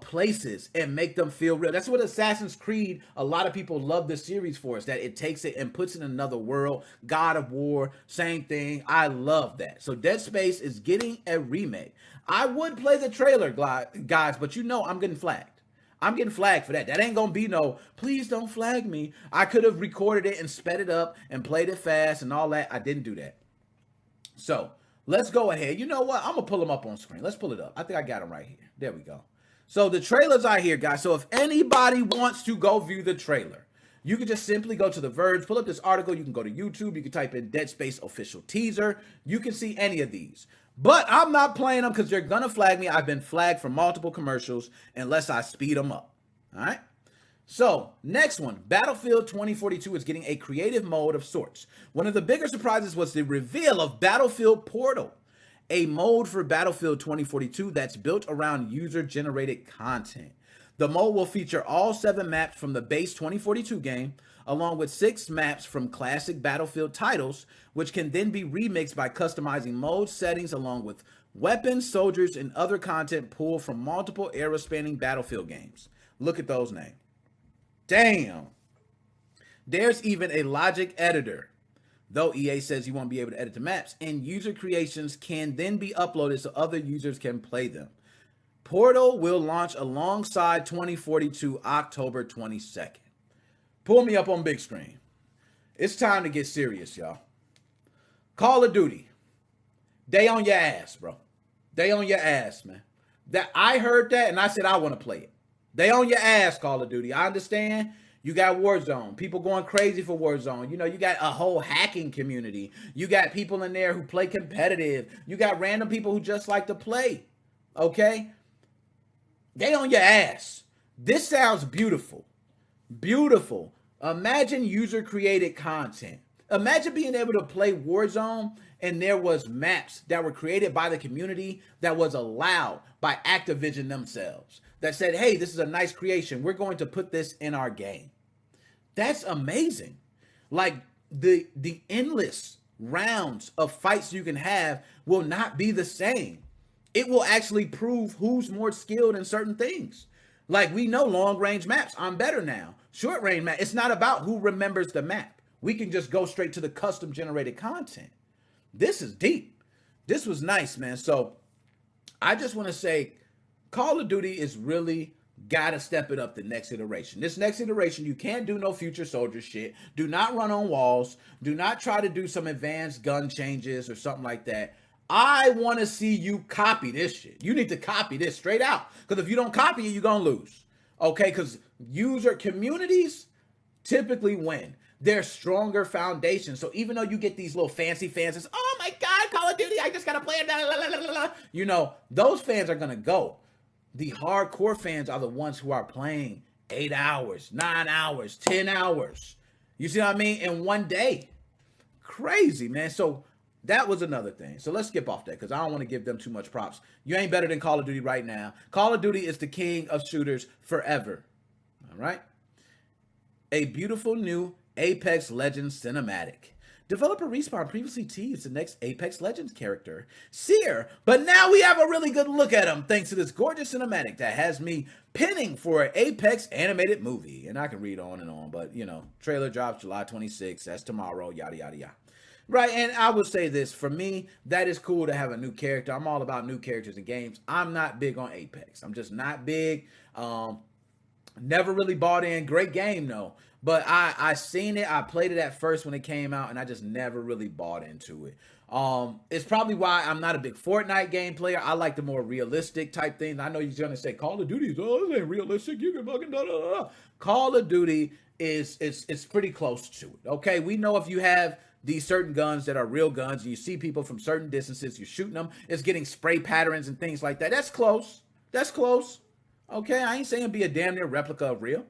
places and make them feel real. That's what Assassin's Creed, a lot of people love the series for, is that it takes it and puts it in another world. God of War, same thing. I love that. So Dead Space is getting a remake. I would play the trailer, guys, but I'm getting flagged. I'm getting flagged for that. That ain't gonna be no, please don't flag me. I could have recorded it and sped it up and played it fast and all that. I didn't do that. So let's go ahead. You know what? I'm gonna pull them up on screen. Let's pull it up. I think I got them right here. There we go. So the trailers are here, guys. So if anybody wants to go view the trailer, you can just simply go to The Verge, pull up this article. You can go to YouTube. You can type in Dead Space official teaser. You can see any of these. But I'm not playing them because they're going to flag me. I've been flagged for multiple commercials unless I speed them up. All right. So next one, Battlefield 2042 is getting a creative mode of sorts. One of the bigger surprises was the reveal of Battlefield Portal, a mode for Battlefield 2042 that's built around user-generated content. The mode will feature all 7 maps from the base 2042 game, along with 6 maps from classic Battlefield titles, which can then be remixed by customizing mode settings along with weapons, soldiers, and other content pulled from multiple era-spanning Battlefield games. Look at those names. Damn. There's even a logic editor, though EA says you won't be able to edit the maps, and user creations can then be uploaded so other users can play them. Portal will launch alongside 2042 October 22nd. Pull me up on big screen. It's time to get serious, y'all. Call of Duty. They on your ass, bro. They on your ass, man. That I heard that and I said I want to play it. They on your ass, Call of Duty. I understand. You got Warzone. People going crazy for Warzone. You got a whole hacking community. You got people in there who play competitive. You got random people who just like to play. Okay? They on your ass. This sounds beautiful. Beautiful. Imagine user-created content. Imagine being able to play Warzone and there was maps that were created by the community that was allowed by Activision themselves. That said, hey, this is a nice creation. We're going to put this in our game. That's amazing. Like the endless rounds of fights you can have will not be the same. It will actually prove who's more skilled in certain things. Like we know long range maps, I'm better now. Short range map, it's not about who remembers the map. We can just go straight to the custom generated content. This is deep. This was nice, man. So I just want to say Call of Duty is really got to step it up the next iteration. This next iteration, you can't do no future soldier shit. Do not run on walls. Do not try to do some advanced gun changes or something like that. I want to see you copy this shit. You need to copy this straight out. Because if you don't copy it, you're going to lose. Okay? Because user communities typically win. They're stronger foundations. So even though you get these little fancy fans, it's, oh my God, Call of Duty, I just got to play it. Blah, blah, blah, blah. You know, those fans are going to go. The hardcore fans are the ones who are playing 8 hours, 9 hours, 10 hours. You see what I mean? In one day. Crazy, man. So that was another thing. So let's skip off that because I don't want to give them too much props. You ain't better than Call of Duty right now. Call of Duty is the king of shooters forever. All right? A beautiful new Apex Legends cinematic. Developer Respawn previously teased the next Apex Legends character, Seer, but now we have a really good look at him thanks to this gorgeous cinematic that has me pinning for an Apex animated movie. And I can read on and on, but you know, trailer drops July 26th, that's tomorrow, yada, yada, yada. Right, and I will say this, for me, that is cool to have a new character. I'm all about new characters in games. I'm not big on Apex. I'm just not big. Never really bought in. Great game, though. But I seen it. I played it at first when it came out, and I just never really bought into it. It's probably why I'm not a big Fortnite game player. I like the more realistic type things. I know you're going to say Call of Duty, oh, this ain't realistic. You can fucking da-da-da-da. Call of Duty is pretty close to it. Okay, we know if you have these certain guns that are real guns, and you see people from certain distances, you're shooting them, it's getting spray patterns and things like that. That's close. That's close. Okay, I ain't saying be a damn near replica of real.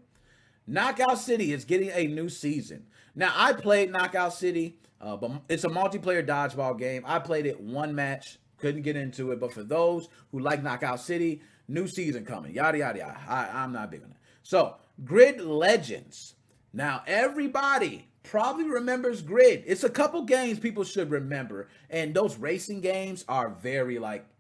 Knockout City is getting a new season. Now, I played Knockout City, but it's a multiplayer dodgeball game. I played it one match, couldn't get into it. But for those who like Knockout City, new season coming, yada, yada, yada. I'm not big on it. So, Grid Legends. Now, everybody probably remembers Grid. It's a couple games people should remember. And those racing games are very,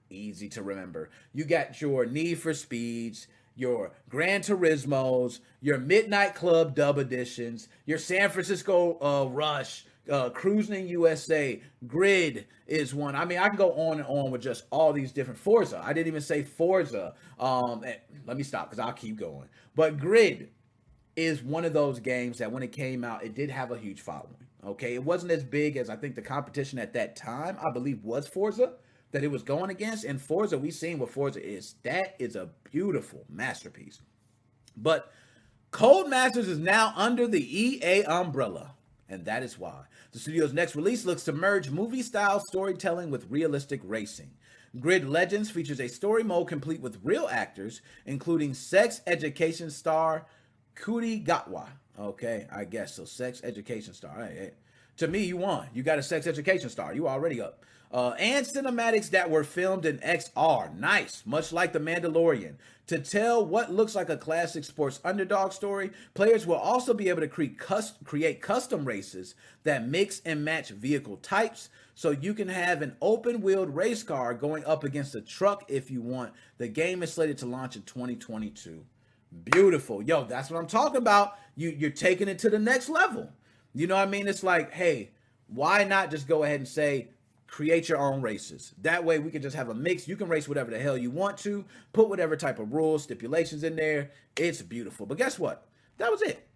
easy to remember. You got your Need for Speeds, your Gran Turismos, your Midnight Club Dub Editions, your San Francisco Rush, Cruising USA. Grid is one. I mean, I can go on and on with just all these different Forza. I didn't even say Forza. Let me stop because I'll keep going. But Grid is one of those games that when it came out, it did have a huge following. Okay, it wasn't as big as I think the competition at that time, I believe, was Forza that it was going against. And Forza, we've seen what Forza is. That is a beautiful masterpiece. But Codemasters is now under the EA umbrella, and that is why. The studio's next release looks to merge movie-style storytelling with realistic racing. Grid Legends features a story mode complete with real actors, including sex education star Kuti Gatwa. Okay, I guess so. Sex education star. Hey. To me, you won. You got a sex education star. You already up. And cinematics that were filmed in XR. Nice. Much like The Mandalorian. To tell what looks like a classic sports underdog story, players will also be able to create custom races that mix and match vehicle types, so you can have an open-wheeled race car going up against a truck if you want. The game is slated to launch in 2022. Beautiful. Yo, that's what I'm talking about. You're taking it to the next level. You know what I mean? It's like, hey, why not just go ahead and say, create your own races? That way we can just have a mix. You can race whatever the hell you want to, put whatever type of rules, stipulations in there. It's beautiful. But guess what? That was it.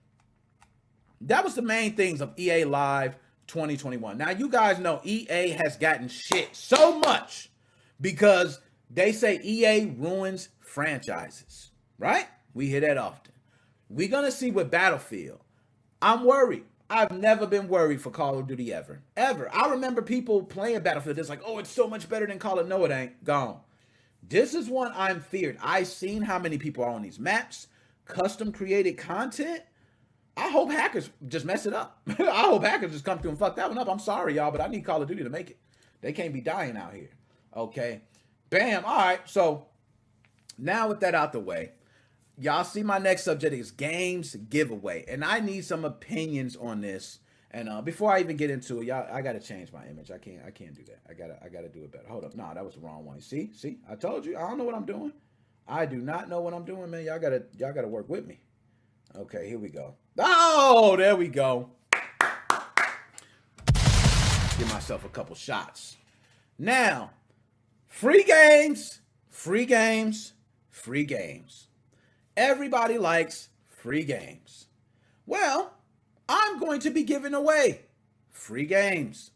That was the main things of EA Live 2021. Now, you guys know EA has gotten shit so much because they say EA ruins franchises, right? We hear that often. We're going to see with Battlefield. I'm worried. I've never been worried for Call of Duty ever. Ever. I remember people playing Battlefield. It's like, oh, it's so much better than Call of Duty. No, it ain't. Gone. This is one I'm feared. I've seen how many people are on these maps. Custom created content. I hope hackers just mess it up. I hope hackers just come through and fuck that one up. I'm sorry, y'all, but I need Call of Duty to make it. They can't be dying out here. Okay. Bam. All right. So now with that out the way, y'all see my next subject is games giveaway. And I need some opinions on this. And before I even get into it, y'all, I gotta change my image. I can't do that. I gotta do it better. Hold up. No, that was the wrong one. See? I told you. I don't know what I'm doing. I do not know what I'm doing, man. Y'all gotta work with me. Okay, here we go. Oh, there we go. Give myself a couple shots. Now, free games, free games, free games. Everybody likes free games. Well, I'm going to be giving away free games.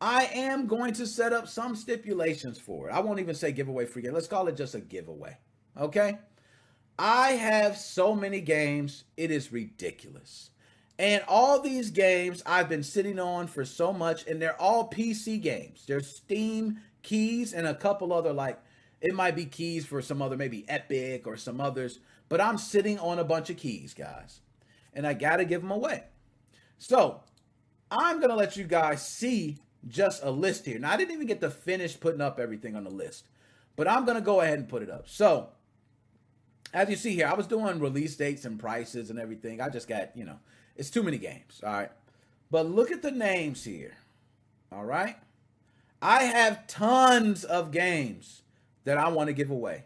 I am going to set up some stipulations for it. I won't even say giveaway free game. Let's call it just a giveaway. Okay? I have so many games, it is ridiculous. And all these games I've been sitting on for so much, and they're all PC games. There's Steam keys and a couple other, it might be keys for some other, maybe Epic or some others. But I'm sitting on a bunch of keys, guys. And I got to give them away. So, I'm going to let you guys see just a list here. Now, I didn't even get to finish putting up everything on the list. But I'm going to go ahead and put it up. So, as you see here, I was doing release dates and prices and everything. I just got, it's too many games, all right? But look at the names here. All right. I have tons of games that I want to give away.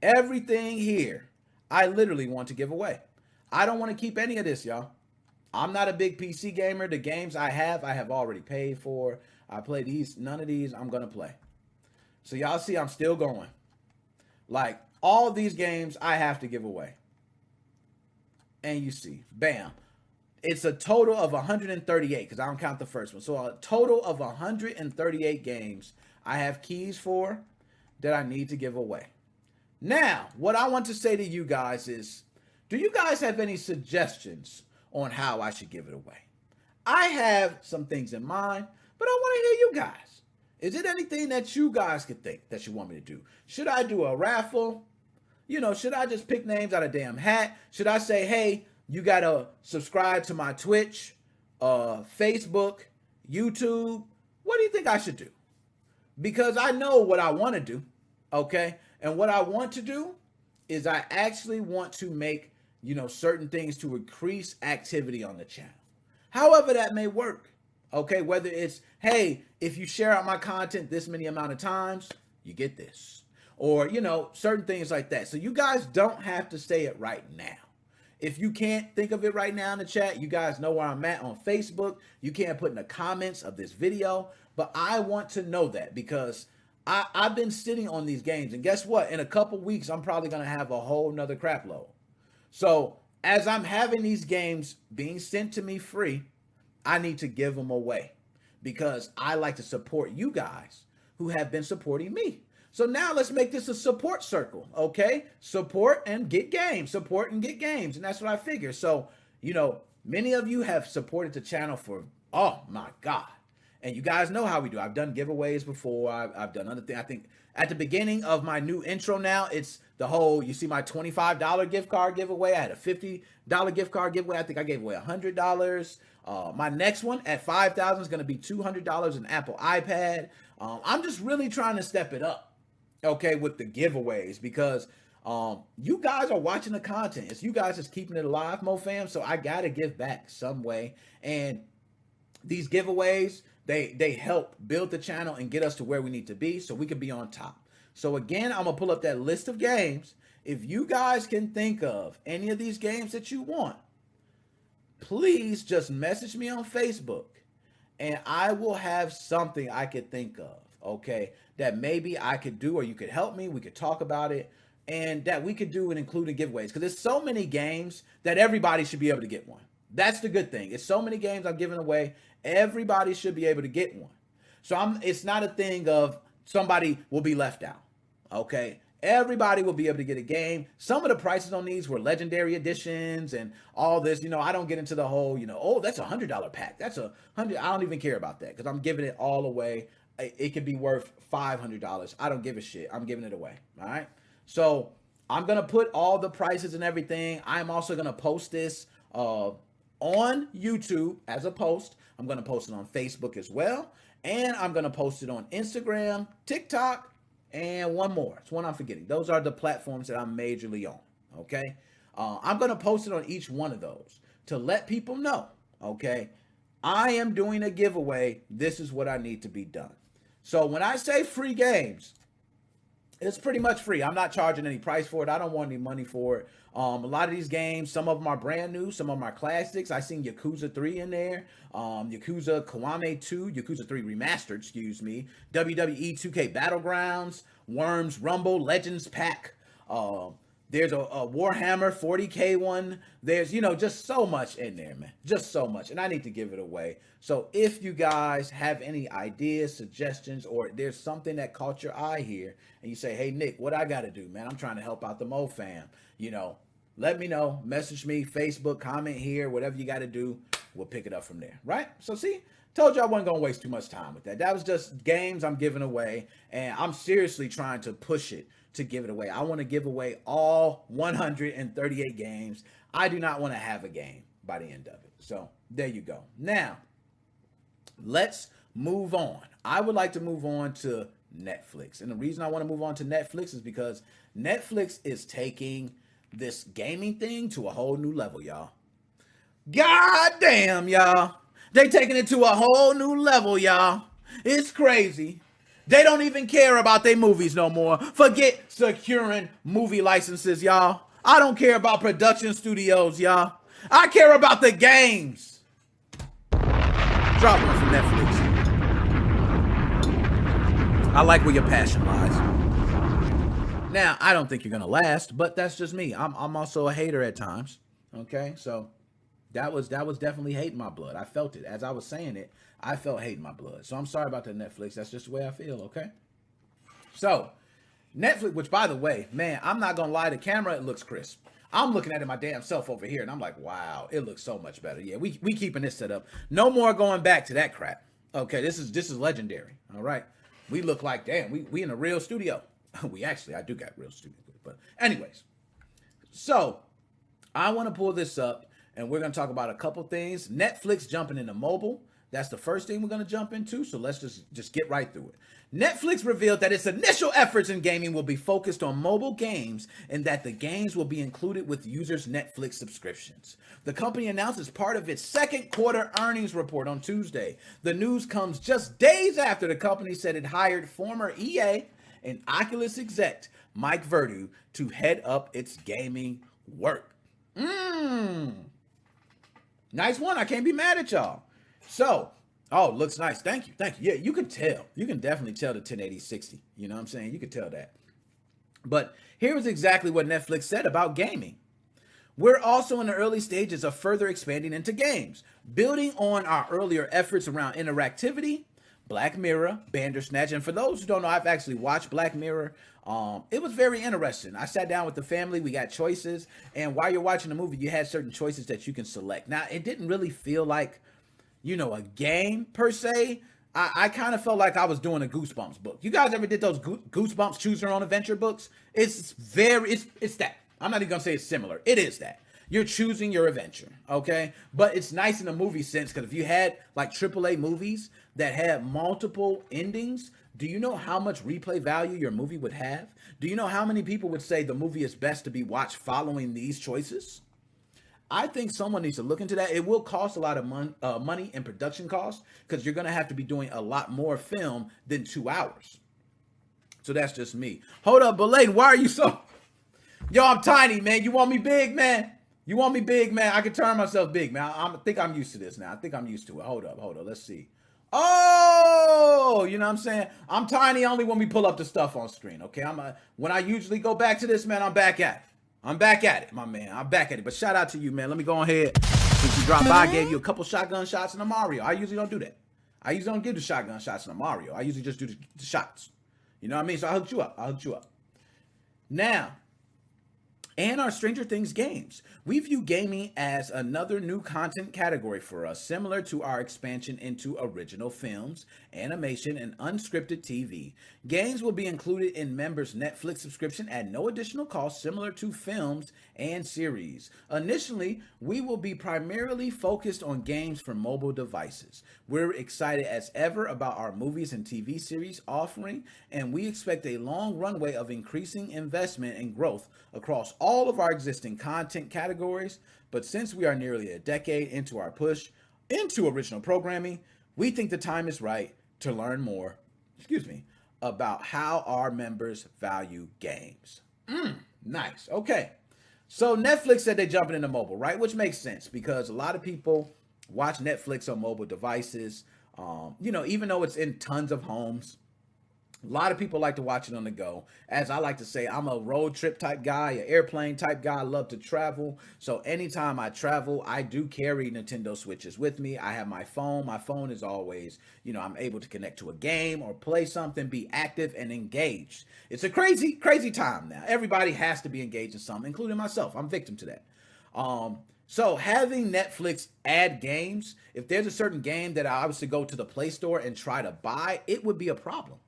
Everything here, I literally want to give away. I don't want to keep any of this, y'all. I'm not a big PC gamer. The games I have already paid for. I play these. None of these I'm going to play. So y'all see I'm still going. Like, all these games I have to give away. And you see, bam. It's a total of 138 because I don't count the first one. So a total of 138 games I have keys for that I need to give away. Now, what I want to say to you guys is, do you guys have any suggestions on how I should give it away? I have some things in mind, but I want to hear you guys. Is it anything that you guys could think that you want me to do? Should I do a raffle? You know, should I just pick names out of damn hat? Should I say, hey, you got to subscribe to my Twitch, Facebook, YouTube? What do you think I should do? Because I know what I want to do, okay? And what I want to do is I actually want to make, you know, certain things to increase activity on the channel. However that may work, okay? Whether it's, hey, if you share out my content this many amount of times, you get this. Or, you know, certain things like that. So you guys don't have to say it right now. If you can't think of it right now in the chat, you guys know where I'm at on Facebook. You can't put in the comments of this video. But I want to know that because I've been sitting on these games. And guess what? In a couple weeks, I'm probably going to have a whole nother crap load. So as I'm having these games being sent to me free, I need to give them away because I like to support you guys who have been supporting me. So now let's make this a support circle, okay? Support and get games, support and get games. And that's what I figure. So, you know, many of you have supported the channel for, oh my God. And you guys know how we do. I've done giveaways before. I've done other things. I think at the beginning of my new intro now, it's the whole, you see my $25 gift card giveaway. I had a $50 gift card giveaway. I think I gave away $100. My next one at 5,000 is going to be $200 an Apple iPad. I'm just really trying to step it up. Okay, with the giveaways, because you guys are watching the content. It's you guys that's keeping it alive, MoFam. So I gotta give back some way. And these giveaways, they help build the channel and get us to where we need to be so we can be on top. So again, I'm gonna pull up that list of games. If you guys can think of any of these games that you want, please just message me on Facebook and I will have something I could think of. Okay, that maybe I could do, or you could help me. We could talk about it, and that we could do and include in giveaways. Because there's so many games that everybody should be able to get one. That's the good thing. It's so many games I'm giving away. Everybody should be able to get one. So it's not a thing of somebody will be left out. Okay, everybody will be able to get a game. Some of the prices on these were legendary editions and all this. You know, I don't get into the whole, you know, oh, that's $100 pack. That's $100. I don't even care about that because I'm giving it all away. It could be worth $500. I don't give a shit. I'm giving it away. All right. So I'm going to put all the prices and everything. I'm also going to post this on YouTube as a post. I'm going to post it on Facebook as well. And I'm going to post it on Instagram, TikTok, and one more. It's one I'm forgetting. Those are the platforms that I'm majorly on. Okay. I'm going to post it on each one of those to let people know. Okay. I am doing a giveaway. This is what I need to be done. So when I say free games, it's pretty much free. I'm not charging any price for it. I don't want any money for it. A lot of these games, some of them are brand new. Some of them are classics. I seen Yakuza 3 in there. Yakuza Kiwami 2. Yakuza 3 Remastered, excuse me. WWE 2K Battlegrounds. Worms Rumble Legends Pack. There's a Warhammer 40K one. There's, you know, just so much in there, man. Just so much. And I need to give it away. So if you guys have any ideas, suggestions, or there's something that caught your eye here and you say, hey, Nick, what I got to do, man? I'm trying to help out the Mo fam. You know, let me know. Message me, Facebook, comment here, whatever you got to do. We'll pick it up from there. Right? So see, told you I wasn't going to waste too much time with that. That was just games I'm giving away. And I'm seriously trying to push it to give it away. I want to give away all 138 games. I do not want to have a game by the end of it. So there you go. Now, let's move on. I would like to move on to Netflix. And the reason I want to move on to Netflix is because Netflix is taking this gaming thing to a whole new level, y'all. God damn, y'all. They taking it to a whole new level, y'all. It's crazy. They don't even care about their movies no more. Forget securing movie licenses, y'all. I don't care about production studios, y'all. I care about the games. Drop one from Netflix. I like where your passion lies. Now, I don't think you're gonna last, but that's just me. I'm also a hater at times. Okay, so that was definitely hate in my blood. I felt it as I was saying it. I felt hate in my blood. So I'm sorry about that, Netflix. That's just the way I feel. Okay. So Netflix, which by the way, man, I'm not gonna lie. The camera, it looks crisp. I'm looking at it my damn self over here, and I'm like, wow, it looks so much better. Yeah, we keeping this set up. No more going back to that crap. Okay, this is legendary. All right, we look like damn. We in a real studio. I do got real studio, but anyways. So I want to pull this up, and we're gonna talk about a couple things. Netflix jumping into mobile. That's the first thing we're going to jump into, so let's just get right through it. Netflix revealed that its initial efforts in gaming will be focused on mobile games and that the games will be included with users' Netflix subscriptions. The company announced as part of its second quarter earnings report on Tuesday. The news comes just days after the company said it hired former EA and Oculus exec Mike Verdu to head up its gaming work. Nice one. I can't be mad at y'all. So, looks nice. Thank you. Yeah, you can tell. You can definitely tell the 1080-60. You know what I'm saying? You can tell that. But here's exactly what Netflix said about gaming. We're also in the early stages of further expanding into games, building on our earlier efforts around interactivity, Black Mirror, Bandersnatch. And for those who don't know, I've actually watched Black Mirror. It was very interesting. I sat down with the family. We got choices. And while you're watching the movie, you had certain choices that you can select. Now, it didn't really feel like, a game per se. I kind of felt like I was doing a Goosebumps book. You guys ever did those Goosebumps Choose Your Own Adventure books? It's that. I'm not even gonna say it's similar. It is that. You're choosing your adventure, okay? But it's nice in a movie sense, because if you had like AAA movies that had multiple endings, do you know how much replay value your movie would have? Do you know how many people would say the movie is best to be watched following these choices? I think someone needs to look into that. It will cost a lot of money in production costs, because you're going to have to be doing a lot more film than 2 hours. So that's just me. Hold up, Beladen, why are you so... Yo, I'm tiny, man. You want me big, man? You want me big, man? I can turn myself big, man. I think I'm used to this now. I think I'm used to it. Hold up. Let's see. Oh, you know what I'm saying? I'm tiny only when we pull up the stuff on screen, okay? When I usually go back to this, man, I'm back at it, my man. I'm back at it. But shout out to you, man. Let me go ahead. Since you dropped by, I gave you a couple shotgun shots in a Mario. I usually don't do that. I usually don't give the shotgun shots in a Mario. I usually just do the shots. You know what I mean? So I hooked you up. Now, and our Stranger Things games. We view gaming as another new content category for us, similar to our expansion into original films, animation, and unscripted TV. Games will be included in members' Netflix subscription at no additional cost, similar to films and series. Initially, we will be primarily focused on games for mobile devices. We're excited as ever about our movies and TV series offering, and we expect a long runway of increasing investment and growth across all of our existing content categories. But since we are nearly a decade into our push into original programming, we think the time is right to learn more, about how our members value games. Nice. Okay. So Netflix said they're jumping into mobile, right? Which makes sense, because a lot of people watch Netflix on mobile devices. Even though it's in tons of homes, a lot of people like to watch it on the go. As I like to say, I'm a road trip type guy, an airplane type guy. I love to travel. So anytime I travel, I do carry Nintendo Switches with me. I have my phone. My phone is always, I'm able to connect to a game or play something, be active and engaged. It's a crazy, crazy time now. Everybody has to be engaged in something, including myself. I'm victim to that. So having Netflix add games, if there's a certain game that I obviously go to the Play Store and try to buy, it would be a problem.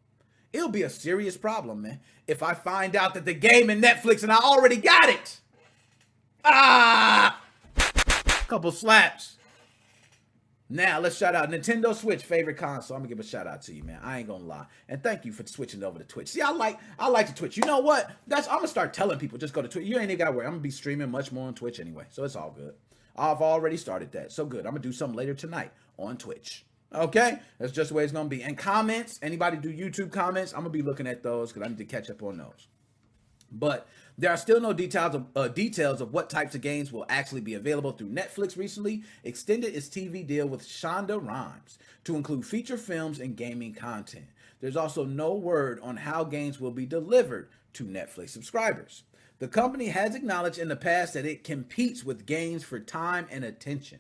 It'll be a serious problem, man, if I find out that the game in Netflix and I already got it. Couple slaps. Now, let's shout out Nintendo Switch, favorite console. I'm going to give a shout out to you, man. I ain't going to lie. And thank you for switching over to Twitch. See, I like the Twitch. You know what? I'm going to start telling people, just go to Twitch. You ain't even got to worry. I'm going to be streaming much more on Twitch anyway, so it's all good. I've already started that. So good. I'm going to do something later tonight on Twitch. Okay? That's just the way it's going to be. And comments, anybody do YouTube comments, I'm going to be looking at those because I need to catch up on those. But there are still no details of what types of games will actually be available through Netflix recently extended its TV deal with Shonda Rhimes to include feature films and gaming content. There's also no word on how games will be delivered to Netflix subscribers. The company has acknowledged in the past that it competes with games for time and attention,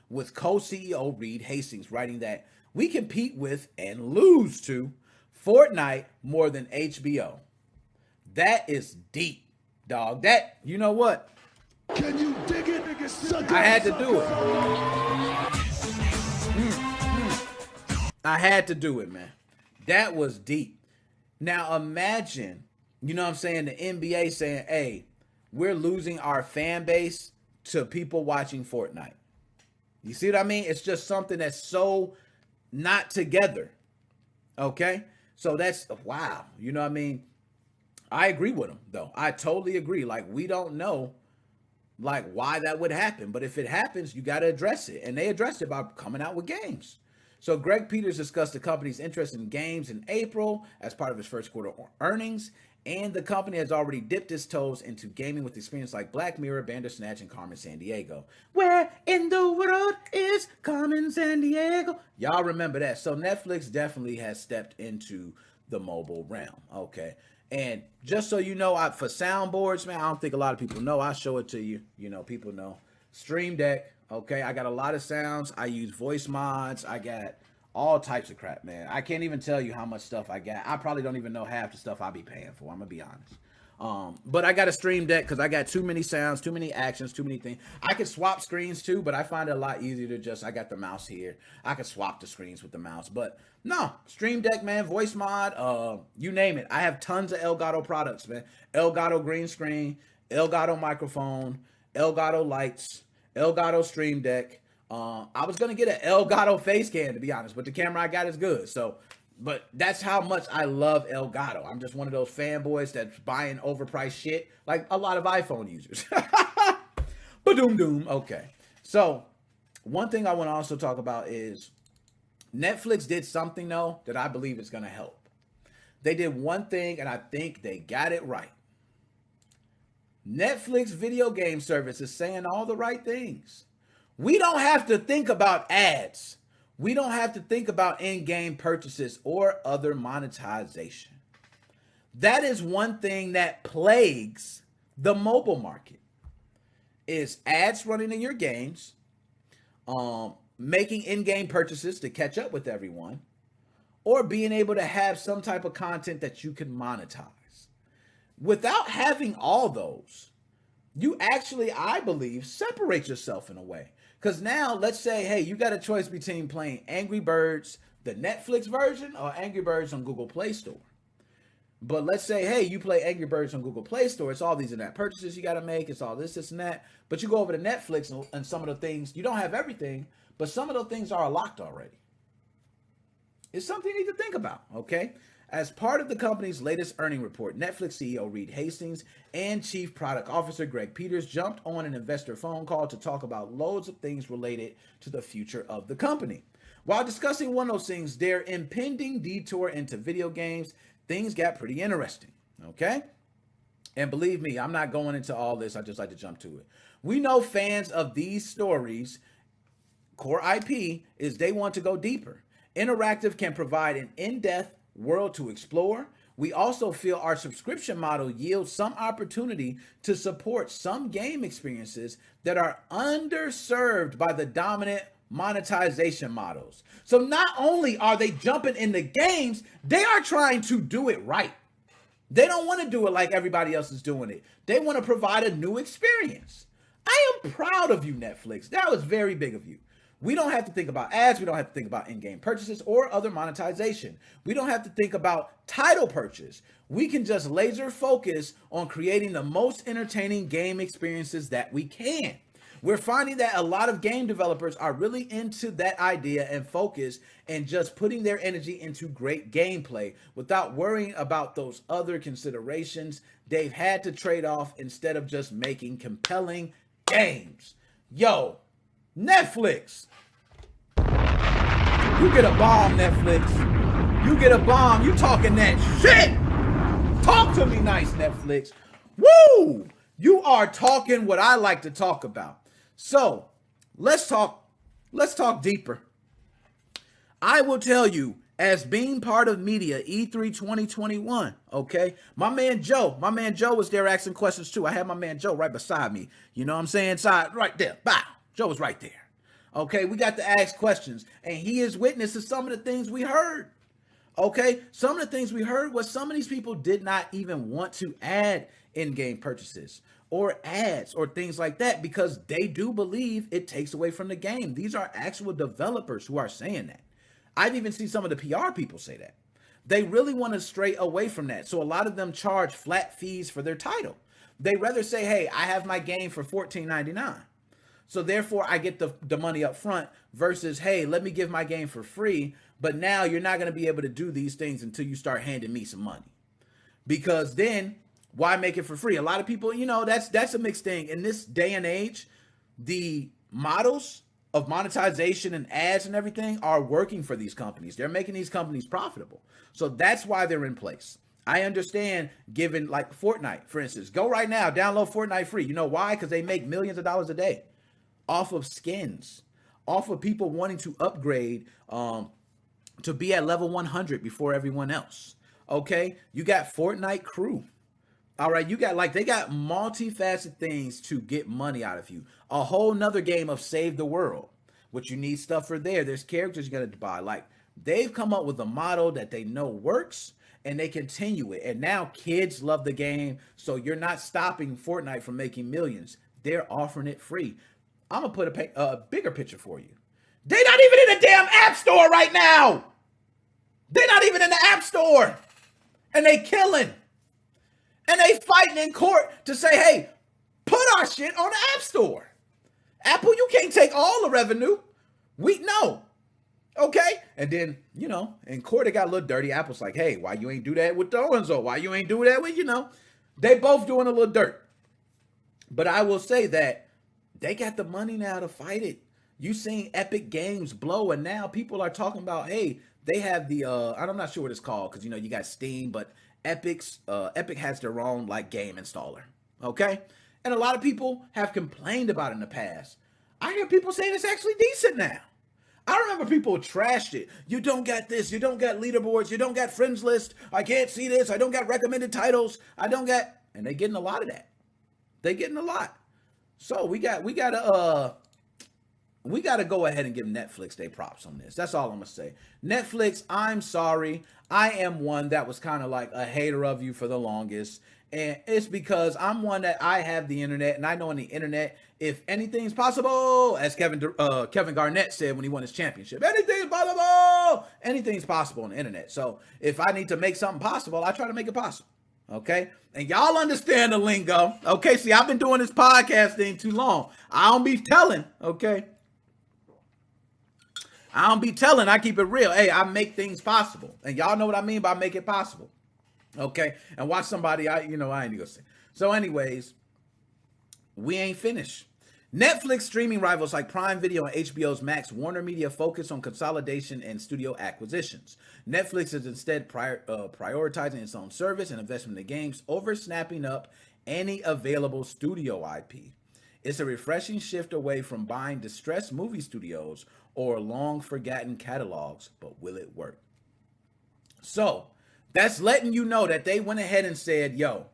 with co-CEO Reed Hastings writing that we compete with and lose to Fortnite more than HBO. That is deep, dog. That, you know what? Can you dig it? I had to do it. I had to do it, man. That was deep. Now imagine, you know what I'm saying, the NBA saying, hey, we're losing our fan base to people watching Fortnite. You see what I mean? It's just something that's so not together. Okay? So that's, wow. You know what I mean? I agree with him, though. I totally agree. Like, we don't know, like, why that would happen. But if it happens, you got to address it. And they addressed it by coming out with games. So Greg Peters discussed the company's interest in games in April as part of his first quarter earnings. And the company has already dipped its toes into gaming with experience like Black Mirror, Bandersnatch, and Carmen Sandiego. Where in the world is Carmen Sandiego? Y'all remember that. So Netflix definitely has stepped into the mobile realm. Okay. And just so you know, for soundboards, man, I don't think a lot of people know. I'll show it to you. You know, people know. Stream Deck. Okay. I got a lot of sounds. I use voice mods. I got all types of crap, man. I can't even tell you how much stuff I got. I probably don't even know half the stuff I'll be paying for. I'm going to be honest. But I got a Stream Deck because I got too many sounds, too many actions, too many things. I could swap screens too, but I find it a lot easier to just, I got the mouse here. I could swap the screens with the mouse. But no, Stream Deck, man, voice mod, you name it. I have tons of Elgato products, man. Elgato green screen, Elgato microphone, Elgato lights, Elgato Stream Deck. I was going to get an Elgato face cam, to be honest, but the camera I got is good. So, but that's how much I love Elgato. I'm just one of those fanboys that's buying overpriced shit, like a lot of iPhone users. Ba-doom-doom. Okay. So, one thing I want to also talk about is Netflix did something, though, that I believe is going to help. They did one thing, and I think they got it right. Netflix video game service is saying all the right things. We don't have to think about ads. We don't have to think about in-game purchases or other monetization. That is one thing that plagues the mobile market, is ads running in your games, making in-game purchases to catch up with everyone, or being able to have some type of content that you can monetize. Without having all those, you actually, I believe, separate yourself in a way. Because now, let's say, hey, you got a choice between playing Angry Birds, the Netflix version, or Angry Birds on Google Play Store. But let's say, hey, you play Angry Birds on Google Play Store. It's all these and that purchases you got to make. It's all this and that. But you go over to Netflix and some of the things, you don't have everything, but some of those things are locked already. It's something you need to think about, okay? As part of the company's latest earning report, Netflix CEO Reed Hastings and Chief Product Officer Greg Peters jumped on an investor phone call to talk about loads of things related to the future of the company. While discussing one of those things, their impending detour into video games, things got pretty interesting, okay? And believe me, I'm not going into all this. I just like to jump to it. We know fans of these stories, core IP, is they want to go deeper. Interactive can provide an in-depth world to explore. We also feel our subscription model yields some opportunity to support some game experiences that are underserved by the dominant monetization models. So not only are they jumping into games, they are trying to do it right. They don't want to do it like everybody else is doing it. They want to provide a new experience. I am proud of you, Netflix. That was very big of you. We don't have to think about ads. We don't have to think about in-game purchases or other monetization. We don't have to think about title purchase. We can just laser focus on creating the most entertaining game experiences that we can. We're finding that a lot of game developers are really into that idea and focus and just putting their energy into great gameplay without worrying about those other considerations they've had to trade off instead of just making compelling games. Yo, Netflix. You get a bomb, Netflix. You get a bomb. You talking that shit. Talk to me nice, Netflix. Woo! You are talking what I like to talk about. So, let's talk deeper. I will tell you, as being part of media, E3 2021, okay? My man Joe was there asking questions too. I had my man Joe right beside me. You know what I'm saying? Side right there. Bow. Joe was right there. Okay, we got to ask questions. And he is witness to some of the things we heard. Okay, some of the things we heard was some of these people did not even want to add in-game purchases or ads or things like that because they do believe it takes away from the game. These are actual developers who are saying that. I've even seen some of the PR people say that. They really want to stray away from that. So a lot of them charge flat fees for their title. They rather say, hey, I have my game for $14.99. So therefore I get the money up front versus, hey, let me give my game for free. But now you're not going to be able to do these things until you start handing me some money. Because then why make it for free? A lot of people, you know, that's a mixed thing. In this day and age, the models of monetization and ads and everything are working for these companies. They're making these companies profitable. So that's why they're in place. I understand given like Fortnite, for instance, go right now, download Fortnite free. You know why? Because they make millions of dollars a day off of skins, off of people wanting to upgrade to be at level 100 before everyone else. Okay. You got Fortnite crew. All right, you got they got multifaceted things to get money out of you. A whole nother game of Save the World, which you need stuff for there. There's characters you got to buy. Like they've come up with a model that they know works and they continue it. And now kids love the game. So you're not stopping Fortnite from making millions. They're offering it free. I'm going to put a bigger picture for you. They're not even in the damn App Store right now. They're not even in the App Store. And they killing. And they fighting in court to say, hey, put our shit on the App Store. Apple, you can't take all the revenue. We know. Okay? And then, you know, in court, it got a little dirty. Apple's like, hey, why you ain't do that with so-and-so? Why you ain't do that with, you know? They both doing a little dirt. But I will say that they got the money now to fight it. You seen Epic Games blow, and now people are talking about, hey, they have the, I'm not sure what it's called, because, you know, you got Steam, but Epic has their own like game installer, okay? And a lot of people have complained about it in the past. I hear people saying it's actually decent now. I remember people trashed it. You don't got this, you don't got leaderboards, you don't got friends list, I can't see this, I don't got recommended titles, I don't got, and they getting a lot of that. They getting a lot. So we gotta go ahead and give Netflix their props on this. That's all I'm gonna say. Netflix, I'm sorry. I am one that was kind of like a hater of you for the longest. And it's because I'm one that I have the internet, and I know on the internet, if anything's possible, as Kevin Garnett said when he won his championship, anything's possible. Anything's possible on the internet. So if I need to make something possible, I try to make it possible. Okay? And y'all understand the lingo. Okay? See, I've been doing this podcast thing too long. I don't be telling. Okay? I don't be telling. I keep it real. Hey, I make things possible. And y'all know what I mean by make it possible. Okay? And watch somebody, I ain't gonna say. So anyways, we ain't finished. Netflix streaming rivals like Prime Video and HBO's Max, Warner Media focus on consolidation and studio acquisitions. Netflix is instead prioritizing its own service and investment in games over snapping up any available studio IP. It's a refreshing shift away from buying distressed movie studios or long-forgotten catalogs, but will it work? So, that's letting you know that they went ahead and said, yo,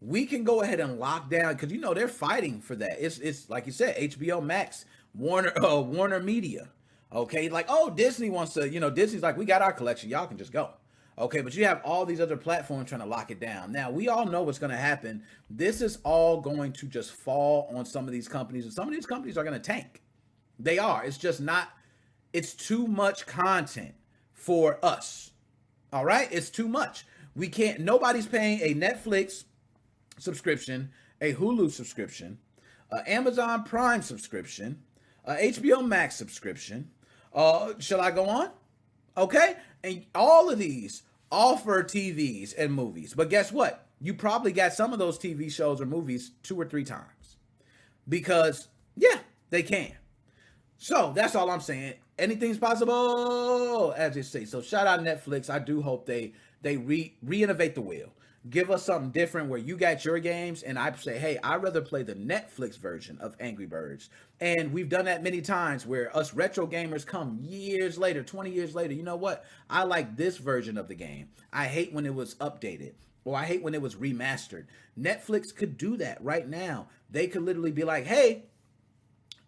we can go ahead and lock down, because, you know, they're fighting for that. It's like you said, HBO Max, Warner Media, okay? Like, oh, Disney wants to, Disney's like, we got our collection. Y'all can just go. Okay, but you have all these other platforms trying to lock it down. Now, we all know what's going to happen. This is all going to just fall on some of these companies, and some of these companies are going to tank. They are. It's just not, it's too much content for us. All right? It's too much. We can't, nobody's paying a Netflix subscription, a Hulu subscription, Amazon Prime subscription, HBO Max subscription. Shall I go on? Okay? And all of these offer TVs and movies. But guess what? You probably got some of those TV shows or movies 2 or 3 times. Because Yeah, they can. So that's all I'm saying. Anything's possible, as they say. So shout out Netflix. I do hope they re-innovate the wheel. Give us something different where you got your games and I say, hey, I'd rather play the Netflix version of Angry Birds. And we've done that many times where us retro gamers come years later, 20 years later. You know what? I like this version of the game. I hate when it was updated or I hate when it was remastered. Netflix could do that right now. They could literally be like, hey,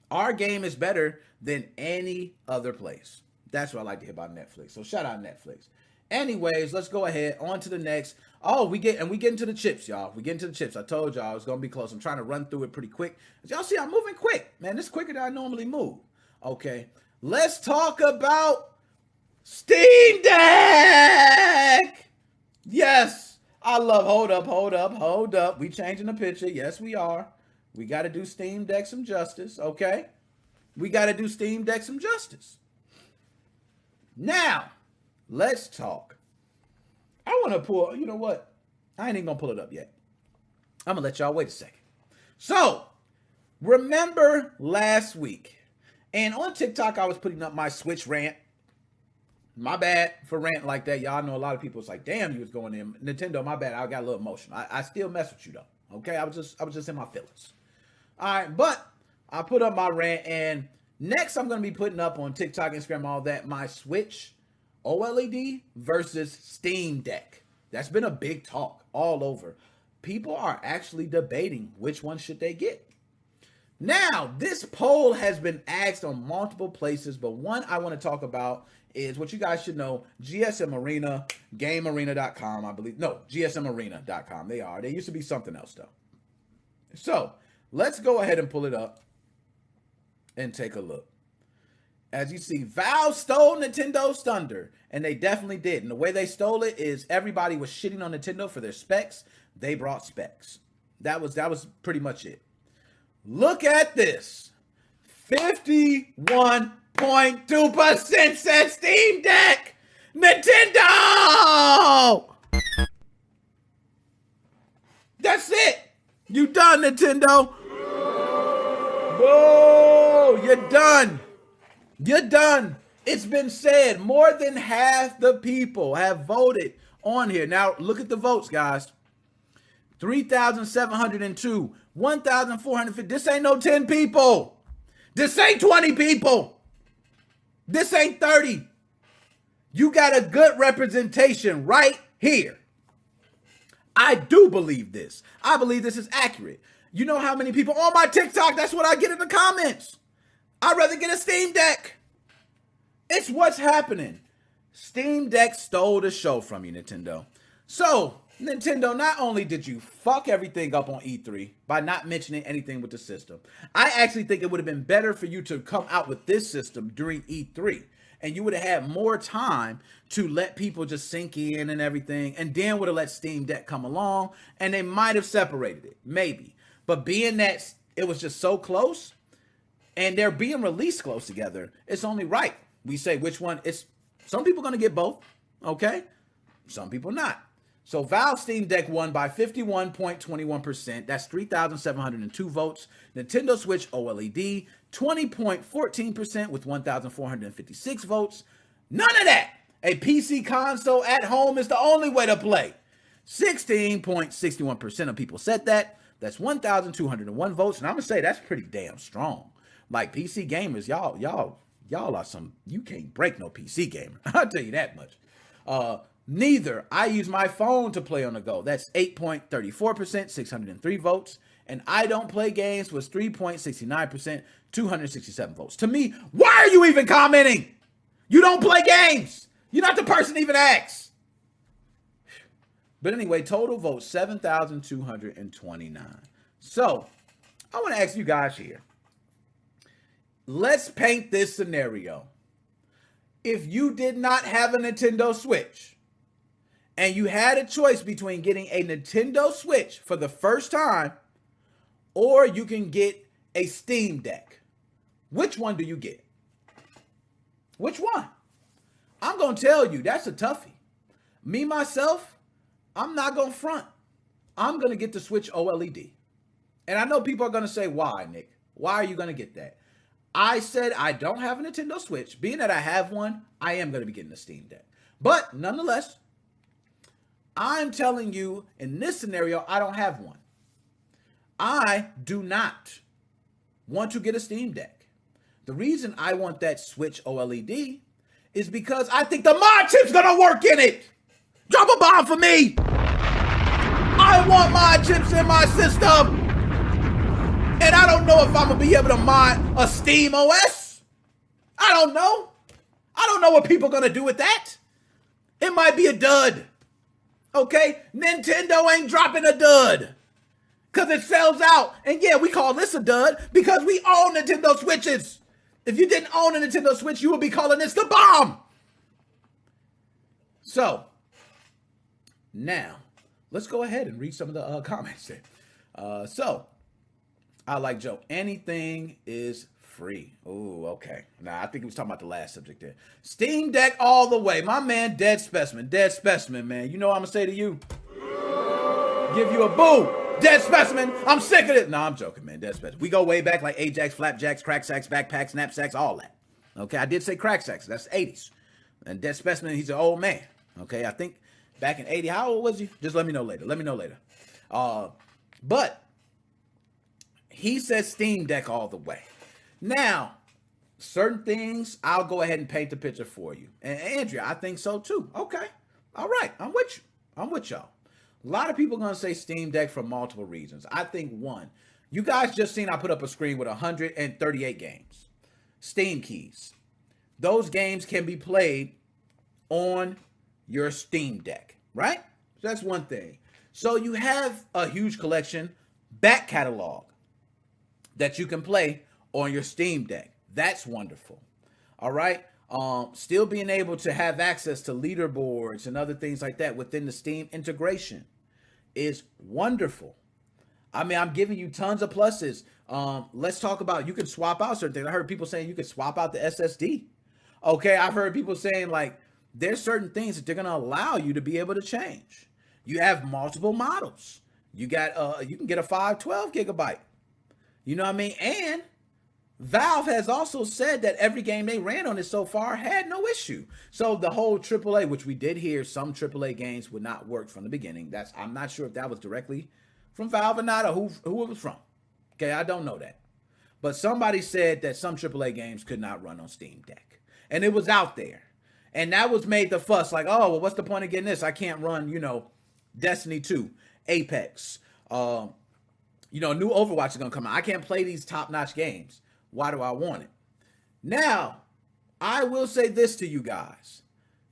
our game is better than any other place. That's what I like to hear about Netflix. So shout out Netflix. Anyways, let's go ahead on to the next. Oh, we get into the chips, y'all. We get into the chips. I told y'all I was gonna be close. I'm trying to run through it pretty quick. As y'all see, I'm moving quick, man. This is quicker than I normally move. Okay, let's talk about Steam Deck. Yes, I love. Hold up. We changing the picture. Yes, we are. We got to do Steam Deck some justice. Okay, we got to do Steam Deck some justice. Now, let's talk. I want to pull, you know what? I ain't even going to pull it up yet. I'm going to let y'all wait a second. So, remember last week, and on TikTok, I was putting up my Switch rant. My bad for ranting like that. Y'all know a lot of people, it's like, damn, you was going in. Nintendo, my bad. I got a little emotional. I still mess with you, though. Okay? I was just in my feelings. All right, but I put up my rant, and next I'm going to be putting up on TikTok, Instagram, all that, my Switch OLED versus Steam Deck. That's been a big talk all over. People are actually debating which one should they get. Now, this poll has been asked on multiple places, but one I want to talk about is what you guys should know. GSM Arena, GameArena.com, I believe. No, GSMArena.com. They used to be something else, though. So, let's go ahead and pull it up and take a look. As you see, Valve stole Nintendo's thunder, and they definitely did. And the way they stole it is everybody was shitting on Nintendo for their specs. They brought specs. That was pretty much it. Look at this. 51.2% said Steam Deck. Nintendo! That's it. You done, Nintendo. Whoa, you're done. You're done. It's been said. More than half the people have voted on here. Now, look at the votes, guys. 3,702, 1,450. This ain't no 10 people. This ain't 20 people. This ain't 30. You got a good representation right here. I do believe this. I believe this is accurate. You know how many people on my TikTok, that's what I get in the comments. I'd rather get a Steam Deck. It's what's happening. Steam Deck stole the show from you, Nintendo. So, Nintendo, not only did you fuck everything up on E3 by not mentioning anything with the system, I actually think it would have been better for you to come out with this system during E3. And you would have had more time to let people just sink in and everything. And then would have let Steam Deck come along. And they might have separated it. Maybe. But being that it was just so close, and they're being released close together, it's only right. We say which one. Some people going to get both, okay? Some people not. So Valve Steam Deck won by 51.21%. That's 3,702 votes. Nintendo Switch OLED, 20.14% with 1,456 votes. None of that. A PC console at home is the only way to play. 16.61% of people said that. That's 1,201 votes. And I'm going to say that's pretty damn strong. Like PC gamers, y'all are some, you can't break no PC gamer. I'll tell you that much. Neither. I use my phone to play on the go. That's 8.34%, 603 votes. And I don't play games was 3.69%, 267 votes. To me, why are you even commenting? You don't play games. You're not the person even asks. But anyway, total votes, 7,229. So, I want to ask you guys here. Let's paint this scenario. If you did not have a Nintendo Switch and you had a choice between getting a Nintendo Switch for the first time or you can get a Steam Deck, which one do you get? Which one? I'm going to tell you, that's a toughie. Me, myself, I'm not going to front. I'm going to get the Switch OLED. And I know people are going to say, why, Nick? Why are you going to get that? I said I don't have a Nintendo Switch. Being that I have one, I am going to be getting a Steam Deck. But nonetheless, I'm telling you, in this scenario, I don't have one. I do not want to get a Steam Deck. The reason I want that Switch OLED is because I think the mod chip's gonna work in it. Drop a bomb for me. I want mod chips in my system. And I don't know if I'm gonna be able to mod a Steam OS. I don't know. I don't know what people are gonna do with that. It might be a dud. Okay? Nintendo ain't dropping a dud. Because it sells out. And yeah, we call this a dud because we own Nintendo Switches. If you didn't own a Nintendo Switch, you would be calling this the bomb. So, now, let's go ahead and read some of the comments there. So, I like Joe. Anything is free. Oh, okay. Nah, I think he was talking about the last subject there. Steam Deck all the way. My man, Dead Specimen. Dead Specimen, man. You know what I'm going to say to you? Give you a boo. Dead Specimen. I'm sick of it. No, I'm joking, man. Dead Specimen. We go way back like Ajax, Flapjacks, Crack Sacks, Backpacks, Knapsacks, all that. Okay, I did say Crack Sacks. That's 80s. And Dead Specimen, he's an old man. Okay, I think back in 80, how old was he? Just let me know later. Let me know later. But he says Steam Deck all the way. Now, certain things, I'll go ahead and paint the picture for you. And Andrea, I think so too. Okay. All right. I'm with you. I'm with y'all. A lot of people are going to say Steam Deck for multiple reasons. I think one, you guys just seen I put up a screen with 138 games. Steam keys. Those games can be played on your Steam Deck, right? So that's one thing. So you have a huge collection, back catalog, that you can play on your Steam Deck. That's wonderful. All right. Still being able to have access to leaderboards and other things like that within the Steam integration is wonderful. I mean, I'm giving you tons of pluses. Let's talk about, you can swap out certain things. I heard people saying you can swap out the SSD. Okay. I've heard people saying like, there's certain things that they're going to allow you to be able to change. You have multiple models. You got, you can get a 512 gigabyte. You know what I mean? And Valve has also said that every game they ran on it so far had no issue. So the whole AAA, which we did hear some AAA games would not work from the beginning. I'm not sure if that was directly from Valve or not, or who it was from. Okay, I don't know that. But somebody said that some AAA games could not run on Steam Deck. And it was out there. And that was made the fuss like, oh, well, what's the point of getting this? I can't run, you know, Destiny 2, Apex, you know, new Overwatch is going to come out. I can't play these top-notch games. Why do I want it? Now, I will say this to you guys.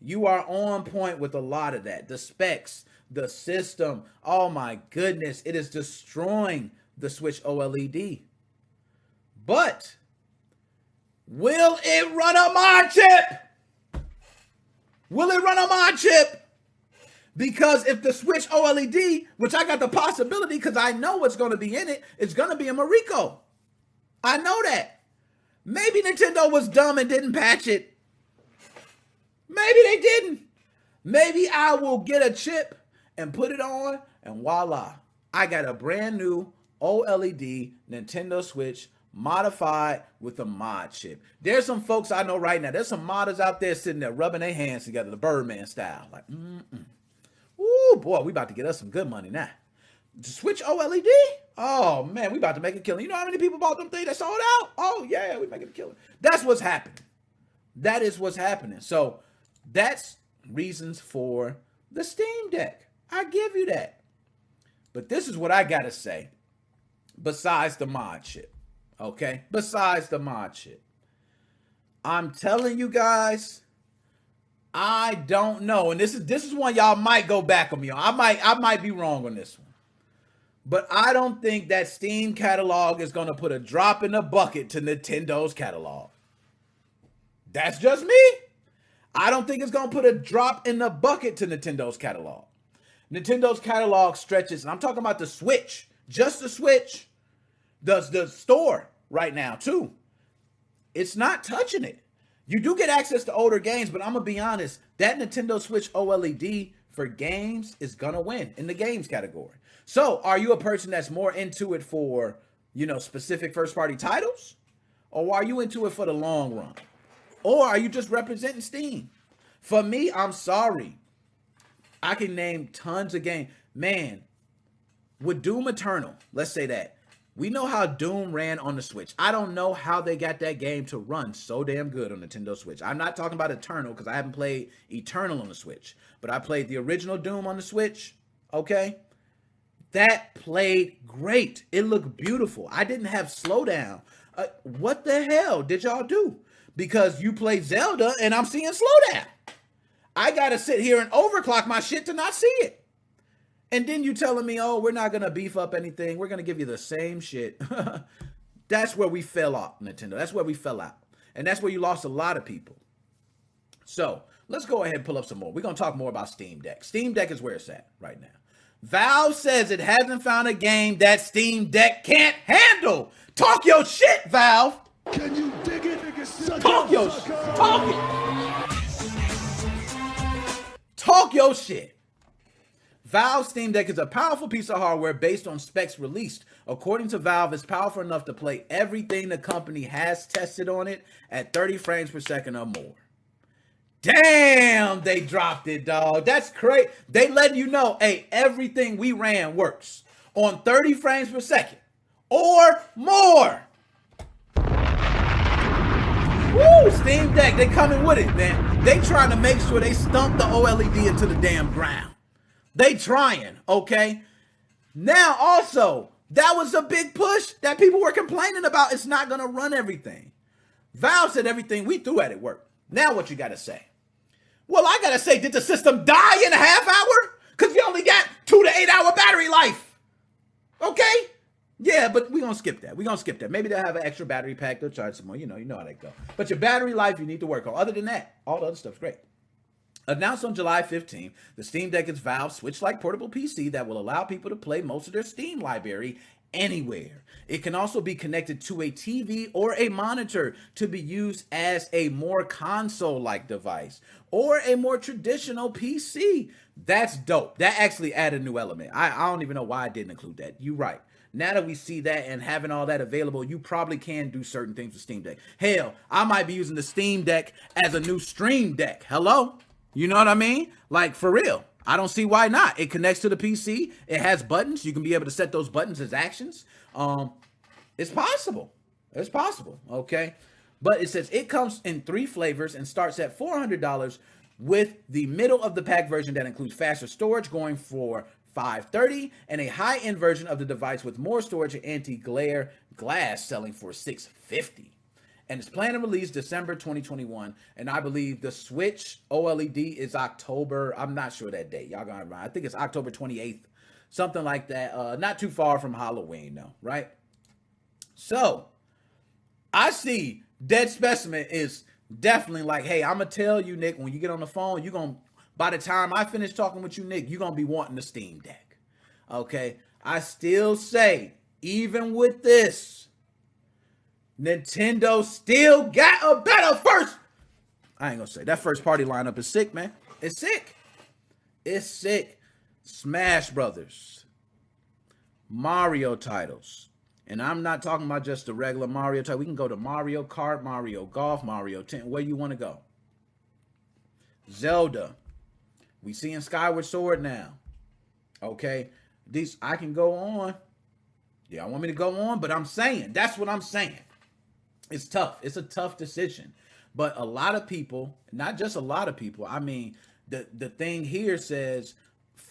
You are on point with a lot of that. The specs, the system. Oh, my goodness. It is destroying the Switch OLED. But will it run a mod chip? Will it run a mod chip? Because if the Switch OLED, which I got the possibility because I know what's going to be in it, it's going to be a Mariko. I know that. Maybe Nintendo was dumb and didn't patch it. Maybe they didn't. Maybe I will get a chip and put it on and voila. I got a brand new OLED Nintendo Switch modified with a mod chip. There's some folks I know right now. There's some modders out there sitting there rubbing their hands together, the Birdman style. Like, Ooh, boy, we about to get us some good money now. The Switch OLED? Oh, man, we about to make a killing. You know how many people bought them things that sold out? Oh, yeah, we making a killing. That's what's happening. That is what's happening. So that's reasons for the Steam Deck. I give you that. But this is what I got to say besides the mod chip. Okay? Besides the mod chip. I'm telling you guys, I don't know. And this is one y'all might go back on me on. I might be wrong on this one. But I don't think that Steam catalog is going to put a drop in the bucket to Nintendo's catalog. That's just me. I don't think it's going to put a drop in the bucket to Nintendo's catalog. Nintendo's catalog stretches, and I'm talking about the Switch, just the Switch, the store right now too. It's not touching it. You do get access to older games, but I'm going to be honest, that Nintendo Switch OLED for games is going to win in the games category. So are you a person that's more into it for specific first party titles? Or are you into it for the long run? Or are you just representing Steam? For me, I'm sorry. I can name tons of games. Man, with Doom Eternal, let's say that. We know how Doom ran on the Switch. I don't know how they got that game to run so damn good on Nintendo Switch. I'm not talking about Eternal because I haven't played Eternal on the Switch. But I played the original Doom on the Switch, okay? That played great. It looked beautiful. I didn't have slowdown. What the hell did y'all do? Because you played Zelda and I'm seeing slowdown. I got to sit here and overclock my shit to not see it. And then you telling me, oh, we're not going to beef up anything. We're going to give you the same shit. That's where we fell off, Nintendo. That's where we fell out. And that's where you lost a lot of people. So let's go ahead and pull up some more. We're going to talk more about Steam Deck. Steam Deck is where it's at right now. Valve says it hasn't found a game that Steam Deck can't handle. Talk your shit, Valve. Can you dig it? Talk your shit. Talk it. Talk your shit. Valve Steam Deck is a powerful piece of hardware based on specs released. According to Valve, it's powerful enough to play everything the company has tested on it at 30 frames per second or more. Damn, they dropped it, dog. That's crazy. They letting you know, hey, everything we ran works on 30 frames per second or more. Woo, Steam Deck, they coming with it, man. They trying to make sure they stump the OLED into the damn ground. They trying, okay? Now, also, that was a big push that people were complaining about. It's not going to run everything. Valve said everything we threw at it worked. Now what you got to say? Well, I got to say, did the system die in a half hour? Because you only got 2 to 8 hour battery life. Okay? Yeah, but we're going to skip that. We're going to skip that. Maybe they'll have an extra battery pack. They'll charge some more. You know how they go. But your battery life, you need to work on. Other than that, all the other stuff's great. Announced on July 15th, the Steam Deck is Valve's Switch-like portable PC that will allow people to play most of their Steam library anywhere. It can also be connected to a TV or a monitor to be used as a more console-like device or a more traditional PC. That's dope. That actually added a new element. I don't even know why I didn't include that. You're right. Now that we see that and having all that available, you probably can do certain things with Steam Deck. Hell, I might be using the Steam Deck as a new Stream Deck. Hello? You know what I mean? Like, for real. I don't see why not. It connects to the PC. It has buttons. You can be able to set those buttons as actions. It's possible. It's possible, okay? But it says it comes in 3 flavors and starts at $400 with the middle of the pack version that includes faster storage going for $530 and a high-end version of the device with more storage and anti-glare glass selling for $650. And it's planned to release December 2021. And I believe the Switch OLED is October. I'm not sure that date. Y'all gonna I think it's October 28th. Something like that. Not too far from Halloween, though, right? So, I see Dead Specimen is definitely like, hey, I'm going to tell you, Nick, when you get on the phone, you're going to, by the time I finish talking with you, Nick, you're going to be wanting the Steam Deck. Okay? I still say, even with this, Nintendo still got a better first. I ain't gonna say that first party lineup is sick, man. It's sick. It's sick. Smash Brothers, Mario titles, and I'm not talking about just the regular Mario title. We can go to Mario Kart, Mario Golf, Mario 10. Where you want to go? Zelda. We seeing Skyward Sword now. Okay, these I can go on. Yeah, I want me to go on, but I'm saying that's what I'm saying. It's tough. It's a tough decision. But a lot of people, not just a lot of people, I mean, the thing here says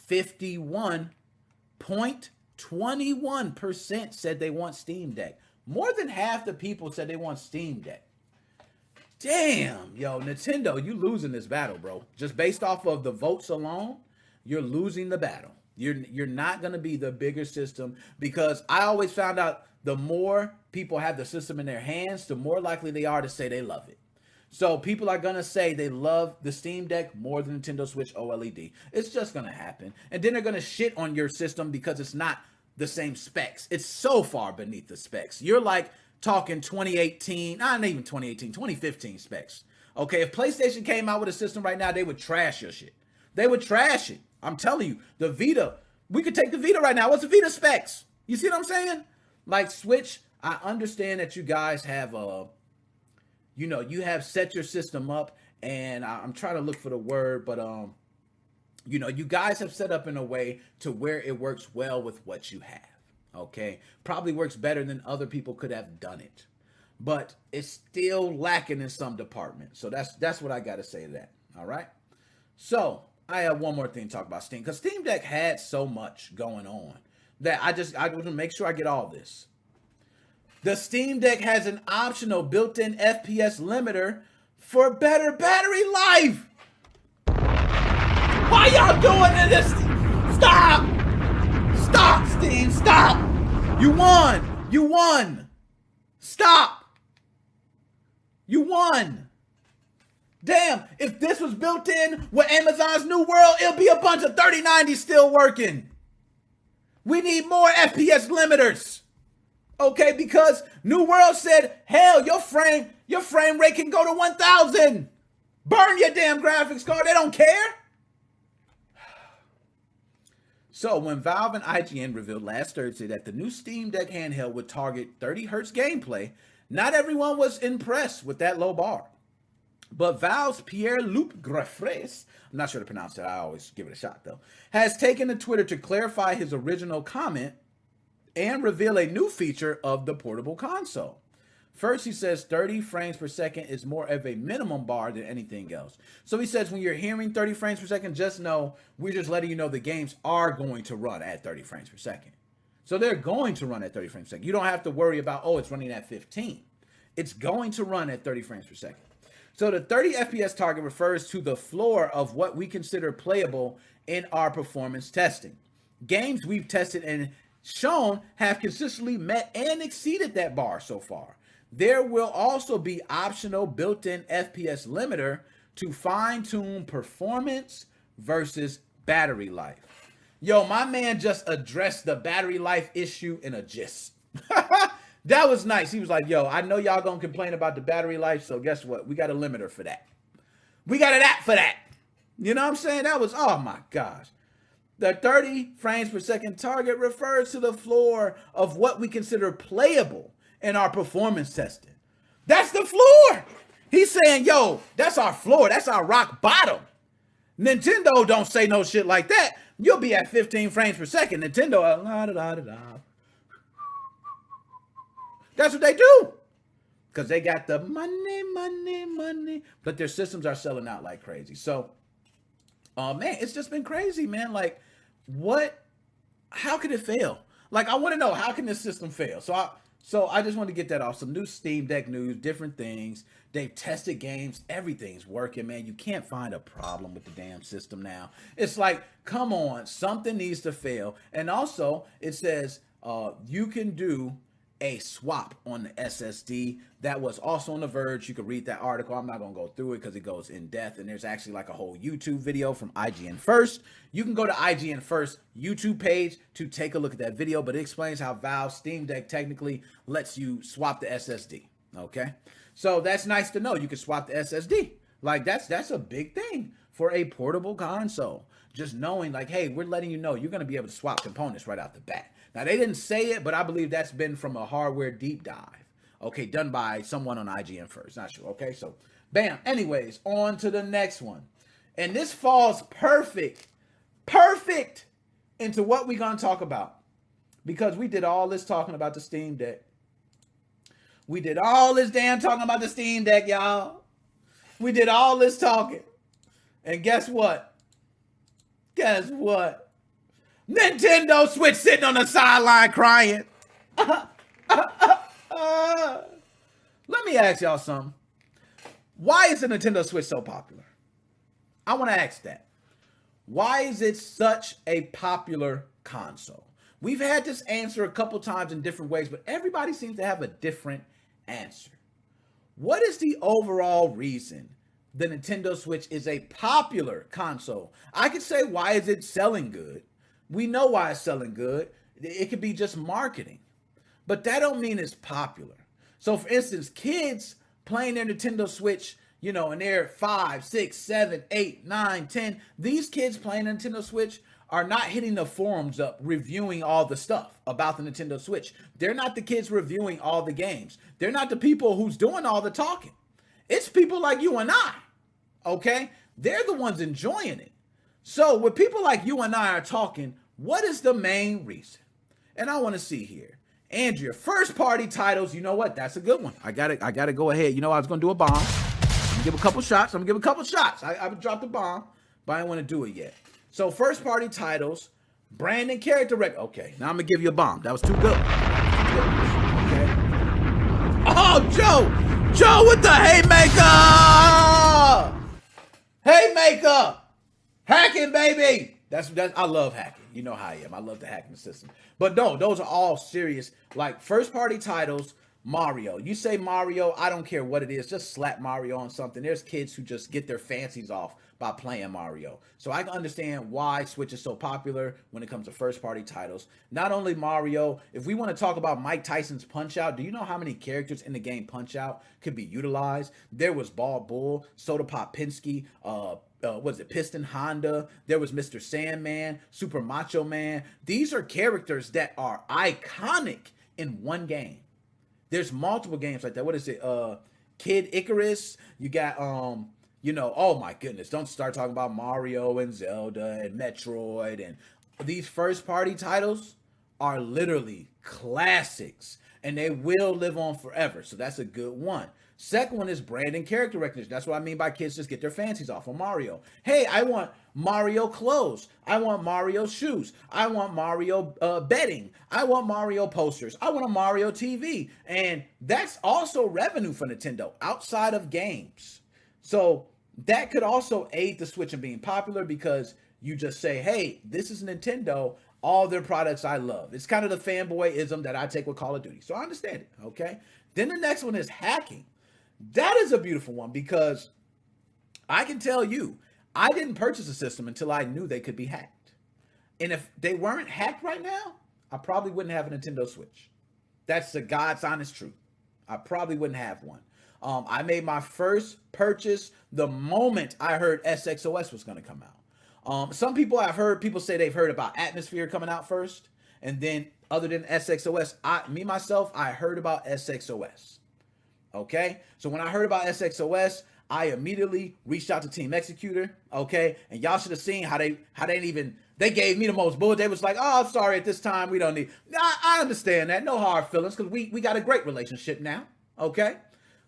51.21% said they want Steam Deck. More than half the people said they want Steam Deck. Damn, yo, Nintendo, you losing this battle, bro. Just based off of the votes alone, you're losing the battle. You're not going to be the bigger system, because I always found out the more people have the system in their hands, the more likely they are to say they love it. So people are going to say they love the Steam Deck more than Nintendo Switch OLED. It's just going to happen. And then they're going to shit on your system because it's not the same specs. It's so far beneath the specs. You're like talking 2018, not even 2018, 2015 specs. Okay, if PlayStation came out with a system right now, they would trash your shit. They would trash it. I'm telling you, the Vita, we could take the Vita right now. What's the Vita specs? You see what I'm saying? Like Switch, I understand that you guys have you have set your system up, and I'm trying to look for the word, but you guys have set up in a way to where it works well with what you have. Okay, probably works better than other people could have done it, but it's still lacking in some departments. So that's what I got to say to that. All right. So I have one more thing to talk about Steam, because Steam Deck had so much going on that I want to make sure I get all this. The Steam Deck has an optional built-in FPS limiter for better battery life. Why y'all doing this? Stop! Stop, Steam, stop! You won! You won! Stop! You won! Damn, if this was built in with Amazon's New World, it'll be a bunch of 3090s still working. We need more FPS limiters. Okay, because New World said, hell, your frame rate can go to 1,000. Burn your damn graphics card. They don't care. So when Valve and IGN revealed last Thursday that the new Steam Deck handheld would target 30 Hz gameplay, not everyone was impressed with that low bar. But Valve's Pierre-Luc Graffres, I'm not sure to pronounce it, I always give it a shot though, has taken to Twitter to clarify his original comment and reveal a new feature of the portable console. First, he says 30 frames per second is more of a minimum bar than anything else. So he says when you're hearing 30 frames per second, just know we're just letting you know the games are going to run at 30 frames per second. So they're going to run at 30 frames per second. You don't have to worry about, oh, it's running at 15. It's going to run at 30 frames per second. So the 30 FPS target refers to the floor of what we consider playable in our performance testing. Games we've tested and shown have consistently met and exceeded that bar so far. There will also be optional built-in FPS limiter to fine-tune performance versus battery life. Yo, my man just addressed the battery life issue in a gist. That was nice. He was like, yo, I know y'all gonna complain about the battery life, so guess what? We got a limiter for that. We got an app for that. You know what I'm saying? That was, oh my gosh. The 30 frames per second target refers to the floor of what we consider playable in our performance testing. That's the floor. He's saying, yo, that's our floor. That's our rock bottom. Nintendo don't say no shit like that. You'll be at 15 frames per second. Nintendo, la da da da da. That's what they do. Because they got the money. But their systems are selling out like crazy. So, man, it's just been crazy, man. Like, how could it fail? Like, I want to know, how can this system fail? So I just want to get that off. Some new Steam Deck news, different things. They've tested games. Everything's working, man. You can't find a problem with the damn system now. It's like, come on, something needs to fail. And also, it says you can do a swap on the SSD. That was also on The Verge. You can read that article. I'm not going to go through it because it goes in depth, and there's actually like a whole YouTube video from IGN First. You can go to IGN First YouTube page to take a look at that video, but it explains how Valve Steam Deck technically lets you swap the SSD. Okay, so that's nice to know. You can swap the SSD. Like that's a big thing for a portable console. Just knowing like, hey, we're letting you know you're going to be able to swap components right out the bat. Now, they didn't say it, but I believe that's been from a hardware deep dive. Okay, done by someone on IGN First. Not sure. Okay, so bam. Anyways, on to the next one. And this falls perfect into what we're going to talk about. Because we did all this talking about the Steam Deck. We did all this damn talking about the Steam Deck, y'all. We did all this talking. And guess what? Guess what? Nintendo Switch sitting on the sideline crying. Let me ask y'all something. Why is the Nintendo Switch so popular? I want to ask that. Why is it such a popular console? We've had this answer a couple times in different ways, but everybody seems to have a different answer. What is the overall reason the Nintendo Switch is a popular console? I could say, why is it selling good? We know why it's selling good. It could be just marketing. But that don't mean it's popular. So, for instance, kids playing their Nintendo Switch, and they're 5, 6, 7, 8, 9, 10. These kids playing Nintendo Switch are not hitting the forums up reviewing all the stuff about the Nintendo Switch. They're not the kids reviewing all the games. They're not the people who's doing all the talking. It's people like you and I, okay? They're the ones enjoying it. So when people like you and I are talking, what is the main reason? And I want to see here. Andrea, first party titles, you know what? That's a good one. I gotta go ahead. You know, I was gonna do a bomb. I'm gonna give a couple shots. I would drop the bomb, but I didn't want to do it yet. So first party titles, brand and character okay, now I'm gonna give you a bomb. That was too good. Okay. Oh, Joe with the haymaker, hacking, baby. That's I love hacking. You know how I am. I love the hacking system. But no, those are all serious, like first party titles. Mario. You say Mario, I don't care what it is. Just slap Mario on something. There's kids who just get their fancies off by playing Mario. So I can understand why Switch is so popular when it comes to first party titles. Not only Mario, if we want to talk about Mike Tyson's Punch-Out, do you know how many characters in the game Punch-Out could be utilized? There was Bald Bull, Soda Pop Pinsky, Piston Honda. There was Mr. Sandman, Super Macho Man. These are characters that are iconic in one game. There's multiple games like that. What is it? Kid Icarus. You got, oh my goodness. Don't start talking about Mario and Zelda and Metroid. And these first party titles are literally classics. And they will live on forever. So that's a good one. Second one is brand and character recognition. That's what I mean by kids just get their fancies off on Mario. Hey, I want Mario clothes. I want Mario shoes. I want Mario bedding. I want Mario posters. I want a Mario TV. And that's also revenue for Nintendo outside of games. So that could also aid the Switch in being popular because you just say, hey, this is Nintendo. All their products I love. It's kind of the fanboyism that I take with Call of Duty. So I understand it, okay? Then the next one is hacking. That is a beautiful one because I can tell you, I didn't purchase a system until I knew they could be hacked. And if they weren't hacked right now, I probably wouldn't have a Nintendo Switch. That's the God's honest truth. I probably wouldn't have one. I made my first purchase the moment I heard SXOS was going to come out. Some people I've heard, people say they've heard about Atmosphere coming out first. And then other than SXOS, I heard about SXOS. Okay, so when I heard about SXOS, I immediately reached out to Team Executor. Okay, and y'all should have seen how they gave me the most bull. They was like, oh, sorry, at this time we don't need. I understand that, no hard feelings, because we got a great relationship now. Okay,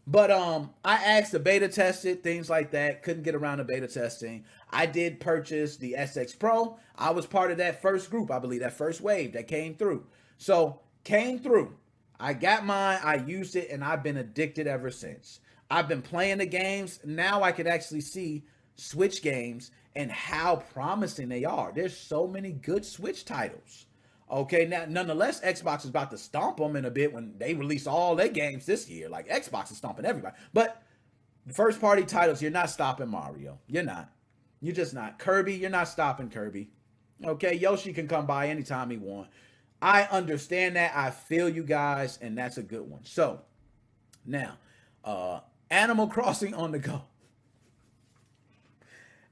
but I asked to beta test it, things like that. Couldn't get around to beta testing. I did purchase the SX Pro. I was part of that first group, I believe, that first wave that came through. So came through. I got mine, I used it, and I've been addicted ever since. I've been playing the games. Now I can actually see Switch games and how promising they are. There's so many good Switch titles. Okay, now, nonetheless, Xbox is about to stomp them in a bit when they release all their games this year. Like, Xbox is stomping everybody. But first-party titles, you're not stopping Mario. You're not. You're just not. Kirby, you're not stopping Kirby. Okay, Yoshi can come by anytime he wants. I understand that. I feel you guys, and that's a good one. So, now, Animal Crossing on the go.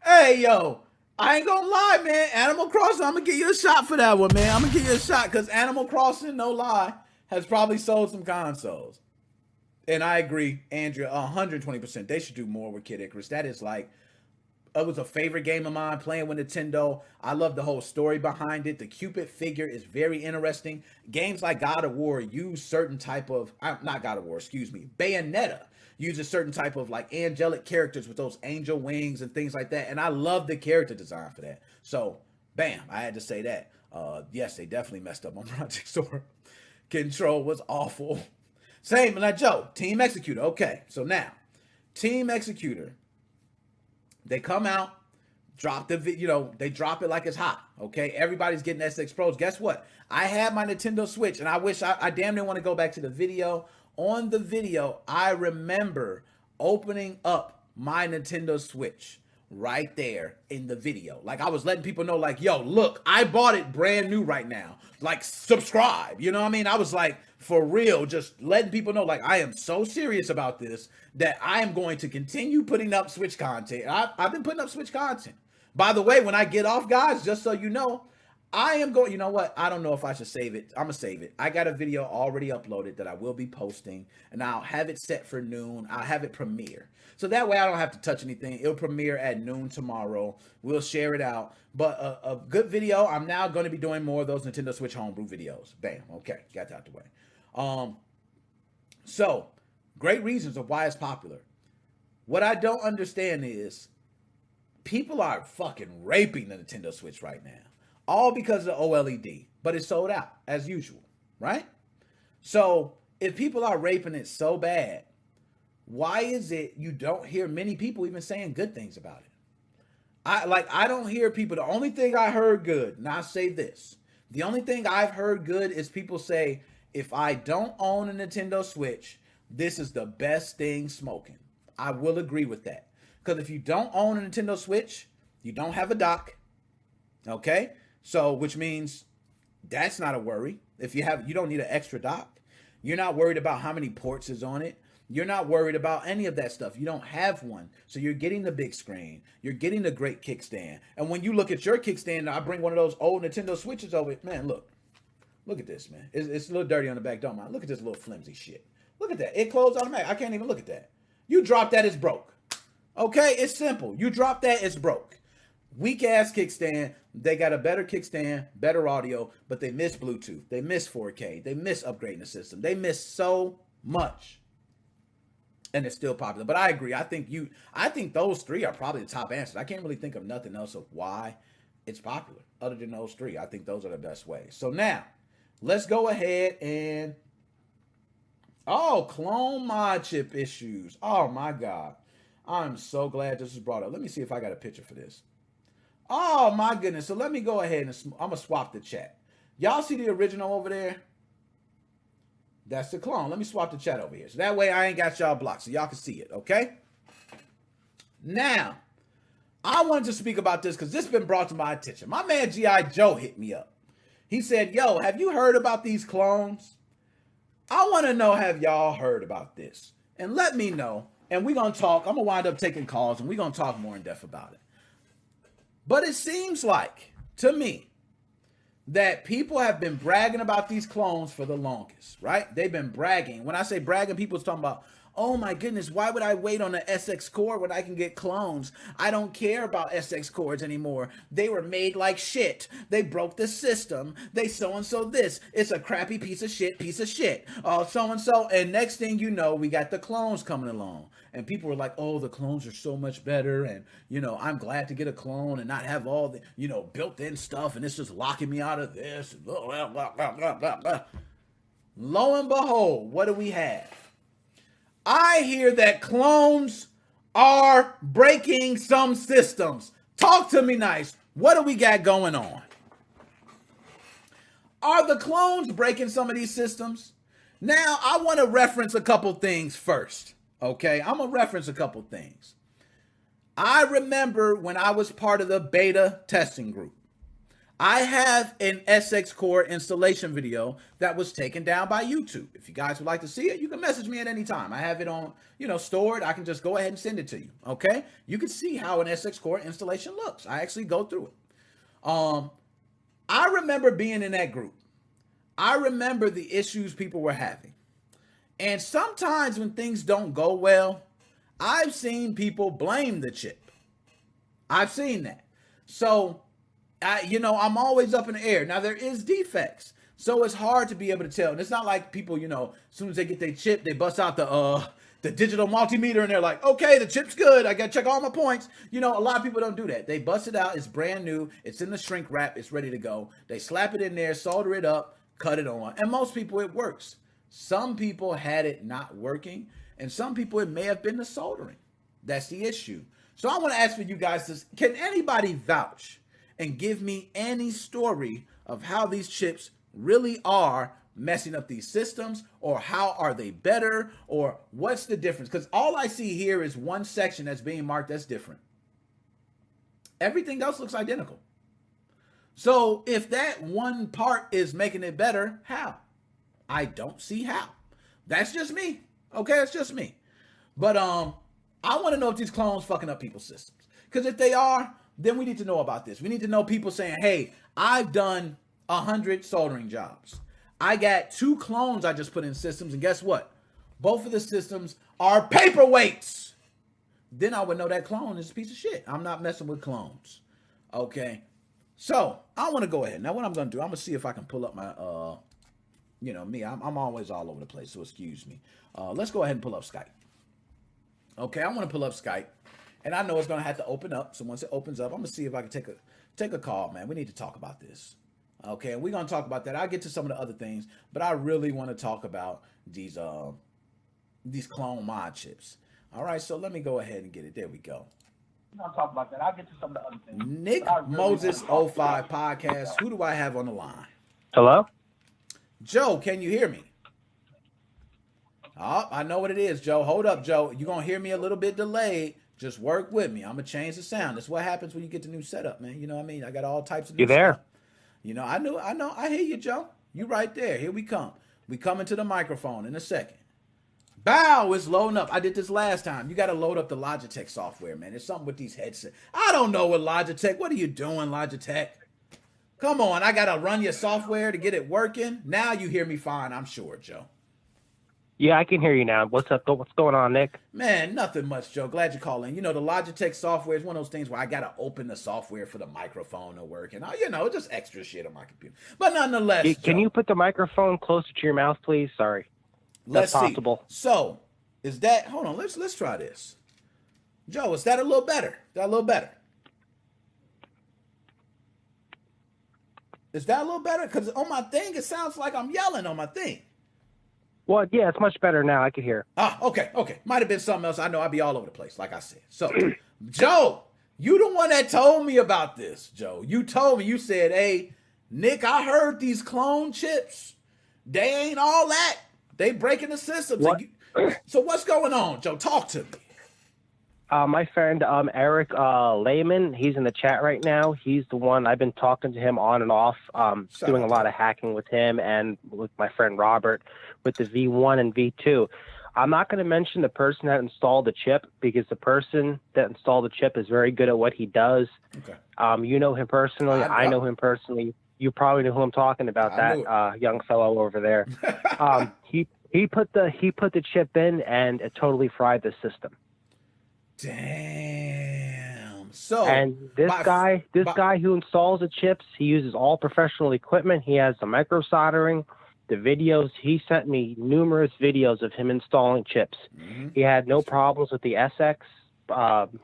Hey, yo, I ain't gonna lie, man. Animal Crossing, I'm gonna give you a shot for that one, man. I'm gonna give you a shot because Animal Crossing, no lie, has probably sold some consoles. And I agree, Andrea, 120%. They should do more with Kid Icarus. That is like, it was a favorite game of mine playing with Nintendo. I love the whole story behind it. The Cupid figure is very interesting. Games like God of War use certain type of, not God of War, excuse me, Bayonetta uses certain type of like angelic characters with those angel wings and things like that. And I love the character design for that. So, bam, I had to say that. Yes, they definitely messed up on Project Sora. Control was awful. Same, like Joe, Team Executor. Okay, so now, Team Executor. They come out, drop they drop it like it's hot, okay? Everybody's getting SX Pros. Guess what? I had my Nintendo Switch, and I wish I damn near want to go back to the video. On the video, I remember opening up my Nintendo Switch right there in the video. Like, I was letting people know, like, yo, look, I bought it brand new right now. Like, subscribe, you know what I mean? I was like, for real, just letting people know, like, I am so serious about this that I am going to continue putting up Switch content. I've been putting up Switch content. By the way, when I get off, guys, just so you know, I am going, you know what? I don't know if I should save it. I'm going to save it. I got a video already uploaded that I will be posting, and I'll have it set for noon. I'll have it premiere. So that way I don't have to touch anything. It'll premiere at noon tomorrow. We'll share it out. But a good video. I'm now going to be doing more of those Nintendo Switch homebrew videos. Bam. Okay. Got that out the way. So, great reasons of why it's popular. What I don't understand is people are fucking raping the Nintendo Switch right now. All because of the OLED. But it's sold out, as usual. Right? So, if people are raping it so bad, why is it you don't hear many people even saying good things about it? I don't hear people. The only thing I heard good, and I'll say this. The only thing I've heard good is people say, if I don't own a Nintendo Switch, this is the best thing smoking. I will agree with that. Because if you don't own a Nintendo Switch, you don't have a dock. Okay? So, which means that's not a worry. If you don't need an extra dock. You're not worried about how many ports is on it. You're not worried about any of that stuff. You don't have one. So you're getting the big screen. You're getting the great kickstand. And when you look at your kickstand, I bring one of those old Nintendo Switches over. Man, look. Look at this, man. It's a little dirty on the back. Don't mind. Look at this little flimsy shit. Look at that. It closed automatic. I can't even look at that. You drop that, it's broke. Okay? It's simple. You drop that, it's broke. Weak ass kickstand. They got a better kickstand, better audio, but they miss Bluetooth. They miss 4K. They miss upgrading the system. They miss so much. And it's still popular. But I agree. I think those three are probably the top answers. I can't really think of nothing else of why it's popular other than those three. I think those are the best ways. So now, let's go ahead and... Oh, clone mod chip issues. Oh, my God. I'm so glad this was brought up. Let me see if I got a picture for this. Oh, my goodness. So let me go ahead and... I'm going to swap the chat. Y'all see the original over there? That's the clone. Let me swap the chat over here. So that way I ain't got y'all blocked. So y'all can see it, okay? Now, I wanted to speak about this because this has been brought to my attention. My man G.I. Joe hit me up. He said, yo, have you heard about these clones? I want to know, have y'all heard about this? And let me know. And we're going to talk. I'm going to wind up taking calls and we're going to talk more in depth about it. But it seems like, to me, that people have been bragging about these clones for the longest, right? They've been bragging. When I say bragging, people's talking about, oh my goodness, why would I wait on the SX core when I can get clones? I don't care about SX cores anymore. They were made like shit. They broke the system. They so-and-so this. It's a crappy piece of shit. So-and-so. And next thing you know, we got the clones coming along. And people were like, oh, the clones are so much better. And, you know, I'm glad to get a clone and not have all the, you know, built-in stuff. And it's just locking me out of this. Blah, blah, blah, blah, blah, blah. Lo and behold, what do we have? I hear that clones are breaking some systems. Talk to me nice. What do we got going on? Are the clones breaking some of these systems? Now, I want to reference a couple things first. Okay, I'm going to reference a couple things. I remember when I was part of the beta testing group, I have an SX core installation video that was taken down by YouTube. If you guys would like to see it, you can message me at any time. I have it on, you know, stored. I can just go ahead and send it to you. Okay, you can see how an SX core installation looks. I actually go through it. I remember being in that group. I remember the issues people were having. And sometimes when things don't go well, I've seen people blame the chip. I've seen that. So, I'm always up in the air. Now, there is defects. So it's hard to be able to tell. And it's not like people, you know, as soon as they get their chip, they bust out the digital multimeter and they're like, okay, the chip's good. I got to check all my points. You know, a lot of people don't do that. They bust it out. It's brand new. It's in the shrink wrap. It's ready to go. They slap it in there, solder it up, cut it on. And most people, it works. Some people had it not working, and some people, it may have been the soldering. That's the issue. So I want to ask for you guys this. Can anybody vouch and give me any story of how these chips really are messing up these systems, or how are they better, or what's the difference? Because all I see here is one section that's being marked as different. Everything else looks identical. So if that one part is making it better, how? I don't see how. That's just me. Okay, it's just me. But I want to know if these clones fucking up people's systems. Because if they are, then we need to know about this. We need to know people saying, hey, I've done 100 soldering jobs. I got 2 clones I just put in systems, and guess what? Both of the systems are paperweights. Then I would know that clone is a piece of shit. I'm not messing with clones. Okay. So I want to go ahead. Now what I'm going to do, I'm going to see if I can pull up my, me, I'm always all over the place, so excuse me. Let's go ahead and pull up Skype. Okay, I want to pull up Skype, and I know it's going to have to open up. So once it opens up, I'm going to see if I can take a call, man. We need to talk about this. Okay, and we're going to talk about that. I'll get to some of the other things, but I really want to talk about these clone mod chips. All right, so let me go ahead and get it. There we go. We're going to talk about that. I'll get to some of the other things. Nickmoses05 Podcast. Who do I have on the line? Hello? Joe, can you hear me? Oh, I know what it is, Joe. Hold up, Joe. You're going to hear me a little bit delayed. Just work with me. I'm going to change the sound. That's what happens when you get the new setup, man. You know what I mean? I got all types of new You there? stuff. You know, I know. I hear you, Joe. You right there. Here we come. We coming to the microphone in a second. Bow, it's loading up. I did this last time. You got to load up the Logitech software, man. There's something with these headsets. I don't know what Logitech. What are you doing, Logitech? Come on. I got to run your software to get it working. Now you hear me fine, I'm sure, Joe. Yeah, I can hear you now. What's up? What's going on, Nick? Man, nothing much, Joe. Glad you called in. You know, the Logitech software is one of those things where I got to open the software for the microphone to work. And, just extra shit on my computer. But nonetheless, Can you put the microphone closer to your mouth, please? Sorry. Let's That's possible. See. So, is that... Hold on. Let's try this. Joe, is that a little better? Is that a little better? Is that a little better? Because on my thing, it sounds like I'm yelling on my thing. Well, yeah, it's much better now. I can hear. Okay. Might have been something else. I know I'd be all over the place, like I said. So, Joe, you the one that told me about this, Joe. You told me, you said, hey, Nick, I heard these clone chips. They ain't all that. They breaking the systems. So what's going on, Joe? Talk to me. My friend Eric Lehman, he's in the chat right now. He's the one, I've been talking to him on and off, doing a lot of hacking with him and with my friend Robert with the V1 and V2. I'm not going to mention the person that installed the chip because the person that installed the chip is very good at what he does. Okay. You know him personally. I know him personally. You probably know who I'm talking about, that young fellow over there. He put the chip in and it totally fried the system. Damn. So and this guy who installs the chips, he uses all professional equipment. He has the micro soldering, the videos. He sent me numerous videos of him installing chips. Mm-hmm. He had no problems with the SX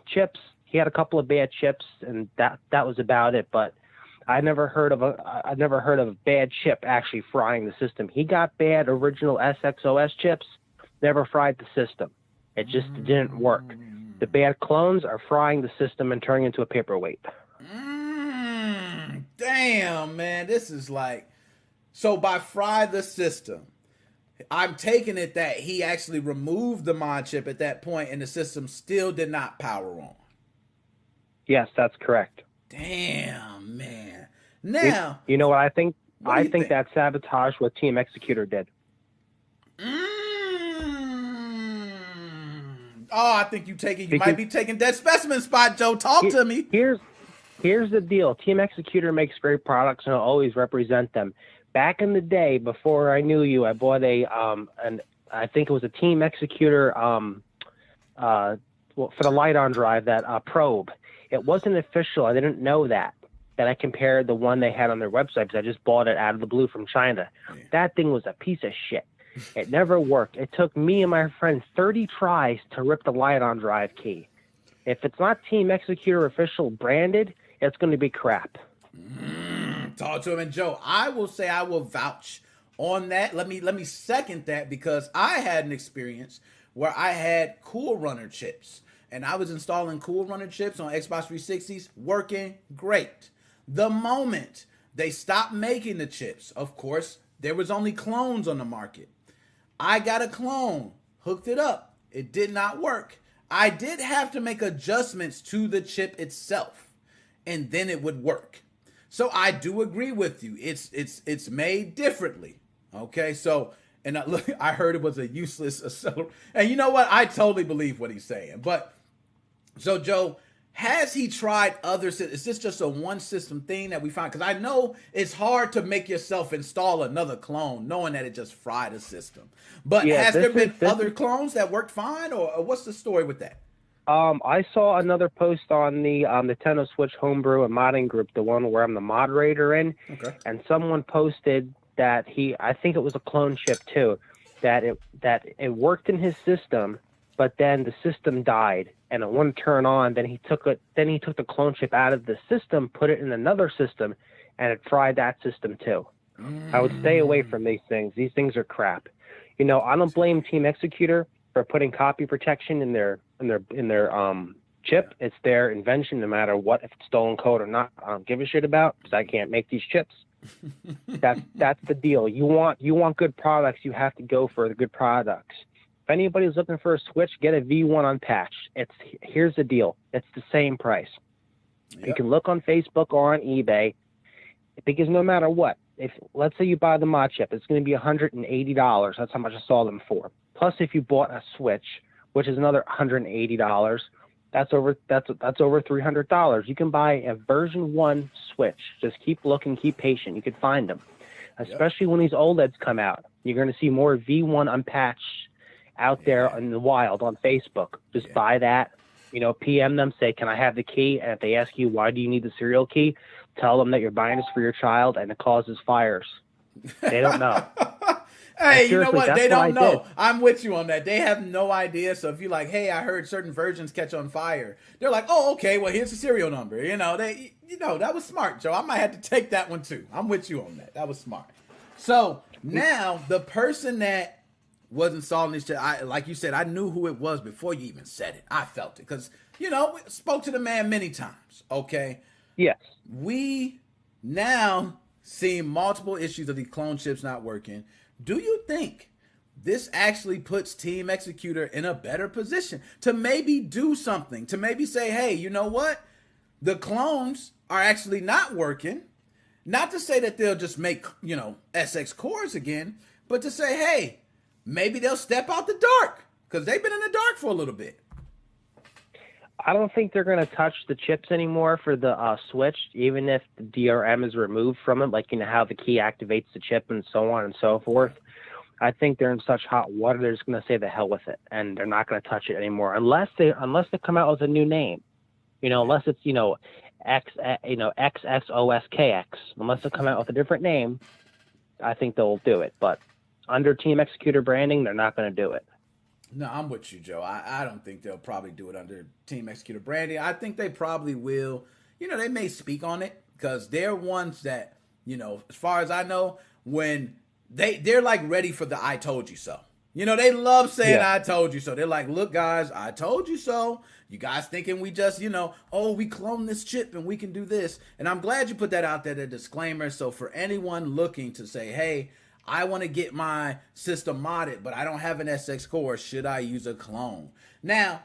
chips. He had a couple of bad chips, and that was about it. But I never heard of a bad chip actually frying the system. He got bad original SXOS chips, never fried the system. It just didn't work. The bad clones are frying the system and turning into a paperweight. Damn, man. This is like... So by fry the system, I'm taking it that he actually removed the mod chip at that point and the system still did not power on. Yes, that's correct. Damn, man. Now... You know what I think? I think that sabotage what Team Executor did. Oh, I think you might be taking that specimen spot, Joe. Talk to me. Here's the deal. Team Executor makes great products and I'll always represent them. Back in the day, before I knew you, I bought and I think it was a Team Executor for the light-on drive, that probe. It wasn't official. I didn't know that. Then I compared the one they had on their website because I just bought it out of the blue from China. Yeah. That thing was a piece of shit. It never worked. It took me and my friend 30 tries to rip the light-on drive key. If it's not Team Executor official branded, it's going to be crap. Talk to him. And Joe, I will say I will vouch on that. Let me second that because I had an experience where I had Cool Runner chips. And I was installing Cool Runner chips on Xbox 360s, working great. The moment they stopped making the chips, of course, there was only clones on the market. I got a clone, hooked it up. It did not work. I did have to make adjustments to the chip itself, and then it would work. So I do agree with you. It's made differently. Okay, so and I heard it was a useless accelerator. And you know what? I totally believe what he's saying. But so Joe, has he tried other systems? Is this just a one system thing that we find? Because I know it's hard to make yourself install another clone knowing that it just fried a system. But has there been other clones that worked fine, or what's the story with that? I saw another post on the Nintendo Switch homebrew and modding group, the one where I'm the moderator in, and someone posted that I think it was a clone chip too, that it worked in his system, but then the system died and it wouldn't turn on. Then he took the clone chip out of the system, put it in another system, and it fried that system too. I would stay away from these things. These things are crap. I don't blame Team Executor for putting copy protection in their chip. It's their invention, no matter what, if it's stolen code or not. I don't give a shit about, because I can't make these chips. That's the deal. You want good products, you have to go for the good products. If anybody's looking for a Switch, get a V1 unpatched. Here's the deal. It's the same price. You can look on Facebook or on eBay, because no matter what, if let's say you buy the mod chip, it's going to be $180. That's how much I saw them for. Plus, if you bought a Switch, which is another $180, that's over $300. You can buy a version 1 Switch. Just keep looking, keep patient. You can find them, especially when these OLEDs come out. You're going to see more V1 unpatched out there in the wild on Facebook. Just buy that. PM them, say, can I have the key? And if they ask you, why do you need the serial key? Tell them that you're buying this for your child and it causes fires. They don't know. Hey, you know what? They don't know. I'm with you on that. They have no idea. So if you're like, hey, I heard certain versions catch on fire, they're like, oh, okay, well, here's the serial number. That was smart, Joe. I might have to take that one too. I'm with you on that. That was smart. So now the person that was installing this, like you said, I knew who it was before you even said it. I felt it because, we spoke to the man many times. Okay. Yes. We now see multiple issues of these clone chips not working. Do you think this actually puts Team Executor in a better position to maybe do something, to maybe say, hey, you know what? The clones are actually not working. Not to say that they'll just make, SX cores again, but to say, hey, maybe they'll step out the dark because they've been in the dark for a little bit. I don't think they're going to touch the chips anymore for the Switch, even if the DRM is removed from it, like how the key activates the chip and so on and so forth. I think they're in such hot water, they're just going to say the hell with it, and they're not going to touch it anymore unless they come out with a new name. Unless it's XXOSKX. Unless they come out with a different name, I think they'll do it. But under Team Executor branding, they're not going to do it. No, I'm with you, Joe. I don't think they'll probably do it under Team Executor branding. I think they probably will. They may speak on it because they're ones that, as far as I know, when they're like ready for the I told you so. They love saying I told you so. They're like, look, guys, I told you so. You guys thinking we just, we cloned this chip and we can do this. And I'm glad you put that out there, the disclaimer. So for anyone looking to say, hey, I want to get my system modded, but I don't have an SX core. Should I use a clone? Now,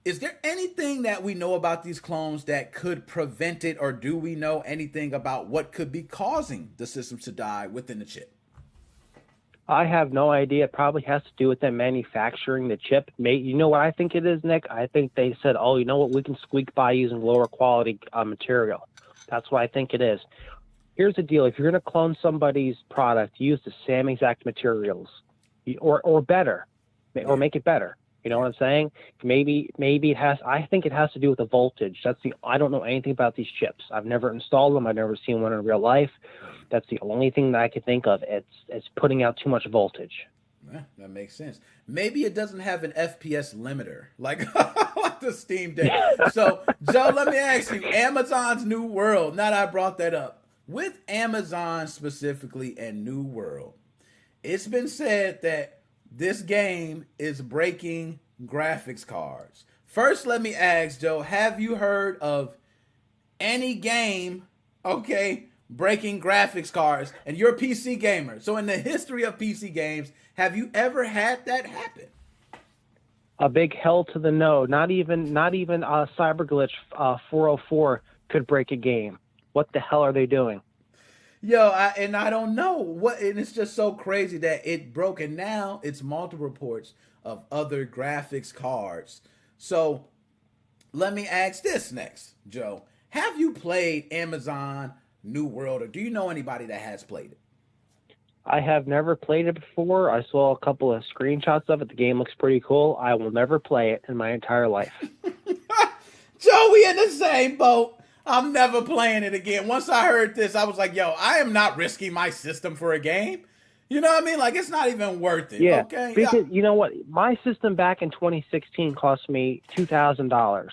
is there anything that we know about these clones that could prevent it, or do we know anything about what could be causing the systems to die within the chip? I have no idea. It probably has to do with them manufacturing the chip. You know what I think it is, Nick? I think they said, oh, you know what? We can squeak by using lower quality material. That's what I think it is. Here's the deal. If you're going to clone somebody's product, use the same exact materials or better, or make it better. You know what I'm saying? Maybe it has, I think it has to do with the voltage. I don't know anything about these chips. I've never installed them. I've never seen one in real life. That's the only thing that I can think of. It's putting out too much voltage. Yeah, that makes sense. Maybe it doesn't have an FPS limiter like the Steam Deck. So, Joe, let me ask you, Amazon's New World, now that I brought that up, with Amazon specifically and New World, it's been said that this game is breaking graphics cards. First, let me ask, Joe, have you heard of any game, breaking graphics cards? And you're a PC gamer. So in the history of PC games, have you ever had that happen? A big hell to the no. Not even CyberGlitch 404 could break a game. What the hell are they doing? Yo, I don't know and it's just so crazy that it broke, and now it's multiple reports of other graphics cards. So let me ask this next, Joe. Have you played Amazon New World, or do you know anybody that has played it? I have never played it before. I saw a couple of screenshots of it. The game looks pretty cool. I will never play it in my entire life. Joe, we in the same boat. I'm never playing it again. Once I heard this, I was like, yo, I am not risking my system for a game. You know what I mean? Like, it's not even worth it. Yeah, Okay. because you know what? My system back in 2016 cost me $2,000.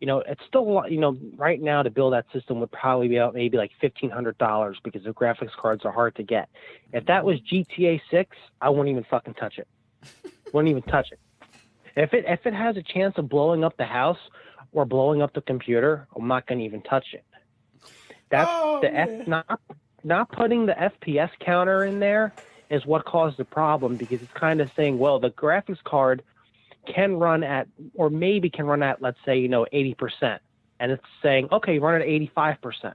You know, it's still, you know, right now to build that system would probably be out maybe like $1,500 because the graphics cards are hard to get. If that was GTA 6, I wouldn't even fucking touch it. Wouldn't even touch it. If it has a chance of blowing up the house or blowing up the computer, I'm not going to even touch it. That's not putting the FPS counter in there is what caused the problem, because it's kind of saying, well, the graphics card can run at, or maybe can run at, let's say, you know, 80%. And it's saying, okay, run at 85%.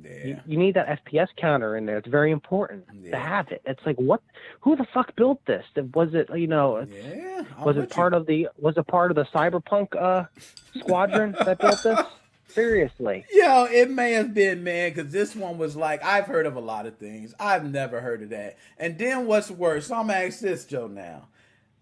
Yeah. You need that FPS counter in there. It's very important to have it. It's like, what? Who the fuck built this? Was it, you know? Yeah. Was it part of the Cyberpunk squadron that built this? Seriously. Yo, it may have been, man, because this one was like, I've heard of a lot of things. I've never heard of that. And then what's worse? So I'm gonna ask this, Joe. Now,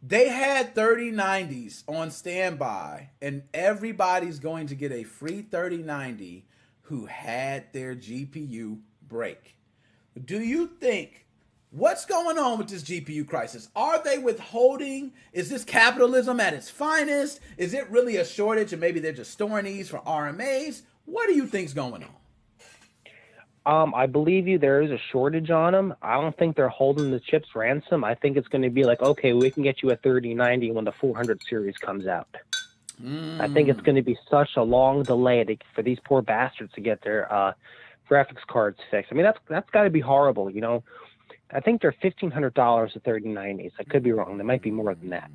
they had 3090s on standby, and everybody's going to get a free 3090 who had their GPU break. Do you think, what's going on with this GPU crisis? Are they withholding? Is this capitalism at its finest? Is it really a shortage and maybe they're just storing these for RMAs? What do you think's going on? I believe you. There is a shortage on them. I don't think they're holding the chips ransom. I think it's going to be like, okay, we can get you a 3090 when the 400 series comes out. I think it's going to be such a long delay for these poor bastards to get their graphics cards fixed. I mean, that's got to be horrible, you know. I think they're $1,500 to 3090s. I could be wrong. They might be more than that.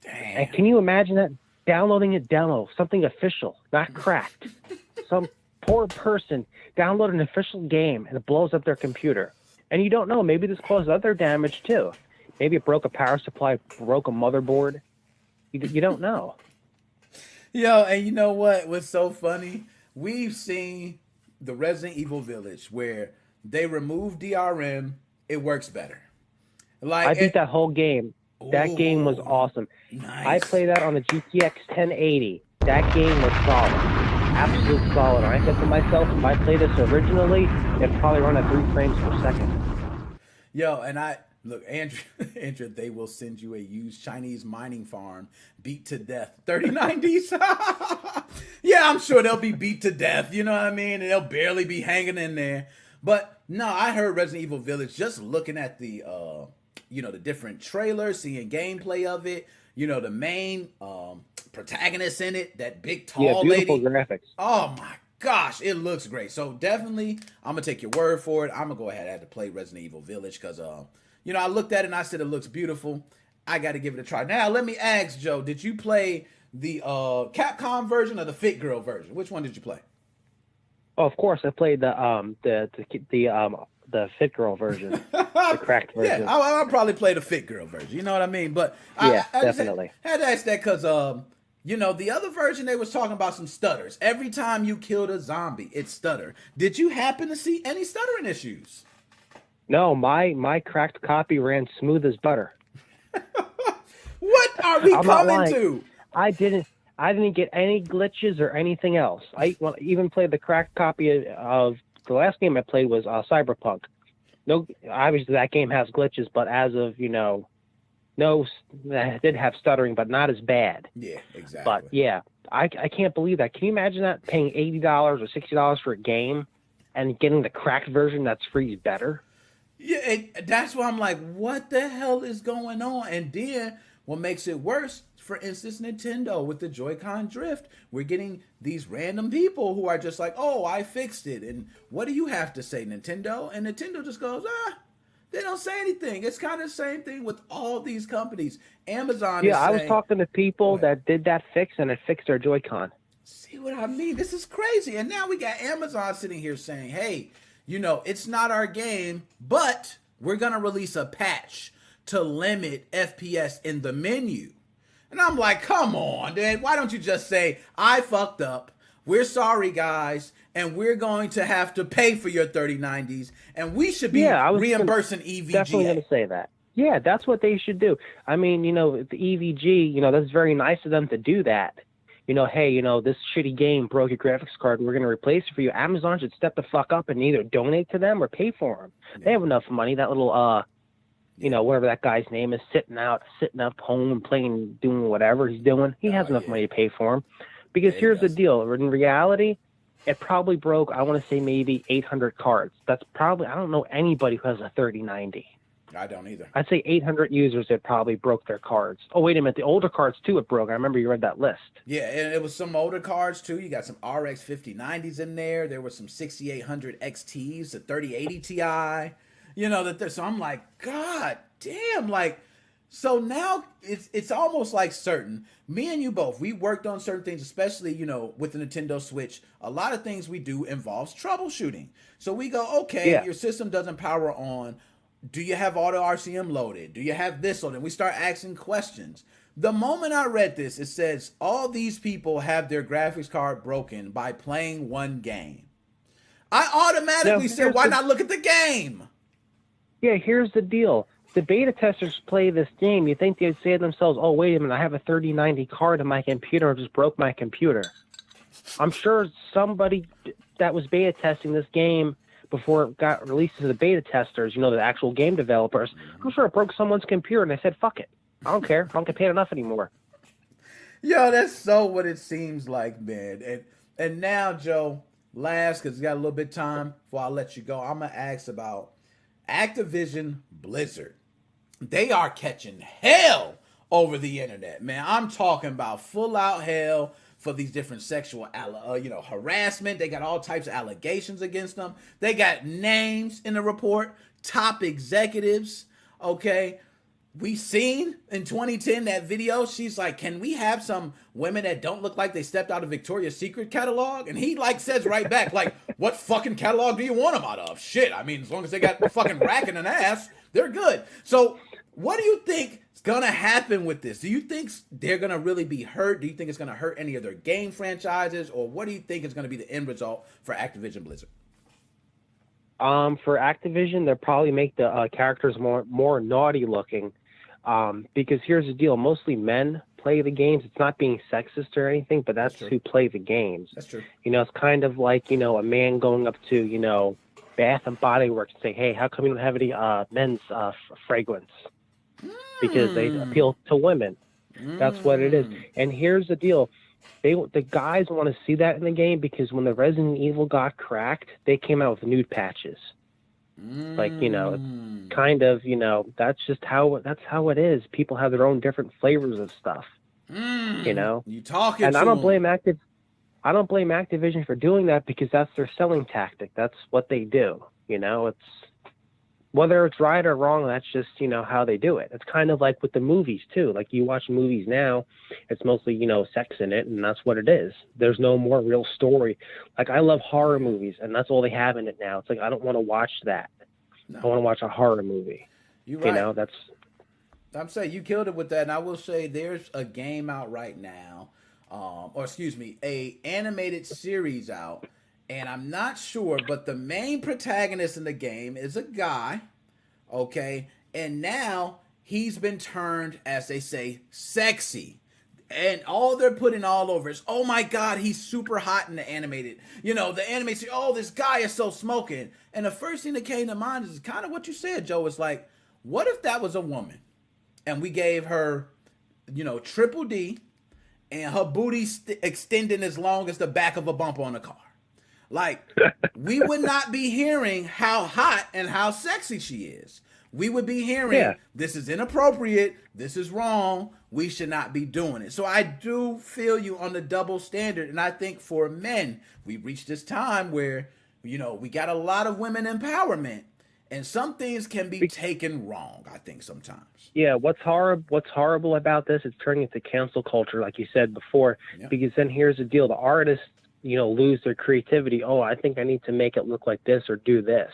Damn. And can you imagine that? Downloading a demo, something official, not cracked. Some poor person download an official game and it blows up their computer. And you don't know. Maybe this caused other damage too. Maybe it broke a power supply, broke a motherboard. You don't know. Yo, and you know what was so funny? We've seen the Resident Evil Village where they remove DRM. It works better. Like I beat that whole game. That game was awesome. Nice. I played that on the GTX 1080. That game was solid. Absolute solid. I said to myself, if I played this originally, it'd probably run at 3 frames per second. Yo, and look, Andrew, they will send you a used Chinese mining farm beat to death. 3090s. Yeah, I'm sure they'll be beat to death. You know what I mean? And they'll barely be hanging in there. But no, I heard Resident Evil Village, just looking at the, the different trailers, seeing gameplay of it, the main protagonist in it, that big tall beautiful lady. Graphics. Oh my gosh, it looks great. So definitely, I'm gonna take your word for it. I'm gonna go ahead and have to play Resident Evil Village because, I looked at it and I said it looks beautiful. I got to give it a try. Now, let me ask Joe, did you play the Capcom version or the Fit Girl version? Which one did you play? Oh, of course, I played the Fit Girl version, the cracked version. Yeah, I'll probably play the Fit Girl version. You know what I mean? But yeah, I definitely had to ask that because the other version they was talking about some stutters. Every time you killed a zombie, it stuttered. Did you happen to see any stuttering issues? No, my cracked copy ran smooth as butter. What are we coming to? I didn't get any glitches or anything else. I even played the cracked copy of the last game I played was Cyberpunk. No, obviously that game has glitches, but as of it did have stuttering, but not as bad. Yeah, exactly. But yeah, I can't believe that. Can you imagine that, paying $80 or $60 for a game and getting the cracked version that's free better? Yeah, that's why I'm like, what the hell is going on? And then what makes it worse, for instance, Nintendo with the Joy-Con drift, we're getting these random people who are just like, oh, I fixed it. And what do you have to say, Nintendo? And Nintendo just goes, they don't say anything. It's kind of the same thing with all these companies. Amazon is I was saying, talking to people that did that fix and it fixed their Joy-Con. See what I mean? This is crazy. And now we got Amazon sitting here saying, hey, it's not our game, but we're going to release a patch to limit FPS in the menu. And I'm like, come on, dude. Why don't you just say, I fucked up. We're sorry, guys. And we're going to have to pay for your 3090s. And we should be reimbursing EVGA. Definitely going to say that. Yeah, that's what they should do. I mean, you know, the EVG, you know, that's very nice of them to do that. You know, hey, you know, this shitty game broke your graphics card. We're going to replace it for you. Amazon should step the fuck up and either donate to them or pay for them. Yeah. They have enough money. That little, you know, whatever that guy's name is, sitting up home playing, doing whatever he's doing. He has enough money to pay for him. Because here's the deal. In reality, it probably broke, I want to say maybe 800 cards. That's probably, I don't know anybody who has a 3090. I don't either. I'd say 800 users that probably broke their cards. Oh, wait a minute. The older cards, too, it broke. I remember you read that list. Yeah, and it was some older cards, too. You got some RX 5090s in there. There were some 6800 XTs, the 3080 Ti. You know, so I'm like, God damn. Like, so now it's almost like certain. Me and you both, we worked on certain things, especially, you know, with the Nintendo Switch. A lot of things we do involves troubleshooting. So we go, okay, your system doesn't power on. Do you have auto RCM loaded? Do you have this loaded? We start asking questions. The moment I read this, it says all these people have their graphics card broken by playing one game. I automatically said, why not look at the game? Yeah, here's the deal. The beta testers play this game. You think they'd say to themselves, oh, wait a minute, I have a 3090 card in my computer. I just broke my computer. I'm sure somebody that was beta testing this game before it got released to the beta testers, you know, the actual game developers, I'm sure it broke someone's computer and they said, fuck it. I don't care. I don't get paid enough anymore. Yo, that's so what it seems like, man. And now, Joe, last, because we got a little bit of time before I let you go, I'm going to ask about Activision Blizzard. They are catching hell over the internet, man. I'm talking about full out hell for these different sexual, harassment. They got all types of allegations against them. They got names in the report, top executives, okay? We seen in 2010 that video. She's like, can we have some women that don't look like they stepped out of Victoria's Secret catalog? And he like says right back, like, what fucking catalog do you want them out of? Shit, I mean, as long as they got fucking rack and an ass, they're good. So what do you think is going to happen with this? Do you think they're going to really be hurt? Do you think it's going to hurt any of their game franchises? Or what do you think is going to be the end result for Activision Blizzard? For Activision, they'll probably make the characters more naughty looking. Because here's the deal. Mostly men play the games. It's not being sexist or anything, but that's who play the games. That's true. You know, it's kind of like, you know, a man going up to, you know, Bath and Body Works and say, hey, how come you don't have any men's fragrance? Because they appeal to women. That's what it is. And here's the deal. The guys want to see that in the game because when the Resident Evil got cracked, they came out with nude patches. Like, you know, it's kind of, you know, that's how it is. People have their own different flavors of stuff. You know? You talking and to I don't blame Activision for doing that because that's their selling tactic. That's what they do. You know, it's whether it's right or wrong, that's just, you know, how they do it. It's kind of like with the movies too. Like you watch movies now, it's mostly, you know, sex in it, and that's what it is. There's no more real story. Like I love horror movies, and that's all they have in it now. It's like I don't want to watch that. No. I want to watch a horror movie. You're right. You know, that's. I'm saying you killed it with that, and I will say there's a game out right now, a animated series out. And I'm not sure, but the main protagonist in the game is a guy, okay? And now he's been turned, as they say, sexy. And all they're putting all over is, oh my God, he's super hot in the animated. You know, the animated say, oh, this guy is so smoking. And the first thing that came to mind is kind of what you said, Joe. It's like, what if that was a woman? And we gave her, you know, triple D, and her booty extending as long as the back of a bumper on a car. Like, we would not be hearing how hot and how sexy she is. We would be hearing, this is inappropriate, this is wrong, we should not be doing it. So I do feel you on the double standard, and I think for men, we've reached this time where, you know, we got a lot of women empowerment, and some things can be taken wrong, I think, sometimes. Yeah, what's horrible about this is turning into cancel culture, like you said before, because then here's the deal. The artists, you know, lose their creativity. Oh, I think I need to make it look like this or do this.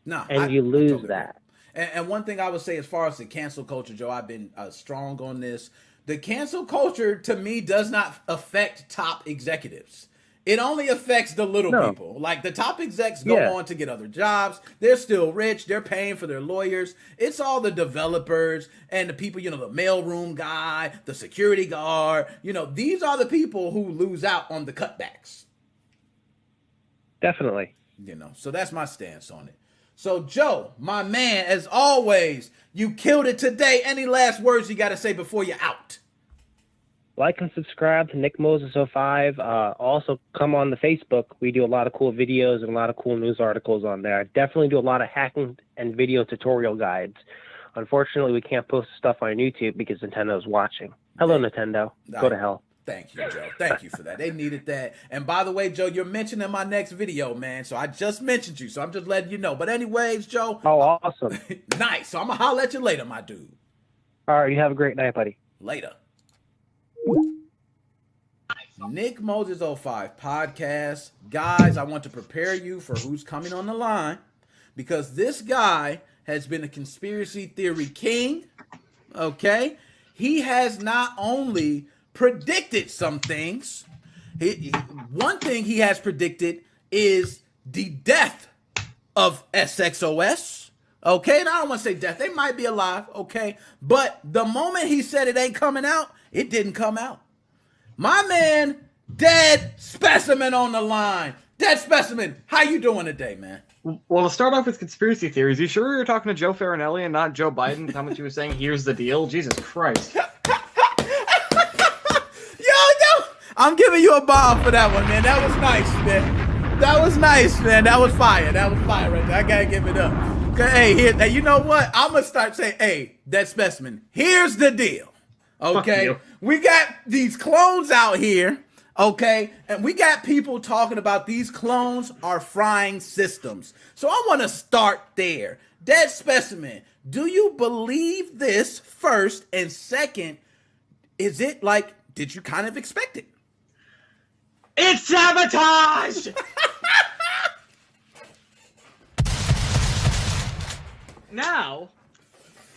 No, and you lose that. And one thing I would say as far as the cancel culture, Joe, I've been strong on this. the cancel culture to me does not affect top executives. It only affects the little people. Like the top execs go on to get other jobs. They're still rich. They're paying for their lawyers. It's all the developers and the people, the mailroom guy, the security guard. These are the people who lose out on the cutbacks. Definitely. So that's my stance on it. So Joe, my man, as always, you killed it today. Any last words you got to say before you're out? Like and subscribe to Nickmoses05. Also, come on the Facebook. We do a lot of cool videos and a lot of cool news articles on there. I definitely do a lot of hacking and video tutorial guides. Unfortunately, we can't post stuff on YouTube because Nintendo's watching. Hello, Nintendo. Go to hell. Thank you, Joe. Thank you for that. They needed that. And by the way, Joe, you're mentioned in my next video, man. So I just mentioned you. So I'm just letting you know. But anyways, Joe. Oh, awesome. Nice. So I'm going to holler at you later, my dude. All right. You have a great night, buddy. Later. Nickmoses05 Podcast. Guys, I want to prepare you for who's coming on the line because this guy has been a conspiracy theory king. Okay? He has not only predicted some things. One thing he has predicted is the death of SXOS. Okay? And I don't want to say death. They might be alive. Okay? But the moment he said it ain't coming out, it didn't come out. My man, Dead Specimen on the line. Dead Specimen, how you doing today, man? Well, to start off with conspiracy theories, you sure you're talking to Joe Farinelli and not Joe Biden? How much you were saying, here's the deal? Jesus Christ. Yo, I'm giving you a bomb for that one, man. That was nice, man. That was nice, man. That was fire. That was fire right there. I gotta give it up. Okay, hey, you know what? I'm gonna start saying, hey, Dead Specimen, here's the deal. Okay, we got these clones out here, okay, and we got people talking about these clones are frying systems. So I want to start there. Dead Specimen, do you believe this first? And second, is it like, did you kind of expect it? It's sabotage! Now,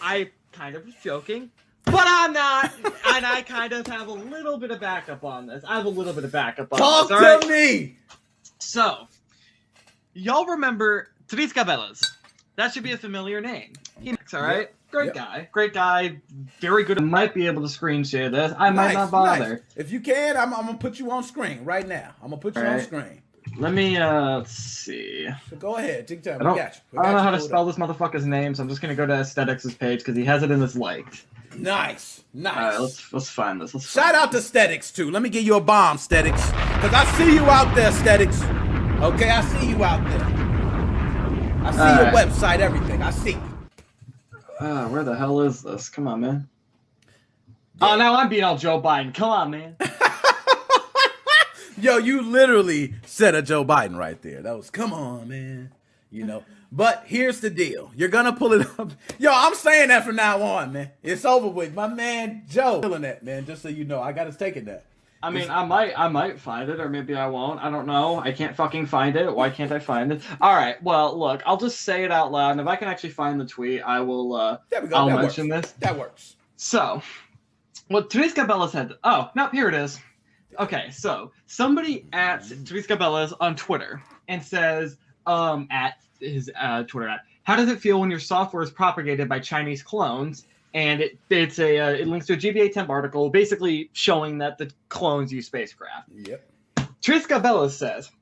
I kind of was joking. But I'm not, and I kind of have a little bit of backup on this. Talk to me! So, y'all remember Therese Cabellas. That should be a familiar name. All right? Yep. Great guy. Very good. I might be able to screen share this. I might not bother. Nice. If you can, I'm going to put you on screen right now. I'm going to put you on screen. Let me, let's see. So go ahead. Take time. I don't know how to spell this motherfucker's name, so I'm just going to go to Aesthetics' page because he has it in his liked. Nice. All right, let's find this. Shout out to Aesthetics too. Let me give you a bomb, Aesthetics, because I see you out there, Aesthetics. Okay, I see you out there. I see your website, everything. I see. Where the hell is this? Come on, man. Yeah. Oh, now I'm being all Joe Biden. Come on, man. Yo, you literally said a Joe Biden right there. That was, come on, man. But here's the deal. You're going to pull it up. Yo, I'm saying that from now on, man. It's over with. My man, Joe, feeling that, man. Just so you know, I got to take it that. I mean, I might find it, or maybe I won't. I don't know. I can't fucking find it. Why can't I find it? All right. Well, look, I'll just say it out loud, and if I can actually find the tweet, I will. There we go. I'll mention this. That works. So, what Therese Cabellas had. Oh, no, here it is. Okay, so somebody at Therese Cabellas on Twitter and says, at his Twitter at, how does it feel when your software is propagated by Chinese clones? And it links to a GBA temp article basically showing that the clones use spacecraft. Yep. Therese Cabellas says,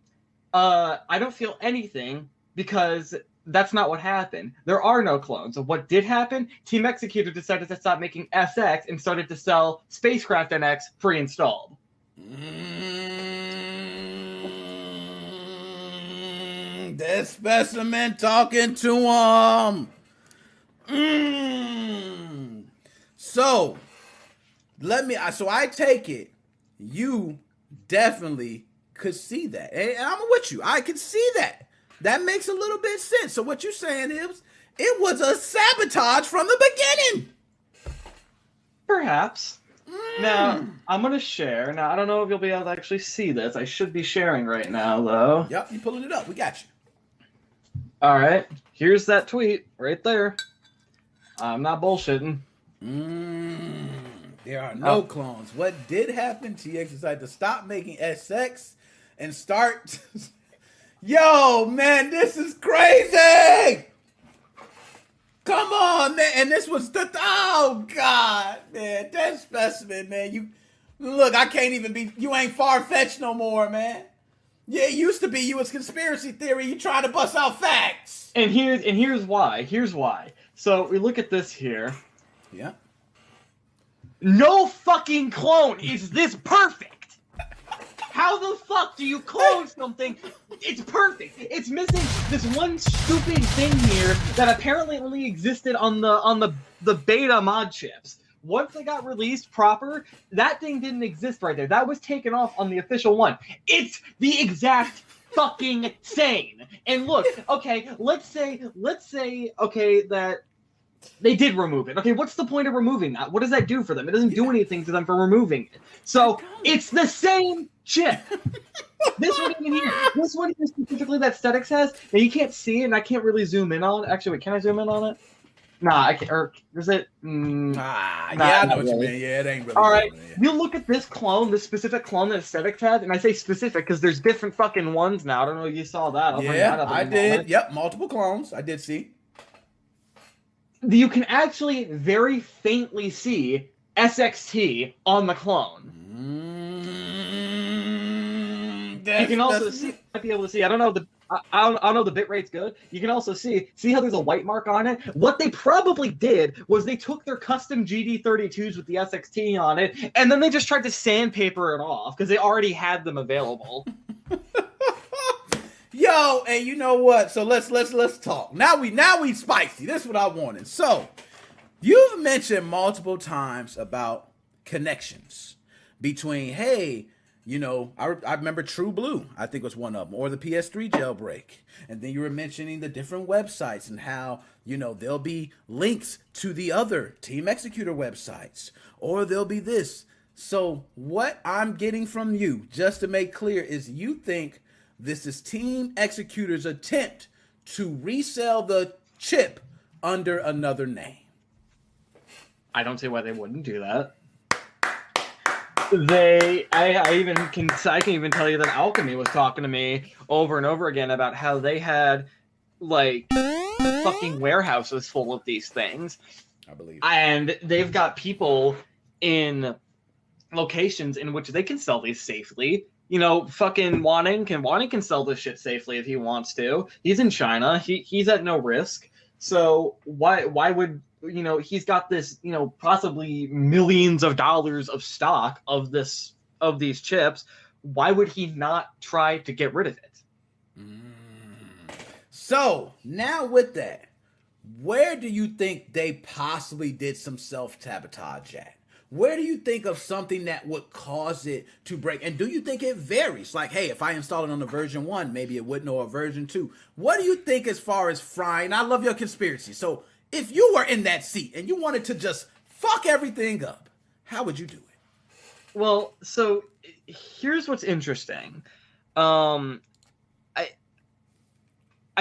I don't feel anything because that's not what happened. There are no clones. So what did happen? Team Executor decided to stop making SX and started to sell Spacecraft NX pre-installed. That Specimen talking to him. So I take it you definitely could see that, and I'm with you. I can see that. That makes a little bit sense. So what you're saying is it was a sabotage from the beginning. Perhaps. Now, I'm going to share. Now, I don't know if you'll be able to actually see this. I should be sharing right now, though. Yep, you're pulling it up. We got you. All right. Here's that tweet right there. I'm not bullshitting. There are no clones. What did happen? TX decided to stop making SX and start. Yo, man, this is crazy. Come on, man. And this was the. Oh, God, man. That specimen, man. You look, I can't even be. You ain't far-fetched no more, man. Yeah, it used to be you was conspiracy theory. You trying to bust out facts. And here's why. Here's why. So we look at this here. Yeah. No fucking clone is this perfect. How the fuck do you clone something? It's perfect. It's missing this one stupid thing here that apparently only existed on the beta mod chips. Once they got released proper, that thing didn't exist right there. That was taken off on the official one. It's the exact fucking same. And look, okay, let's say, okay, that they did remove it. Okay, what's the point of removing that? What does that do for them? It doesn't do anything to them for removing it. So it's the same chip. This one even here, this one here specifically that Aesthetics has. Now you can't see it, and I can't really zoom in on it. Actually, wait, can I zoom in on it? Nah, I can't. Or is it? Yeah, I know what you mean. Yeah, it ain't really. All right, you look at this clone, this specific clone that Aesthetics has, and I say specific because there's different fucking ones now. I don't know if you saw that. I'll bring that up in I a did. moment. Yep, multiple clones. I did see. You can actually very faintly see SXT on the clone. You can also see. Might be able to see. I don't know I don't know the bit rate's good. You can also see how there's a white mark on it. What they probably did was they took their custom GD32s with the SXT on it, and then they just tried to sandpaper it off because they already had them available. Yo, and you know what? So let's talk. Now we spicy. This is what I wanted. So you've mentioned multiple times about connections between, hey, you know, I remember True Blue, I think was one of them, or the PS3 jailbreak. And then you were mentioning the different websites and how, you know, there'll be links to the other Team Executor websites, or there'll be this. So what I'm getting from you, just to make clear, is you think this is Team Executor's attempt to resell the chip under another name. I don't see why they wouldn't do that. I can even tell you that Alchemy was talking to me over and over again about how they had like fucking warehouses full of these things. I believe. And they've got people in locations in which they can sell these safely. You know, fucking Wanning can sell this shit safely if he wants to. He's in China. He's at no risk. So why would, you know, he's got this, you know, possibly millions of dollars of stock of these chips. Why would he not try to get rid of it? So now with that, where do you think they possibly did some self-sabotage at? Where do you think of something that would cause it to break? And do you think it varies? Like, hey, if I install it on a version 1, maybe it wouldn't, or a version 2. What do you think as far as frying? I love your conspiracy. So if you were in that seat and you wanted to just fuck everything up, how would you do it? Well, so here's what's interesting. I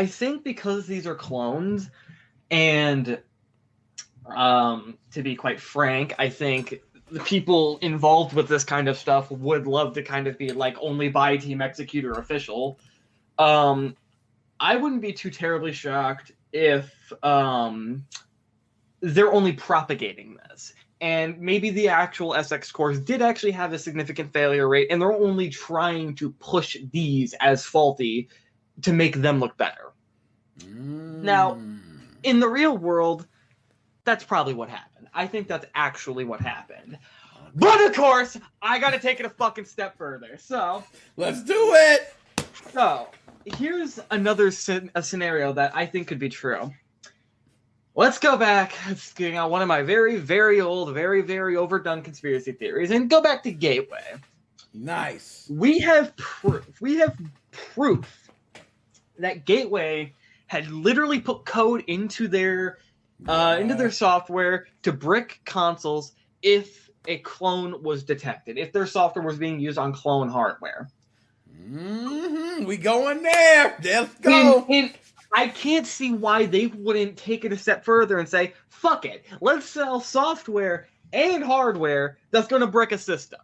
think because these are clones, and to be quite frank, I think the people involved with this kind of stuff would love to kind of be like only buy Team Executor official. I wouldn't be too terribly shocked if they're only propagating this. And maybe the actual SX cores did actually have a significant failure rate, and they're only trying to push these as faulty to make them look better. Now, in the real world, that's probably what happened. I think that's actually what happened. But of course, I gotta take it a fucking step further. So let's do it. So here's another a scenario that I think could be true. Let's go back, one of my very, very old, very, very overdone conspiracy theories, and go back to Gateway. Nice. We have proof. We have proof that Gateway had literally put code into their software to brick consoles if a clone was detected, if their software was being used on clone hardware. We going there. Let's go. And I can't see why they wouldn't take it a step further and say, fuck it, let's sell software and hardware that's going to brick a system.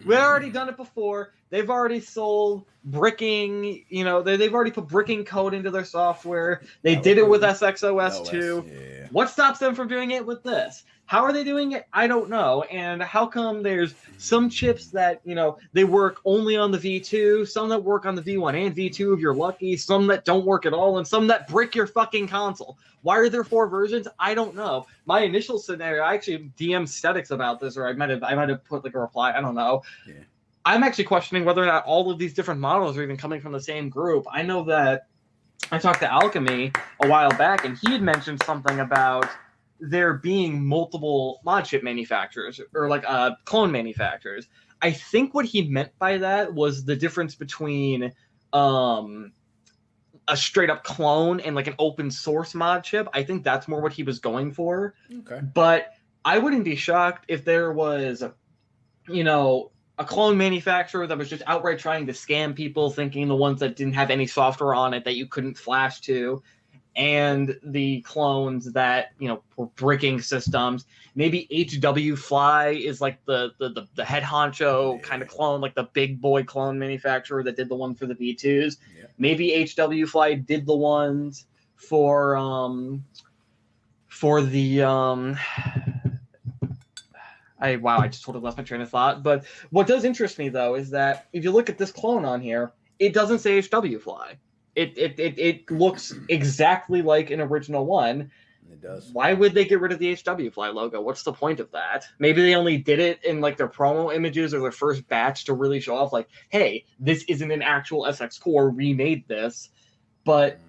We've already done it before. They've already sold bricking, they've already put bricking code into their software. They did it with SXOS 2. Yeah. What stops them from doing it with this? How are they doing it? I don't know. And how come there's some chips that, they work only on the V2, some that work on the V1 and V2 if you're lucky, some that don't work at all, and some that brick your fucking console? Why are there 4 versions? I don't know. My initial scenario, I actually DM'd Statics about this, or I might have put like a reply. I don't know. Yeah. I'm actually questioning whether or not all of these different models are even coming from the same group. I know that I talked to Alchemy a while back, and he had mentioned something about there being multiple mod chip manufacturers or like clone manufacturers. I think what he meant by that was the difference between a straight up clone and like an open source mod chip. I think that's more what he was going for. Okay. But I wouldn't be shocked if there was, a clone manufacturer that was just outright trying to scam people, thinking the ones that didn't have any software on it that you couldn't flash to, and the clones that, were bricking systems. Maybe HW Fly is like the head honcho kind of clone, like the big boy clone manufacturer that did the one for the V2s. Yeah. Maybe HW Fly did the ones for the I just totally lost my train of thought. But what does interest me though is that if you look at this clone on here, it doesn't say HW Fly. It looks exactly like an original one. It does. Why would they get rid of the HW Fly logo? What's the point of that? Maybe they only did it in like their promo images or their first batch to really show off like, hey, this isn't an actual SX core. We made this. But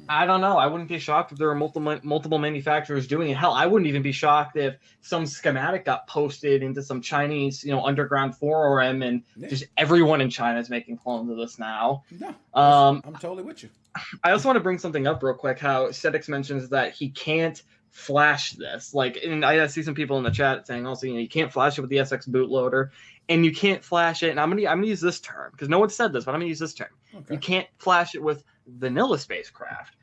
I don't know. I wouldn't be shocked if there were multiple manufacturers doing it. Hell, I wouldn't even be shocked if some schematic got posted into some Chinese, underground forum, and just everyone in China is making clones of this now. Yeah, I'm totally with you. I also want to bring something up real quick. How Stetics mentions that he can't flash this. And I see some people in the chat saying also, you can't flash it with the SX bootloader, and you can't flash it. And I'm gonna use this term because no one said this, but I'm gonna use this term. Okay. You can't flash it with vanilla spacecraft.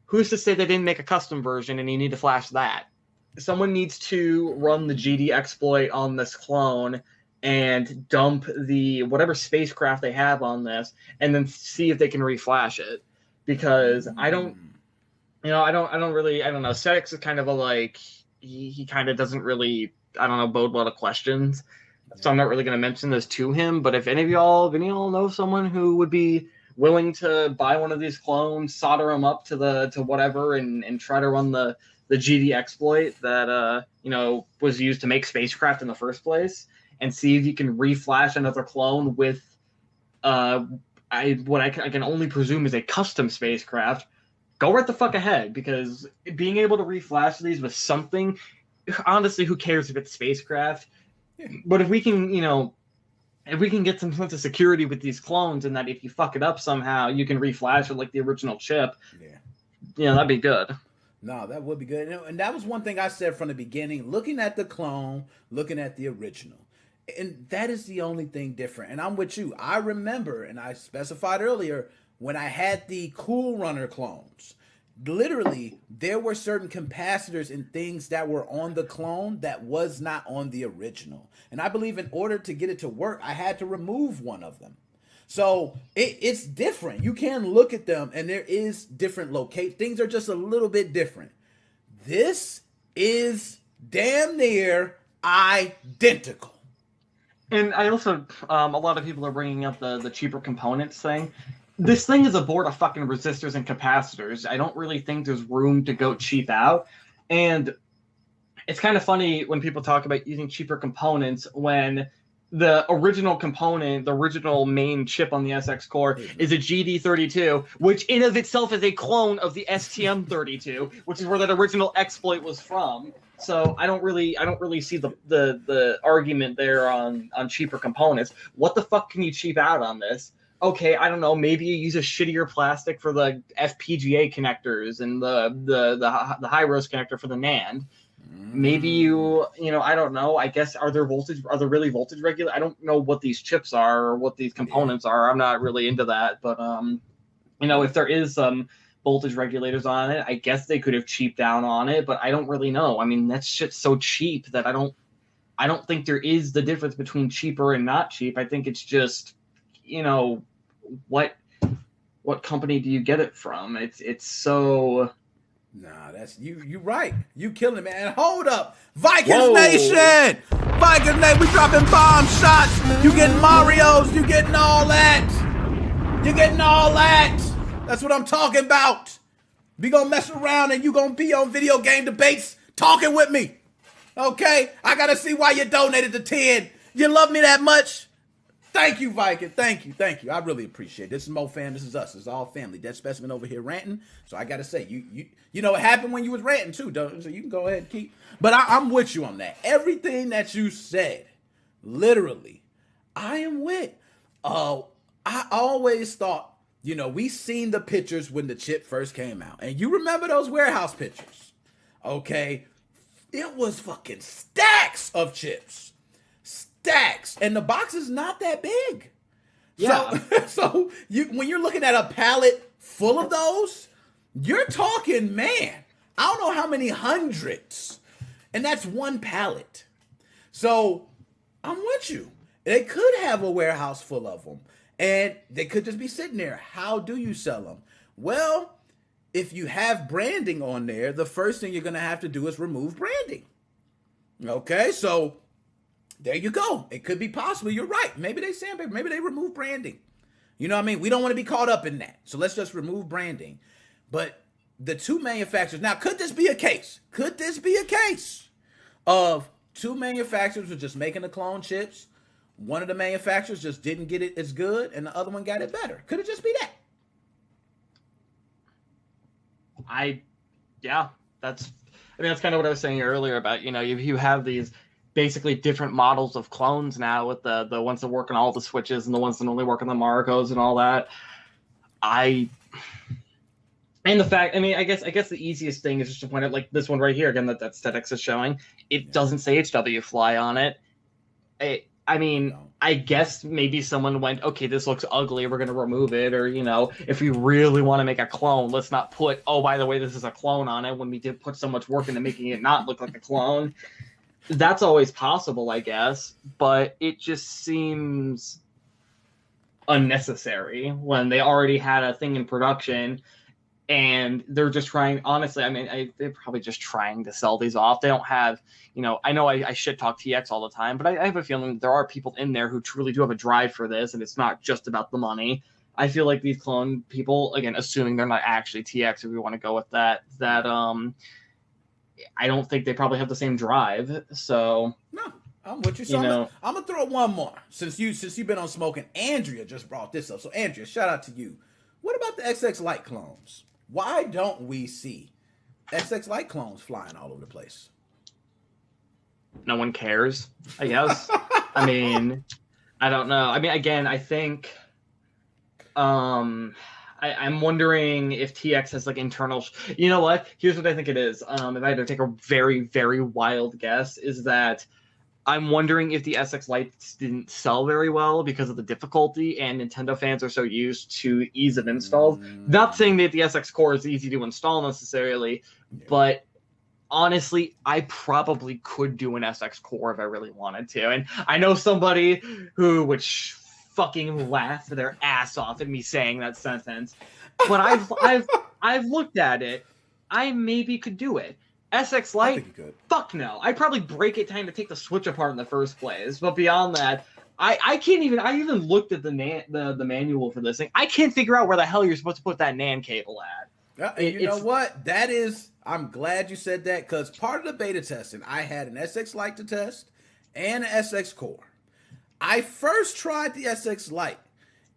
Who's to say they didn't make a custom version and you need to flash that? Someone needs to run the GD exploit on this clone and dump the whatever spacecraft they have on this and then see if they can reflash it. Because I don't know. Statics is kind of he kind of doesn't really, bode well to questions. So I'm not really going to mention this to him. But if any of y'all know someone who would be willing to buy one of these clones, solder them up to whatever, and try to run the GD exploit that was used to make spacecraft in the first place, and see if you can reflash another clone with I can only presume is a custom spacecraft. Go right the fuck ahead, because being able to reflash these with something, honestly, who cares if it's spacecraft? But if we can, if we can get some sense of security with these clones, and that if you fuck it up somehow, you can reflash it like the original chip. Yeah, that'd be good. No, that would be good. And that was one thing I said from the beginning, looking at the clone, looking at the original. And that is the only thing different. And I'm with you. I remember, and I specified earlier, when I had the Cool Runner clones, literally, there were certain capacitors and things that were on the clone that was not on the original. And I believe in order to get it to work, I had to remove one of them. So it's different. You can look at them, and there is different locate. Things are just a little bit different. This is damn near identical. And I also, a lot of people are bringing up the cheaper components thing. This thing is a board of fucking resistors and capacitors. I don't really think there's room to go cheap out. And it's kind of funny when people talk about using cheaper components when the original component, the original main chip on the SX core is a GD32, which in of itself is a clone of the STM32, which is where that original exploit was from. So I don't really see the argument there on cheaper components. What the fuck can you cheap out on this? Okay, I don't know, maybe you use a shittier plastic for the FPGA connectors and the high-res connector for the NAND. Maybe you I don't know. I guess are there really voltage regulators? I don't know what these chips are or what these components are. I'm not really into that, but if there is some voltage regulators on it, I guess they could have cheaped down on it, but I don't really know. I mean, that shit's so cheap that I don't I don't think there is the difference between cheaper and not cheap. I think it's just, what company do you get it from? It's so. Nah, that's you right. You killing it, man. Hold up. Vikings Nation! Vikings Nation, we dropping bomb shots. You getting Marios, you getting all that. You getting all that. That's what I'm talking about. We gonna mess around and you gonna be on video game debates talking with me. Okay? I gotta see why you donated the 10. You love me that much? Thank you, Viking. Thank you. I really appreciate it. This is Mo Fam. This is us. It's all family. Dead Specimen over here ranting. So I gotta say, you know what happened when you was ranting too, don't? So you can go ahead and keep. But I'm with you on that. Everything that you said, literally, I am with. I always thought, we seen the pictures when the chip first came out, and you remember those warehouse pictures, okay? It was fucking stacks of chips. Stacks, and the box is not that big. Yeah. So when you're looking at a pallet full of those, you're talking, man, I don't know how many hundreds, and that's one pallet. So I'm with you. They could have a warehouse full of them, and they could just be sitting there. How do you sell them? Well, if you have branding on there, the first thing you're going to have to do is remove branding. Okay, so there you go. It could be possible. You're right. Maybe they sandpaper. Maybe they remove branding. You know what I mean? We don't want to be caught up in that. So let's just remove branding. But the two manufacturers. Now, could this be a case? Could this be a case of two manufacturers were just making the clone chips? One of the manufacturers just didn't get it as good, and the other one got it better. Could it just be that? That's kind of what I was saying earlier about, you have these basically different models of clones now with the ones that work on all the switches and the ones that only work on the Marcos and all that. I guess the easiest thing is just to point out, like this one right here, again, that Aesthetics is showing. It doesn't say HW Fly on it. I guess maybe someone went, okay, this looks ugly, we're going to remove it. Or, if we really want to make a clone, let's not put, oh, by the way, this is a clone on it, when we did put so much work into making it not look like a clone. That's always possible, I guess. But it just seems unnecessary when they already had a thing in production. And they're just trying, honestly, they're probably just trying to sell these off. They don't have, I know I shit talk TX all the time, but I have a feeling there are people in there who truly do have a drive for this, and it's not just about the money. I feel like these clone people, again, assuming they're not actually TX, if we want to go with that, I don't think they probably have the same drive. So no, I'm with you. So I'm gonna throw one more since you've been on smoking. Andrea just brought this up. So Andrea, shout out to you. What about the XX Lite clones? Why don't we see XX Lite clones flying all over the place? No one cares, I guess. I don't know. Again, I think I'm wondering if TX has like internal. You know what? Here's what I think it is. If I had to take a very, very wild guess, is that I'm wondering if the SX Lites didn't sell very well because of the difficulty, and Nintendo fans are so used to ease of installs. Not saying that the SX Core is easy to install necessarily, but honestly, I probably could do an SX Core if I really wanted to. And I know somebody who would fucking laugh their ass off at me saying that sentence, but I've looked at it. I maybe could do it. SX Lite? Fuck no. I'd probably break it trying to take the Switch apart in the first place. But beyond that, I can't even. I even looked at the manual for this thing. I can't figure out where the hell you're supposed to put that NAND cable at. You know what? That is. I'm glad you said that, because part of the beta testing, I had an SX Lite to test and an SX Core. I first tried the SX Lite,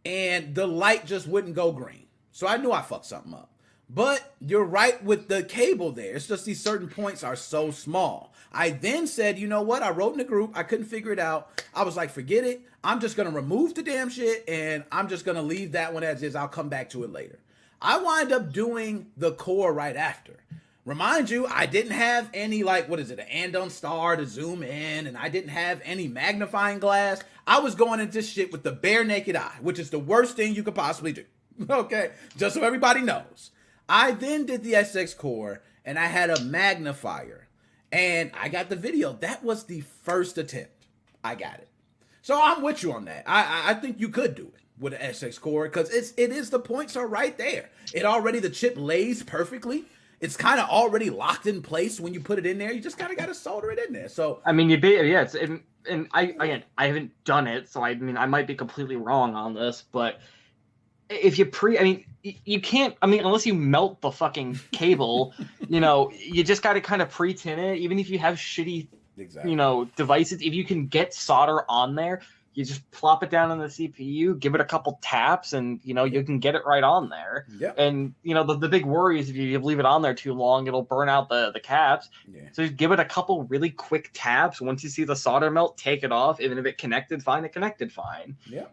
and the light just wouldn't go green. So I knew I fucked something up. But you're right with the cable there. It's just these certain points are so small. I then said, you know what? I wrote in the group. I couldn't figure it out. I was like, forget it. I'm just going to remove the damn shit, and I'm just going to leave that one as is. I'll come back to it later. I wind up doing the core right after. Remind you, I didn't have any, like, what is it, an Andon Star to zoom in, and I didn't have any magnifying glass. I was going into this shit with the bare naked eye, which is the worst thing you could possibly do. Okay? Just so everybody knows. I then did the SX Core, and I had a magnifier. And I got the video. That was the first attempt. I got it. So I'm with you on that. I think you could do it with an SX core because the points are right there. The chip lays perfectly. It's kind of already locked in place when you put it in there. You just kind of got to solder it in there. So I mean, I haven't done it, so I might be completely wrong on this, but if you you can't, unless you melt the fucking cable, you just got to kind of pre-tin it, even if you have shitty, devices. If you can get solder on there, you just plop it down on the CPU, give it a couple taps, and you can get it right on there. Yeah. And the big worry is if you leave it on there too long, it'll burn out the caps. Yeah. So just give it a couple really quick taps. Once you see the solder melt, take it off. Even if it connected fine, it connected fine. Yeah.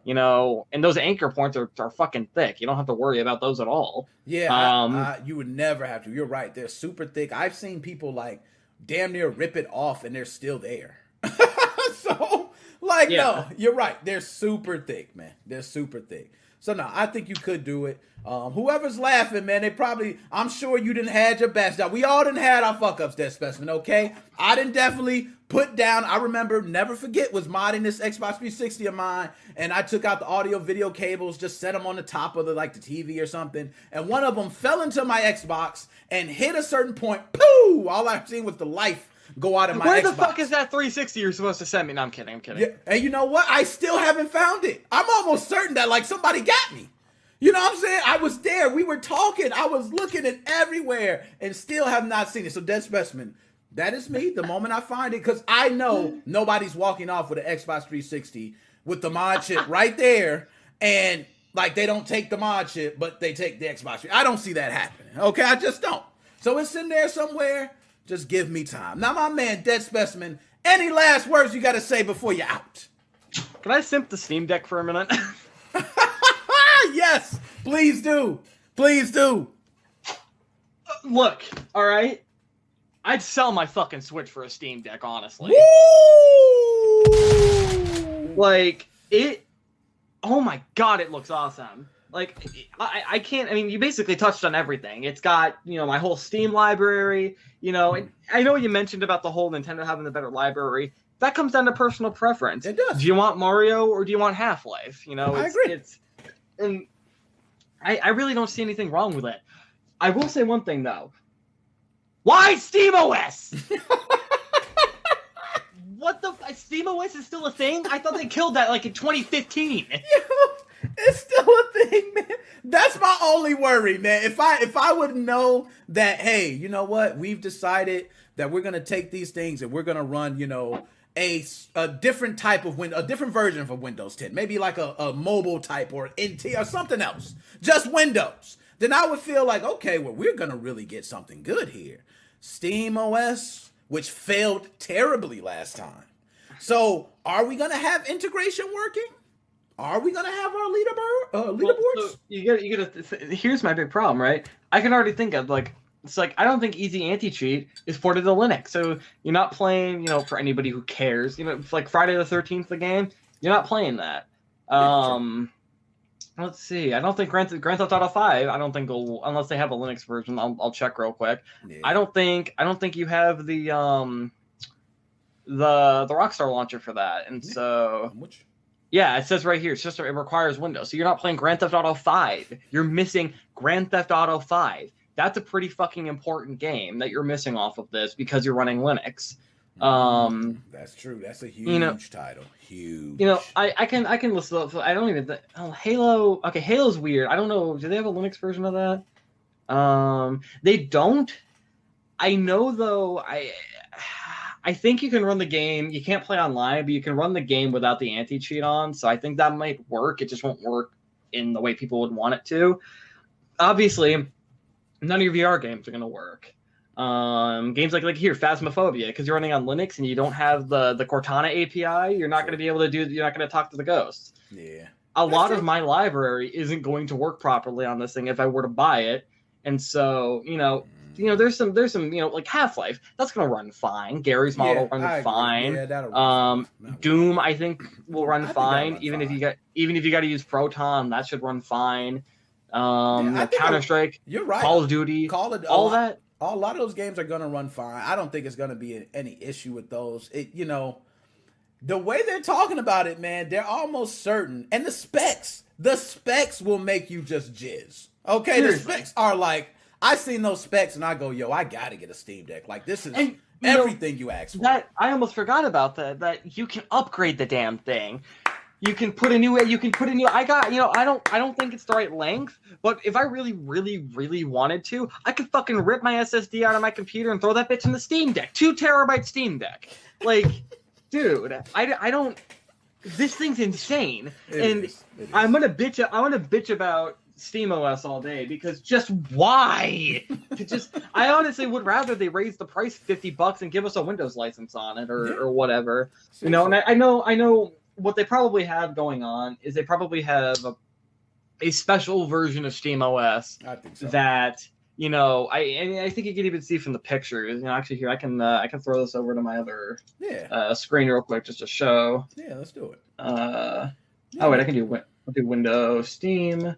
And those anchor points are fucking thick. You don't have to worry about those at all. Yeah. You would never have to. You're right. They're super thick. I've seen people like damn near rip it off and they're still there. No, you're right. They're super thick, man. They're super thick. So, no, I think you could do it. Whoever's laughing, man, I'm sure you didn't had your best job. We all didn't had our fuck-ups, Dead Specimen, okay? I didn't definitely put down, I remember, never forget, was modding this Xbox 360 of mine, and I took out the audio-video cables, just set them on the top of the TV or something, and one of them fell into my Xbox and hit a certain point. Pooh! All I've seen was the life go out of my Xbox. Where the fuck is that 360 you're supposed to send me? No, I'm kidding. Yeah, and you know what? I still haven't found it. I'm almost certain that somebody got me. You know what I'm saying? I was there. We were talking. I was looking at everywhere and still have not seen it. So Dead Specimen, that is me the moment I find it, because I know nobody's walking off with an Xbox 360 with the mod chip right there, and they don't take the mod chip, but they take the Xbox. I don't see that happening. Okay, I just don't. So it's in there somewhere. Just give me time. Now, my man, Dead Specimen, any last words you got to say before you're out? Can I simp the Steam Deck for a minute? Yes, please do. Please do. Look, all right? I'd sell my fucking Switch for a Steam Deck, honestly. Woo! Oh my god, it looks awesome. I can't, you basically touched on everything. It's got, my whole Steam library, and I know you mentioned about the whole Nintendo having the better library. That comes down to personal preference. It does. Do you want Mario or do you want Half-Life? I agree. And I really don't see anything wrong with it. I will say one thing, though. Why SteamOS? What the? SteamOS is still a thing? I thought they killed that in 2015. It's still a thing, man. That's my only worry, man. If I would know that, hey, you know what? We've decided that we're gonna take these things and we're gonna run, a different type of a different version of Windows 10, maybe a mobile type or NT or something else, just Windows. Then I would feel okay, well, we're gonna really get something good here. SteamOS, which failed terribly last time. So, are we gonna have integration working? Are we gonna have our leaderboards? So you gotta. Here's my big problem, right? I can already think of I don't think Easy Anti-Cheat is ported to Linux, so you're not playing. For anybody who cares, it's Friday the 13th, the game. You're not playing that. Let's see. I don't think Grand Theft Auto 5. I don't think unless they have a Linux version. I'll check real quick. Yeah. I don't think you have the Rockstar launcher for that, and so. Which? Yeah, it says right here, it requires Windows. So you're not playing Grand Theft Auto 5. You're missing Grand Theft Auto 5. That's a pretty fucking important game that you're missing off of this because you're running Linux. That's true. That's a huge title. Huge. I can list up. I don't even. Halo. Okay, Halo's weird. I don't know. Do they have a Linux version of that? They don't. I know though. I think you can run the game. You can't play online, but you can run the game without the anti-cheat on. So I think that might work. It just won't work in the way people would want it to. Obviously, none of your VR games are going to work. Games like here, Phasmophobia, because you're running on Linux and you don't have the Cortana API, you're not going to be able to you're not going to talk to the ghosts. Yeah. A lot of my library isn't going to work properly on this thing if I were to buy it. And so, there's some Half-Life that's gonna run fine. Gary's model runs fine. Yeah, that'll run fine. Doom, I think, will run fine. Even if you got to use Proton, that should run fine. Counter-Strike, you're right. Call of Duty, all that. A lot of those games are going to run fine. I don't think it's going to be any issue with those. The way they're talking about it, man, they're almost certain. And the specs will make you just jizz. Okay, Seriously. The specs are like, I seen those specs and I go, yo, I got to get a Steam Deck. Like, this is everything you asked for. That I almost forgot about that you can upgrade the damn thing. You can put a new I don't think it's the right length, but if I really, really, really wanted to, I could fucking rip my SSD out of my computer and throw that bitch in the Steam Deck. 2 terabyte Steam Deck. Like, dude, I don't this thing's insane. It is. I'm gonna bitch about SteamOS all day because just why? I honestly would rather they raise the price $50 and give us a Windows license on it or whatever. Seriously. And I know what they probably have going on is they probably have a special version of SteamOS. I think so. That I think you can even see from the pictures. Actually, here I can throw this over to my other screen real quick just to show. Yeah, let's do it. Oh wait, I can do Windows Steam.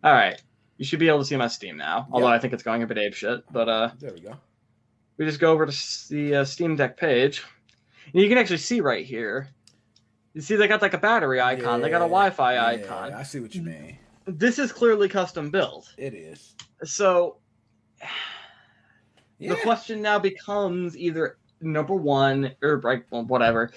All right, you should be able to see my Steam now. Although I think it's going a bit apeshit, but there we go. We just go over to the Steam Deck page, and you can actually see right here. You see, they got like a battery icon. They got a Wi-Fi icon. I see what you mean. This is clearly custom built. It is. So the question now becomes either number one or whatever.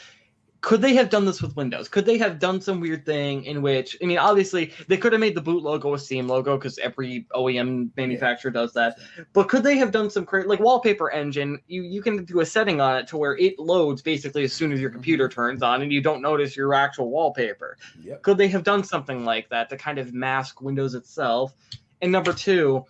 Could they have done this with Windows? Could they have done some weird thing in which, obviously, they could have made the boot logo a Steam logo because every OEM manufacturer does that. But could they have done some like wallpaper engine? You can do a setting on it to where it loads basically as soon as your computer turns on and you don't notice your actual wallpaper. Yep. Could they have done something like that to kind of mask Windows itself? And number two,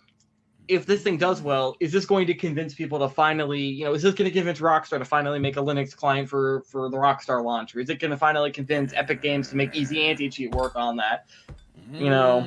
if this thing does well, is this going to convince people to finally, is this going to convince Rockstar to finally make a Linux client for the Rockstar launcher? Is it going to finally convince Epic Games to make easy anti-cheat work on that? Yeah,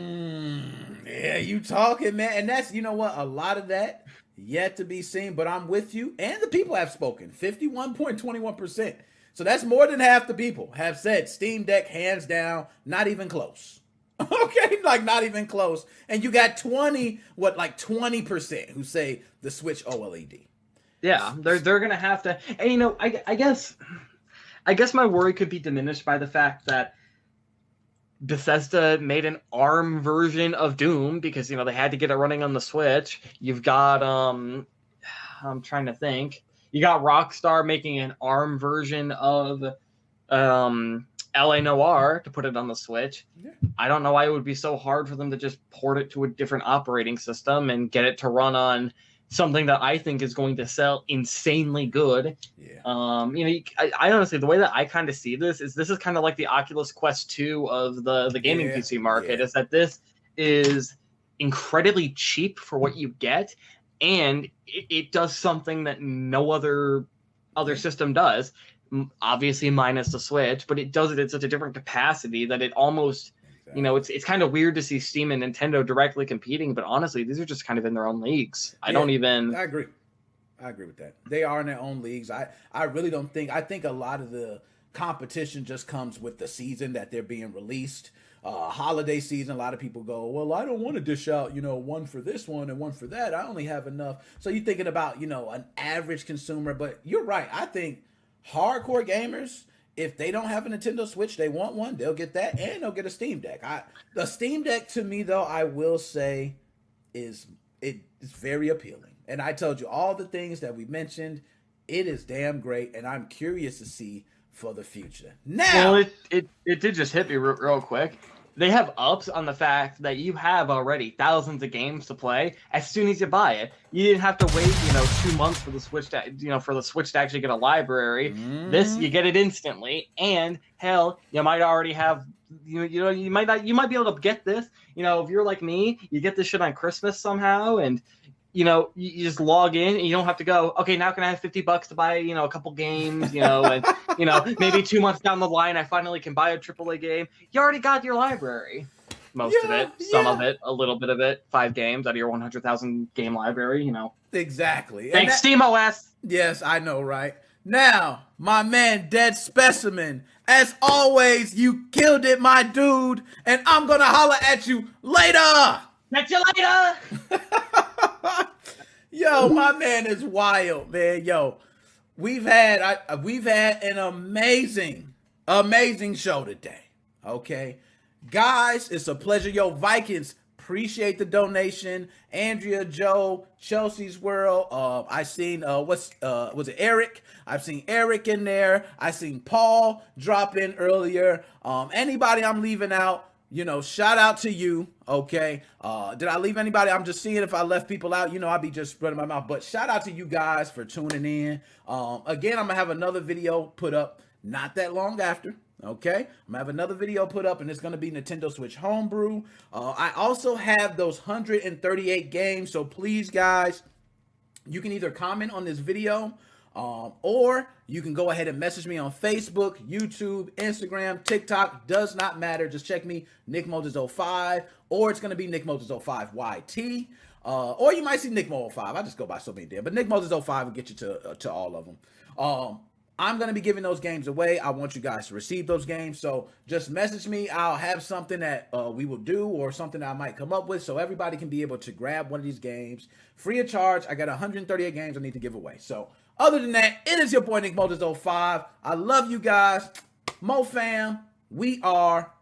you talking, man. And that's, what, a lot of that yet to be seen, but I'm with you. And the people have spoken, 51.21%. So that's more than half the people have said Steam Deck, hands down, not even close. Okay, like not even close. And you got 20% who say the Switch OLED. Yeah, they're gonna have to. And I guess my worry could be diminished by the fact that Bethesda made an ARM version of Doom because they had to get it running on the Switch. You've got I'm trying to think. You got Rockstar making an ARM version of LA Noire to put it on the Switch. Yeah. I don't know why it would be so hard for them to just port it to a different operating system and get it to run on something that I think is going to sell insanely good. Yeah. I honestly, the way that I kind of see this is kind of like the Oculus Quest 2 of the gaming PC market, is that this is incredibly cheap for what you get, and it does something that no other system does. Obviously minus the Switch, but it does it in such a different capacity that it almost, it's kind of weird to see Steam and Nintendo directly competing, but honestly, these are just kind of in their own leagues. I agree with that. They are in their own leagues. I really don't think, I think a lot of the competition just comes with the season that they're being released. Holiday season, a lot of people go, well, I don't want to dish out, one for this one and one for that. I only have enough. So you're thinking about, an average consumer, but you're right. I think hardcore gamers, if they don't have a Nintendo Switch, they want one, they'll get that, and they'll get a Steam Deck. The Steam Deck, to me, though, I will say is very appealing. And I told you all the things that we mentioned. It is damn great, and I'm curious to see for the future. Now, well, it did just hit me real quick. They have ups on the fact that you have already thousands of games to play as soon as you buy it. You didn't have to wait, 2 months for the Switch to actually get a library. This, you get it instantly, and hell, you might already have, you might be able to get this. If you're like me, you get this shit on Christmas somehow, and you just log in and you don't have to go, okay, now can I have $50 to buy, a couple games, and, maybe 2 months down the line, I finally can buy a AAA game. You already got your library. Most of it, some of it, a little bit of it, 5 games out of your 100,000 game library, Exactly. Thanks, SteamOS. Yes, I know, right? Now, my man, Dead Specimen, as always, you killed it, my dude, and I'm gonna holler at you later. Catch you later. Yo, my man is wild, man. Yo, we've had an amazing show today. Okay, guys, it's a pleasure. Yo, Vikings, appreciate the donation. Andrea, Joe, Chelsea's World. I seen was it Eric? I've seen Eric in there. I seen Paul drop in earlier. Anybody I'm leaving out, you know, shout out to you. Okay. Did I leave anybody? I'm just seeing if I left people out. You know, I'll be just spreading my mouth. But shout out to you guys for tuning in. Again, I'm gonna have another video put up not that long after. Okay, I'm gonna have another video put up, and it's gonna be Nintendo Switch Homebrew. I also have those 138 games, so please, guys, you can either comment on this video, or you can go ahead and message me on Facebook, YouTube, Instagram, TikTok. Does not matter. Just check me, Nickmoses05, or it's gonna be Nickmoses05 YT, or you might see Nickmo05. I just go by so many there, but Nickmoses05 will get you to all of them. I'm going to be giving those games away. I want you guys to receive those games. So just message me. I'll have something that we will do, or something that I might come up with, so everybody can be able to grab one of these games free of charge. I got 138 games I need to give away. So other than that, it is your boy Nickmoses05. I love you guys. Mo fam, we are